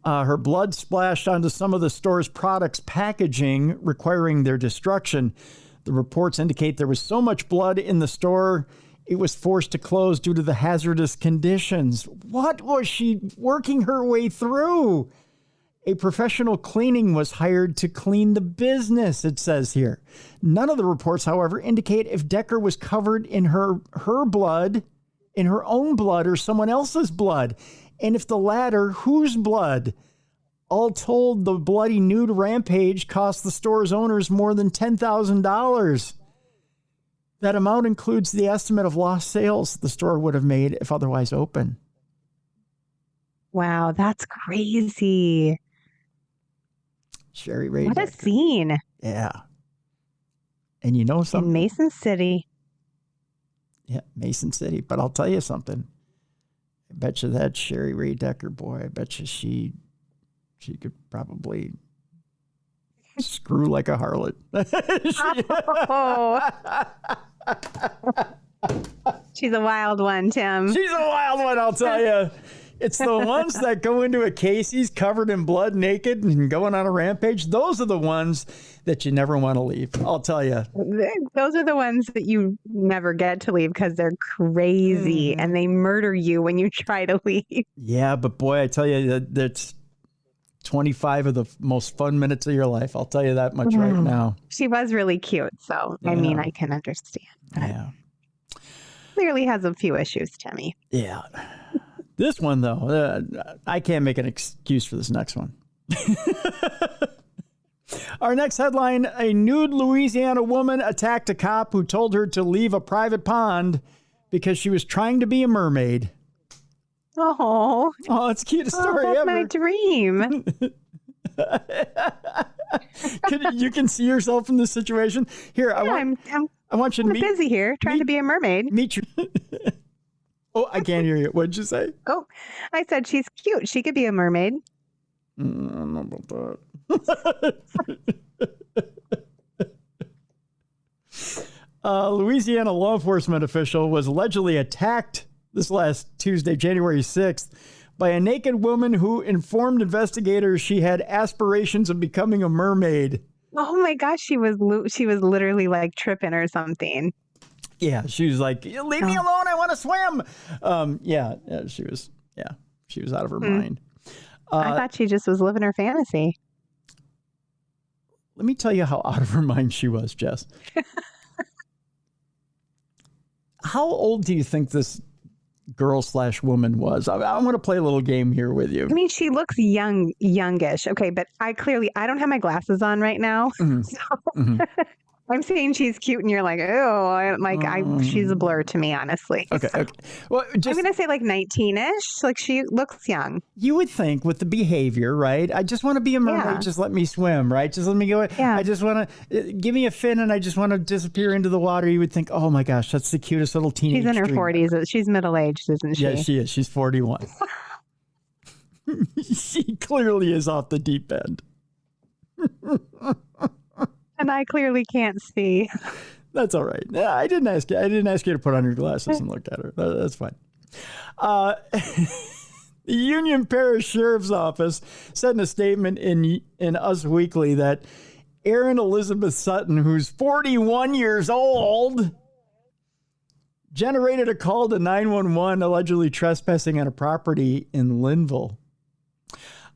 Her blood splashed onto some of the store's products' packaging, requiring their destruction. The reports indicate there was so much blood in the store, it was forced to close due to the hazardous conditions. What was she working her way through? A professional cleaning was hired to clean the business, it says here. None of the reports, however, indicate if Decker was covered in her blood, in her own blood, or someone else's blood. And if the latter, whose blood? All told, the bloody nude rampage cost the store's owners more than $10,000. That amount includes the estimate of lost sales the store would have made if otherwise open. Wow, that's crazy. Sherry Ray. What a scene. Yeah. And you know something? In Mason City. Yeah, Mason City. But I'll tell you something. I bet you that Sherry Ray Decker, boy, I bet you she could probably screw like a harlot. She's a wild one, Tim. She's a wild one, I'll tell you. It's the ones that go into a Casey's covered in blood, naked, and going on a rampage. Those are the ones that you never want to leave. I'll tell you. Those are the ones that you never get to leave because they're crazy and they murder you when you try to leave. Yeah, but boy, I tell you, that's 25 of the most fun minutes of your life. I'll tell you that much right now. She was really cute, so I mean, I can understand. Yeah. Clearly has a few issues, Timmy. Yeah. This one, though, I can't make an excuse for this next one. Our next headline, a nude Louisiana woman attacked a cop who told her to leave a private pond because she was trying to be a mermaid. Oh, it's the cutest story that's ever. my dream. You can see yourself in this situation. Here, I want you to meet. I'm busy here trying to be a mermaid. Meet you. Oh, I can't hear you. What did you say? Oh, I said she's cute. She could be a mermaid. I don't know about that. Louisiana law enforcement official was allegedly attacked this last Tuesday, January 6th, by a naked woman who informed investigators she had aspirations of becoming a mermaid. Oh my gosh, she was literally like tripping or something. Yeah, she was like, "Leave me alone, I want to swim." She was out of her mind. I thought she just was living her fantasy. Let me tell you how out of her mind she was, Jess. How old do you think this girl/woman was? I want to play a little game here with you. I mean, she looks youngish. Okay, but I don't have my glasses on right now. Mm-hmm. So I'm saying she's cute, and you're like, oh, she's a blur to me, honestly. Okay. So, Okay. Well, I'm gonna say like 19-ish. Like she looks young. You would think with the behavior, right? I just want to be a mermaid. Yeah. Just let me swim, right? Just let me go. Yeah. I just want to give me a fin, and I just want to disappear into the water. You would think, oh my gosh, that's the cutest little teenage. She's in her dream. 40s. She's middle aged, isn't she? Yeah, she is. She's 41. She clearly is off the deep end. And I clearly can't see. That's all right. Yeah, I didn't ask you. I didn't ask you to put on your glasses and look at her. That's fine. The Union Parish Sheriff's Office said in a statement in Us Weekly that Erin Elizabeth Sutton, who's 41 years old, generated a call to 911 allegedly trespassing on a property in Linville.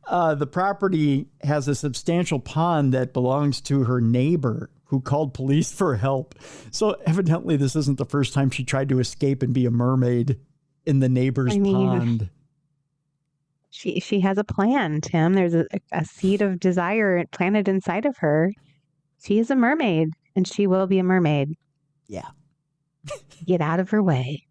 The property has a substantial pond that belongs to her neighbor who called police for help. So evidently this isn't the first time she tried to escape and be a mermaid in the neighbor's pond. She has a plan, Tim. There's a seed of desire planted inside of her. She is a mermaid, and she will be a mermaid. Yeah. Get out of her way.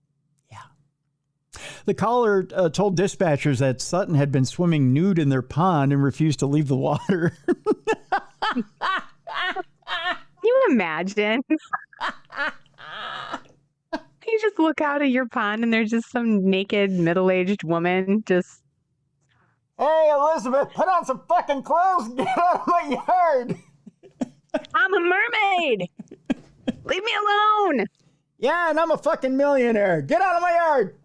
The caller told dispatchers that Sutton had been swimming nude in their pond and refused to leave the water. Can you imagine? You just look out at your pond and there's just some naked middle-aged woman just... Hey, Elizabeth, put on some fucking clothes and get out of my yard. I'm a mermaid. Leave me alone. Yeah, and I'm a fucking millionaire. Get out of my yard.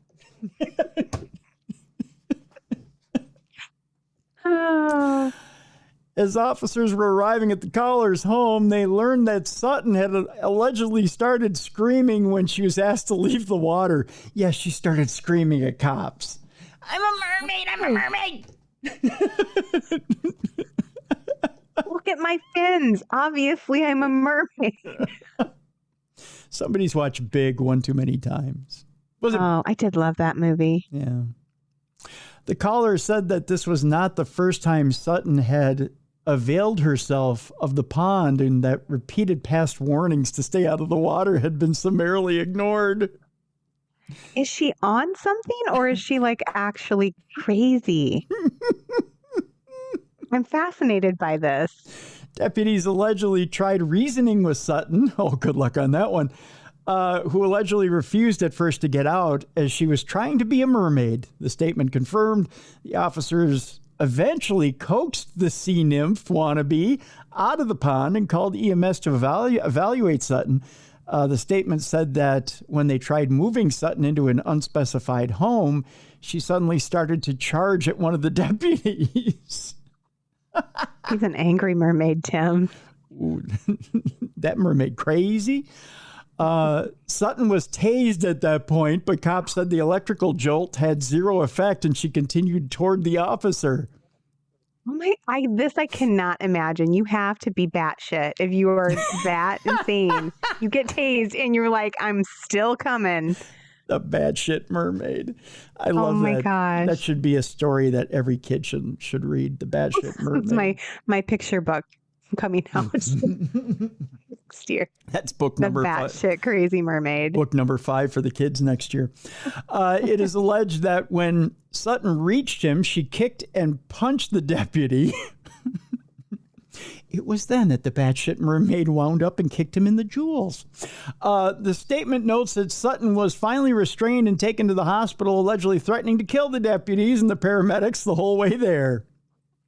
As officers were arriving at the caller's home, they learned that Sutton had allegedly started screaming when she was asked to leave the water. Yes, she started screaming at cops. I'm a mermaid. I'm a mermaid. Look at my fins. Obviously, I'm a mermaid. Somebody's watched Big one too many times. I did love that movie. Yeah. The caller said that this was not the first time Sutton had availed herself of the pond and that repeated past warnings to stay out of the water had been summarily ignored. Is she on something or is she like actually crazy? I'm fascinated by this. Deputies allegedly tried reasoning with Sutton. Oh, good luck on that one. Who allegedly refused at first to get out as she was trying to be a mermaid. The statement confirmed the officers eventually coaxed the sea nymph wannabe out of the pond and called EMS to evaluate Sutton. The statement said that when they tried moving Sutton into an unspecified home, she suddenly started to charge at one of the deputies. He's an angry mermaid, Tim. Ooh, that mermaid crazy. Sutton was tased at that point, but cops said the electrical jolt had zero effect and she continued toward the officer. Oh I cannot imagine. You have to be batshit if you are that insane. You get tased and you're like, I'm still coming. The batshit mermaid. I love that. Oh my gosh. That should be a story that every kid should read. The batshit mermaid. It's my picture book coming out next year. That's book number 5. The batshit crazy mermaid. Book number 5 for the kids next year. It is alleged that when Sutton reached him, she kicked and punched the deputy. It was then that the batshit mermaid wound up and kicked him in the jewels. The statement notes that Sutton was finally restrained and taken to the hospital, allegedly threatening to kill the deputies and the paramedics the whole way there.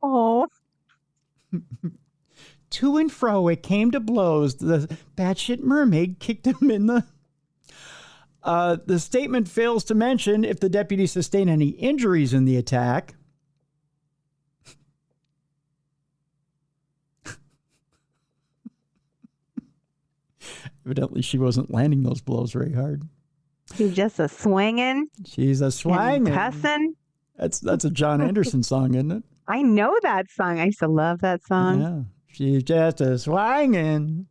Oh. To and fro, it came to blows. The batshit mermaid kicked him in the... The statement fails to mention if the deputy sustained any injuries in the attack. Evidently, she wasn't landing those blows very hard. She's just a swinging. She's a swinging. Cussing. That's a John Anderson song, isn't it? I know that song. I used to love that song. Yeah. She's just a swinging.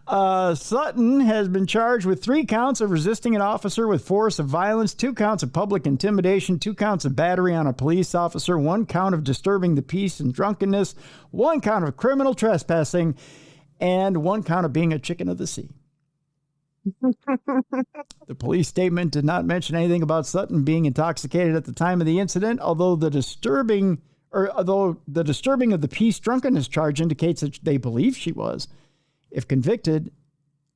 Sutton has been charged with 3 counts of resisting an officer with force of violence, 2 counts of public intimidation, 2 counts of battery on a police officer, 1 count of disturbing the peace and drunkenness, 1 count of criminal trespassing, and one count of being a chicken of the sea. The police statement did not mention anything about Sutton being intoxicated at the time of the incident, although the disturbing of the peace drunkenness charge indicates that they believe she was. If convicted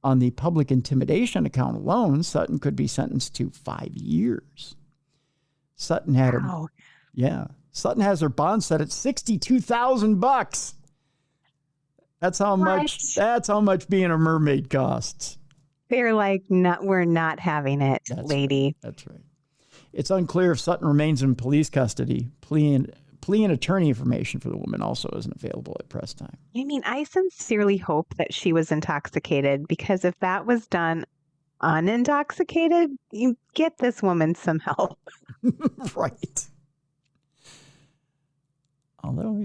on the public intimidation account alone, Sutton could be sentenced to 5 years. Sutton had Sutton has her bond set at $62,000. That's how much being a mermaid costs. They're like, we're not having it, lady. Right. That's right. It's unclear if Sutton remains in police custody. Plea and attorney information for the woman also isn't available at press time. I mean, I sincerely hope that she was intoxicated, because if that was done unintoxicated, you get this woman some help. Right. Although,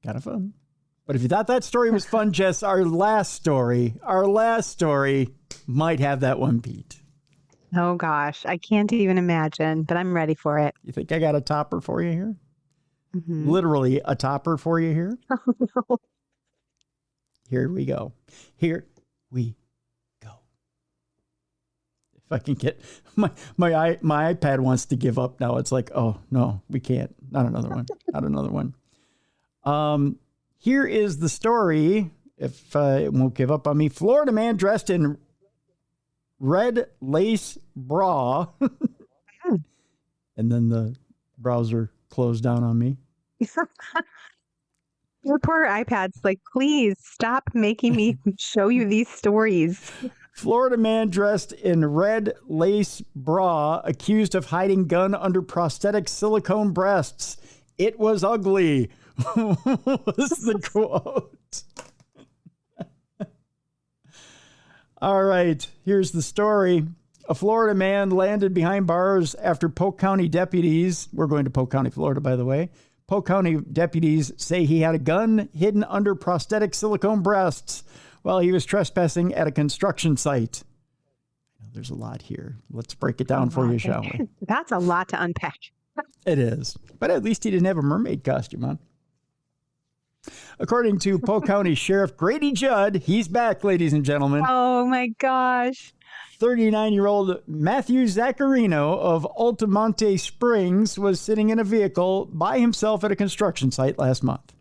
kind of fun. But if you thought that story was fun, Jess, our last story might have that one beat. Oh, gosh. I can't even imagine, but I'm ready for it. You think I got a topper for you here? Mm-hmm. Literally a topper for you here? Oh, no. Here we go. Here we go. If I can get my iPad wants to give up now. It's like, oh no, we can't. Not another one. Not another one. Here is the story. If it won't give up on me, Florida man dressed in red lace bra, and then the browser closed down on me. Your poor iPad's like, please stop making me show you these stories. Florida man dressed in red lace bra accused of hiding gun under prosthetic silicone breasts. It was ugly. Was the quote. All right, here's the story. A Florida man landed behind bars after Polk County deputies, we're going to Polk County, Florida, by the way. Polk County deputies say he had a gun hidden under prosthetic silicone breasts while he was trespassing at a construction site. There's a lot here. Let's break it down for you, shall we? That's a lot to unpack. It is. But at least he didn't have a mermaid costume on. According to Polk County Sheriff Grady Judd, he's back, ladies and gentlemen. Oh, my gosh. 39-year-old Matthew Zaccarino of Altamonte Springs was sitting in a vehicle by himself at a construction site last month.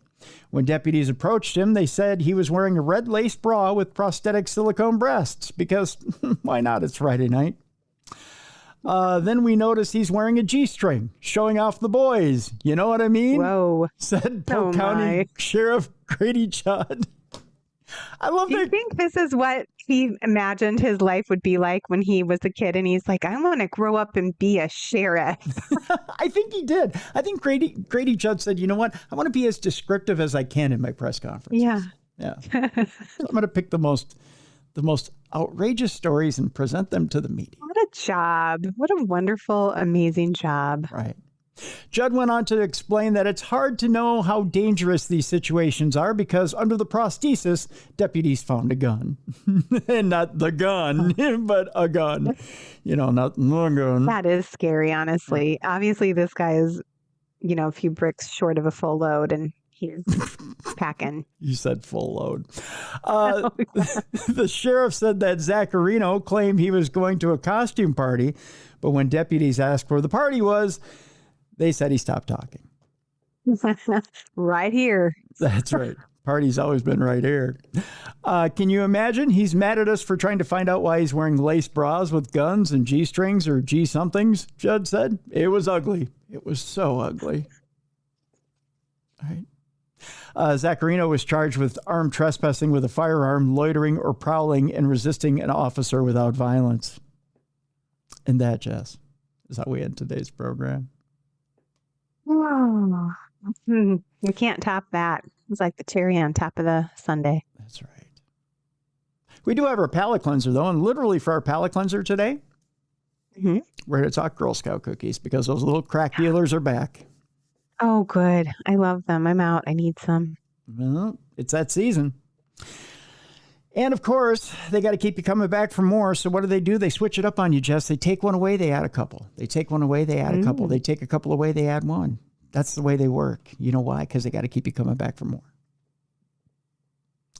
When deputies approached him, they said he was wearing a red lace bra with prosthetic silicone breasts because why not? It's Friday night. Then we notice he's wearing a G-string, showing off the boys. You know what I mean? Whoa. Said Polk County Sheriff Grady Judd. I love that. Do you think this is what he imagined his life would be like when he was a kid? And he's like, I want to grow up and be a sheriff. I think he did. I think Grady Judd said, you know what? I want to be as descriptive as I can in my press conference. Yeah. Yeah. So I'm going to pick the most outrageous stories and present them to the media. What a job. What a wonderful, amazing job. Right. Judd went on to explain that it's hard to know how dangerous these situations are because under the prosthesis, deputies found a gun. And not the gun, but a gun. Not the gun. That is scary, honestly. Obviously, this guy is, a few bricks short of a full load, and he's packing. You said full load. The sheriff said that Zaccarino claimed he was going to a costume party, but when deputies asked where the party was, they said he stopped talking. Right here. That's right. Party's always been right here. Can you imagine? He's mad at us for trying to find out why he's wearing lace bras with guns and G-strings or G-somethings, Judd said. It was ugly. It was so ugly. All right. Zaccarino was charged with armed trespassing with a firearm, loitering or prowling, and resisting an officer without violence. And that, Jess, is how we end today's program. Oh, we can't top that. It's like the cherry on top of the sundae. That's right. We do have our palate cleanser, though, and literally for our palate cleanser today, we're going to talk Girl Scout cookies because those little crack dealers are back. Oh, good. I love them. I'm out. I need some. Well, it's that season. And, of course, they got to keep you coming back for more. So what do? They switch it up on you, Jess. They take one away, they add a couple. They take one away, they add a couple. They take a couple away, they add one. That's the way they work. You know why? Because they got to keep you coming back for more.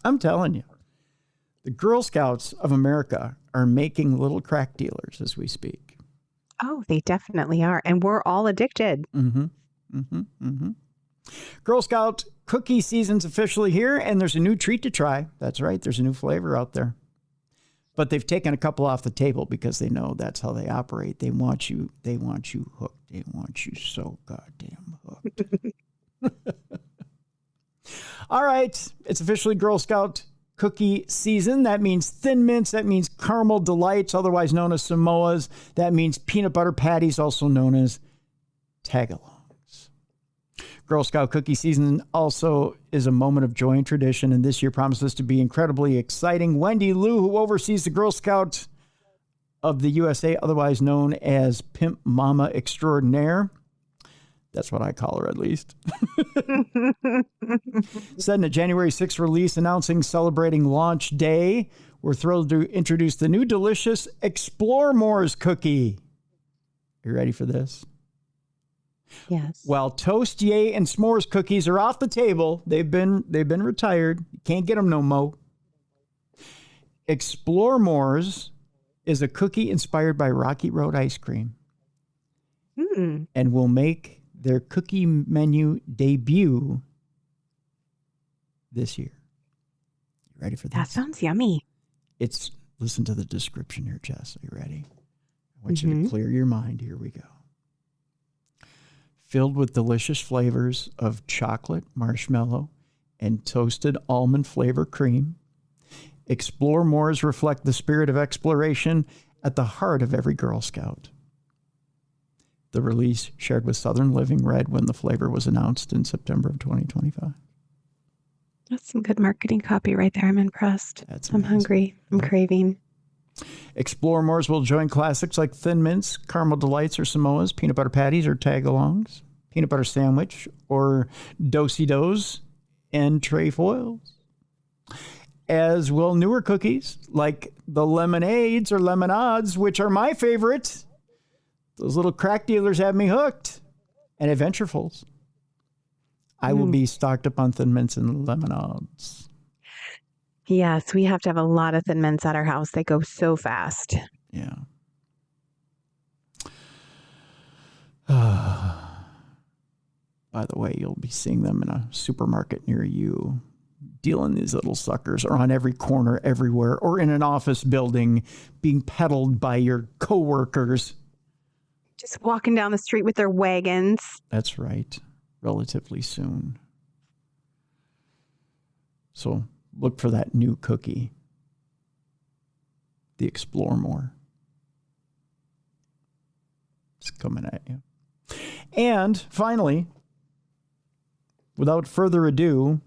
I'm telling you, the Girl Scouts of America are making little crack dealers as we speak. Oh, they definitely are. And we're all addicted. Girl Scout cookie season's officially here, and there's a new treat to try. That's right. There's a new flavor out there. But they've taken a couple off the table because they know that's how they operate. They want you hooked. They want you so goddamn hooked. All right. It's officially Girl Scout cookie season. That means Thin Mints. That means Caramel Delights, otherwise known as Samoas. That means peanut butter patties, also known as Tagalongs. Girl Scout cookie season also is a moment of joy and tradition, and this year promises to be incredibly exciting. Wendy Liu, who oversees the Girl Scout of the USA, otherwise known as Pimp Mama Extraordinaire. That's what I call her, at least. Said in a January 6th release announcing celebrating launch day, we're thrilled to introduce the new delicious Explore More's cookie. You ready for this? Yes. While Toast, Yay, and S'mores cookies are off the table, they've been retired. You can't get them no mo. Explore More's is a cookie inspired by Rocky Road ice cream, and will make their cookie menu debut this year. You ready for this? That sounds yummy. Listen to the description here, Jess. Are you ready? I want you to clear your mind. Here we go. Filled with delicious flavors of chocolate, marshmallow, and toasted almond flavor cream, Explore More's reflect the spirit of exploration at the heart of every Girl Scout. The release shared with Southern Living read when the flavor was announced in September of 2025. That's some good marketing copy right there. I'm impressed. I'm hungry. I'm craving. Explore More's will join classics like Thin Mints, Caramel Delights or Samoas, peanut butter patties or tagalongs, peanut butter sandwich or do-si-dos, and trefoils. As will newer cookies like the lemonades or lemonades, which are my favorite. Those little crack dealers have me hooked. And adventurefuls. I will be stocked up on Thin Mints and lemonades. Yes, we have to have a lot of Thin Mints at our house. They go so fast. Yeah. By the way, you'll be seeing them in a supermarket near you, dealing these little suckers, or on every corner everywhere, or in an office building being peddled by your coworkers. Just walking down the street with their wagons. That's right. Relatively soon. So look for that new cookie, the Explore More. It's coming at you. And finally, without further ado,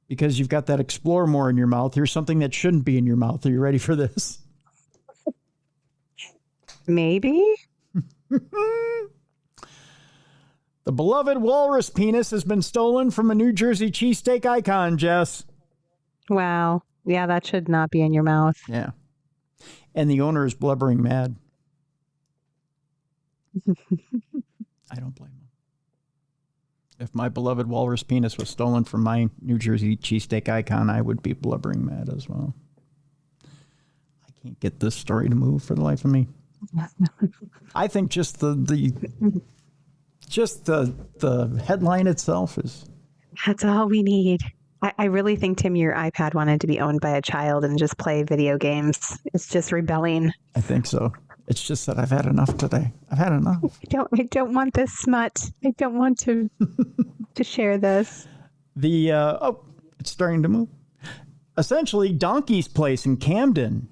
because you've got that Explore More in your mouth, here's something that shouldn't be in your mouth. Are you ready for this? Maybe. The beloved walrus penis has been stolen from a New Jersey cheesesteak icon, Jess. Wow. Yeah, that should not be in your mouth. Yeah. And the owner is blubbering mad. I don't blame him. If my beloved walrus penis was stolen from my New Jersey cheesesteak icon, I would be blubbering mad as well. I can't get this story to move for the life of me. I think just the headline itself is... That's all we need. I really think, Tim, your iPad wanted to be owned by a child and just play video games. It's just rebelling. I think so. It's just that I've had enough today. I've had enough. I don't want this smut. I don't want to share this. It's starting to move. Essentially, Donkey's Place in Camden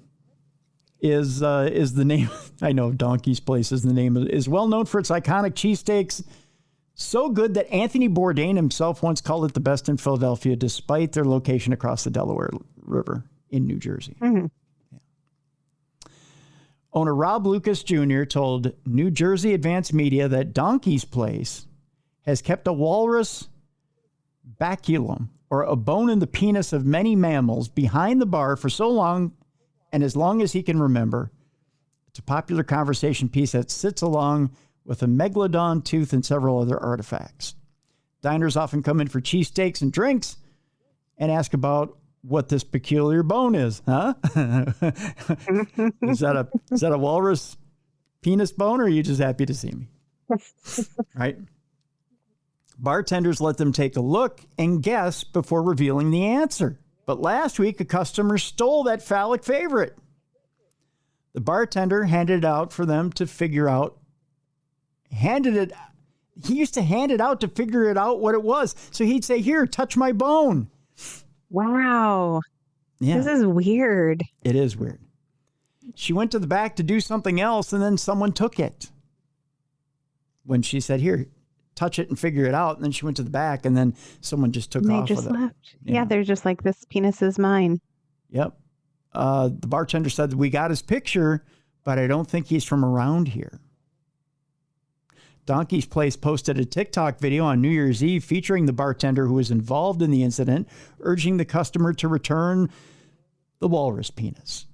is the name. I know Donkey's Place is the name. Is well known for its iconic cheesesteaks. So good that Anthony Bourdain himself once called it the best in Philadelphia, despite their location across the Delaware River in New Jersey. Mm-hmm. Yeah. Owner Rob Lucas Jr. told New Jersey Advanced Media that Donkey's Place has kept a walrus baculum, or a bone in the penis of many mammals, behind the bar for so long, and as long as he can remember. It's a popular conversation piece that sits along with a megalodon tooth and several other artifacts. Diners often come in for cheesesteaks and drinks, and ask about what this peculiar bone is, huh? Is that a walrus penis bone, or are you just happy to see me? Right? Bartenders let them take a look and guess before revealing the answer. But last week, a customer stole that phallic favorite. The bartender handed it out for them to figure out. He used to hand it out to figure it out what it was. So he'd say, "Here, touch my bone." Wow. Yeah. This is weird. It is weird. She went to the back to do something else, and then someone took it. When she said, "Here, touch it and figure it out," and then she went to the back, and then someone just took off with it. Left. Yeah, they're just like, "This penis is mine." Yep. The bartender said, "We got his picture, but I don't think he's from around here." Donkey's Place posted a TikTok video on New Year's Eve featuring the bartender who was involved in the incident, urging the customer to return the walrus penis.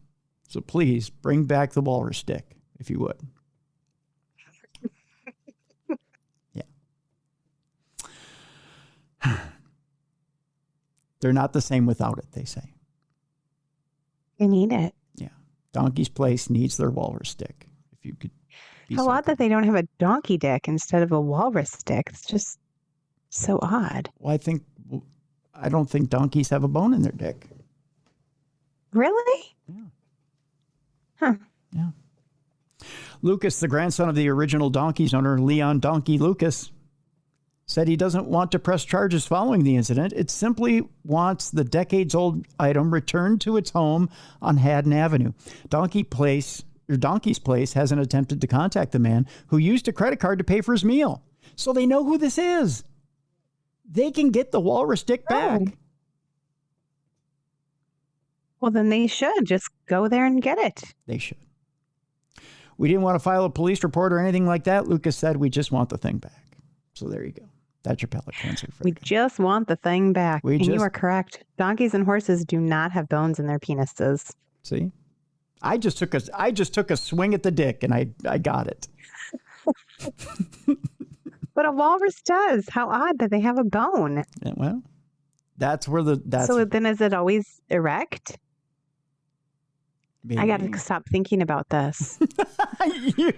So please bring back the walrus dick, if you would. Yeah. They're not the same without it, they say. You need it. Yeah. Donkey's Place needs their walrus dick. If you could. How odd that they don't have a donkey dick instead of a walrus dick. It's just so odd. Well, I don't think donkeys have a bone in their dick. Really? Yeah. Huh. Yeah. Lucas, the grandson of the original Donkeys owner, Leon Donkey Lucas, said he doesn't want to press charges following the incident. It simply wants the decades-old item returned to its home on Haddon Avenue. Donkey's Place hasn't attempted to contact the man who used a credit card to pay for his meal. So they know who this is. They can get the walrus dick back. Well, then they should just go there and get it. They should. We didn't want to file a police report or anything like that. Lucas said, "We just want the thing back." So there you go. That's your pellet cancer. We just want the thing back. You are correct. Donkeys and horses do not have bones in their penises. See? I just took a swing at the dick and I got it. But a walrus does. How odd that they have a bone. Yeah, well, that's where So then is it always erect? Maybe. I got to stop thinking about this.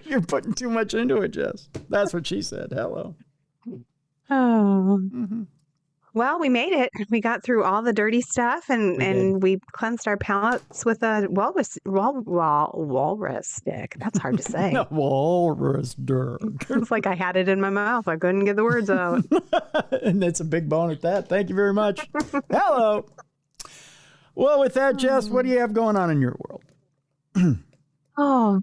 You're putting too much into it, Jess. That's what she said. Hello. Oh. Mm-hmm. Well, we made it. We got through all the dirty stuff and we cleansed our palates with a walrus stick. That's hard to say. Walrus dick. It's like I had it in my mouth. I couldn't get the words out. And it's a big bone at that. Thank you very much. Hello. Well, with that, Jess, what do you have going on in your world? Oh,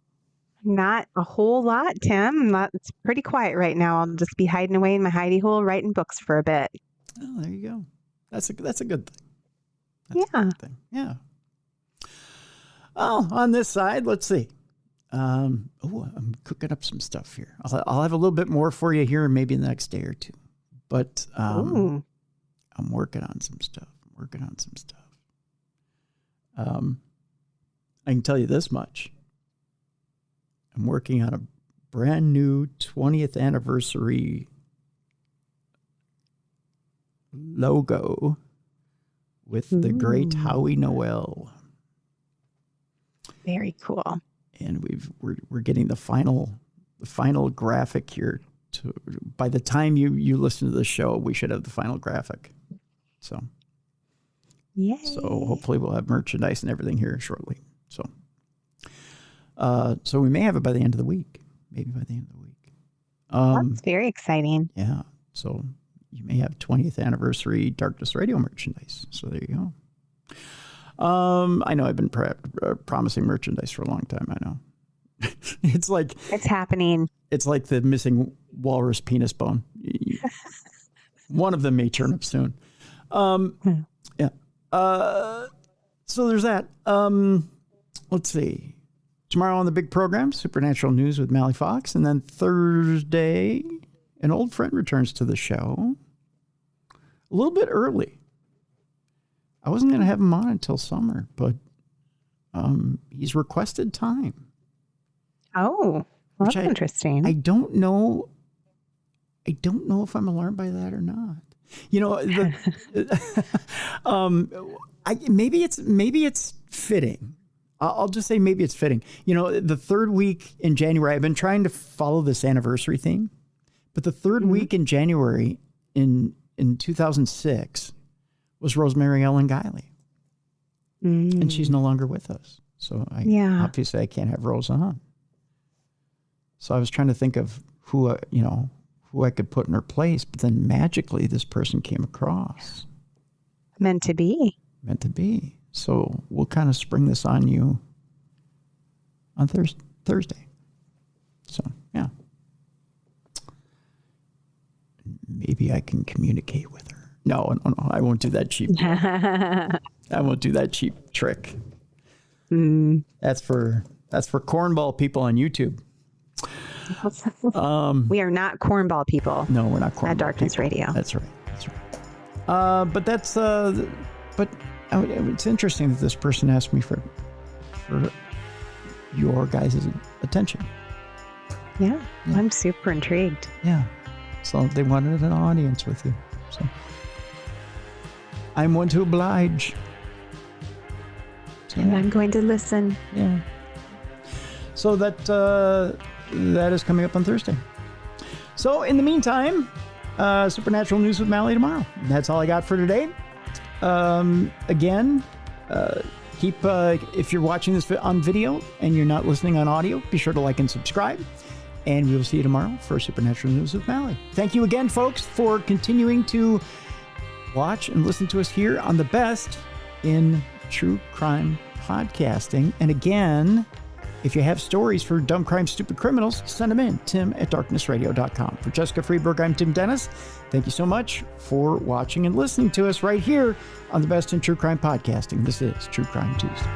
not a whole lot, Tim. It's pretty quiet right now. I'll just be hiding away in my hidey hole writing books for a bit. Oh, there you go. That's a good thing. Yeah. A good thing. Yeah. Oh, on this side, let's see. I'm cooking up some stuff here. I'll have a little bit more for you here, maybe in the next day or two. But I'm working on some stuff. I can tell you this much. I'm working on a brand new 20th anniversary logo with the great Howie Noel. Very cool. And we're getting the final graphic here. By the time you listen to the show, we should have the final graphic. So, yay. So hopefully we'll have merchandise and everything here shortly. So we may have it by the end of the week. Maybe by the end of the week. That's very exciting. Yeah. So you may have 20th anniversary Darkness Radio merchandise. So there you go. I know I've been promising merchandise for a long time. I know. It's happening. It's like the missing walrus penis bone. One of them may turn up soon. Yeah. So there's that. Let's see. Tomorrow on the big program, Supernatural News with Mally Fox. And then Thursday, an old friend returns to the show a little bit early. I wasn't going to have him on until summer, but he's requested time. Oh, well, that's interesting. I don't know if I'm alarmed by that or not. You know, maybe it's fitting. I'll just say maybe it's fitting. You know, the third week in January, I've been trying to follow this anniversary theme, but the third week in January in 2006 was Rosemary Ellen Guiley. And she's no longer with us. So obviously I can't have Rose on. So I was trying to think of who I could put in her place, but then magically this person came across. Meant to be. So we'll kind of spring this on you on Thursday. So, yeah. Maybe I can communicate with her. No, I won't do that cheap. I won't do that cheap trick. That's for cornball people on YouTube. We are not cornball people. No, we're not cornball at Darkness people. Radio. That's right. But it's interesting that this person asked me for your guys' attention. Yeah, I'm super intrigued. Yeah. So they wanted an audience with you. So I'm one to oblige. So, and I'm going to listen. Yeah. So that is coming up on Thursday. So in the meantime, Supernatural News with Mally tomorrow. That's all I got for today. Again, if you're watching this on video and you're not listening on audio, be sure to like and subscribe. And we will see you tomorrow for Supernatural News with Mally. Thank you again, folks, for continuing to watch and listen to us here on the best in true crime podcasting. And again, if you have stories for dumb crime, stupid criminals, send them in. Tim@darknessradio.com. For Jessica Freeberg, I'm Tim Dennis. Thank you so much for watching and listening to us right here on the best in true crime podcasting. This is True Crime Tuesday.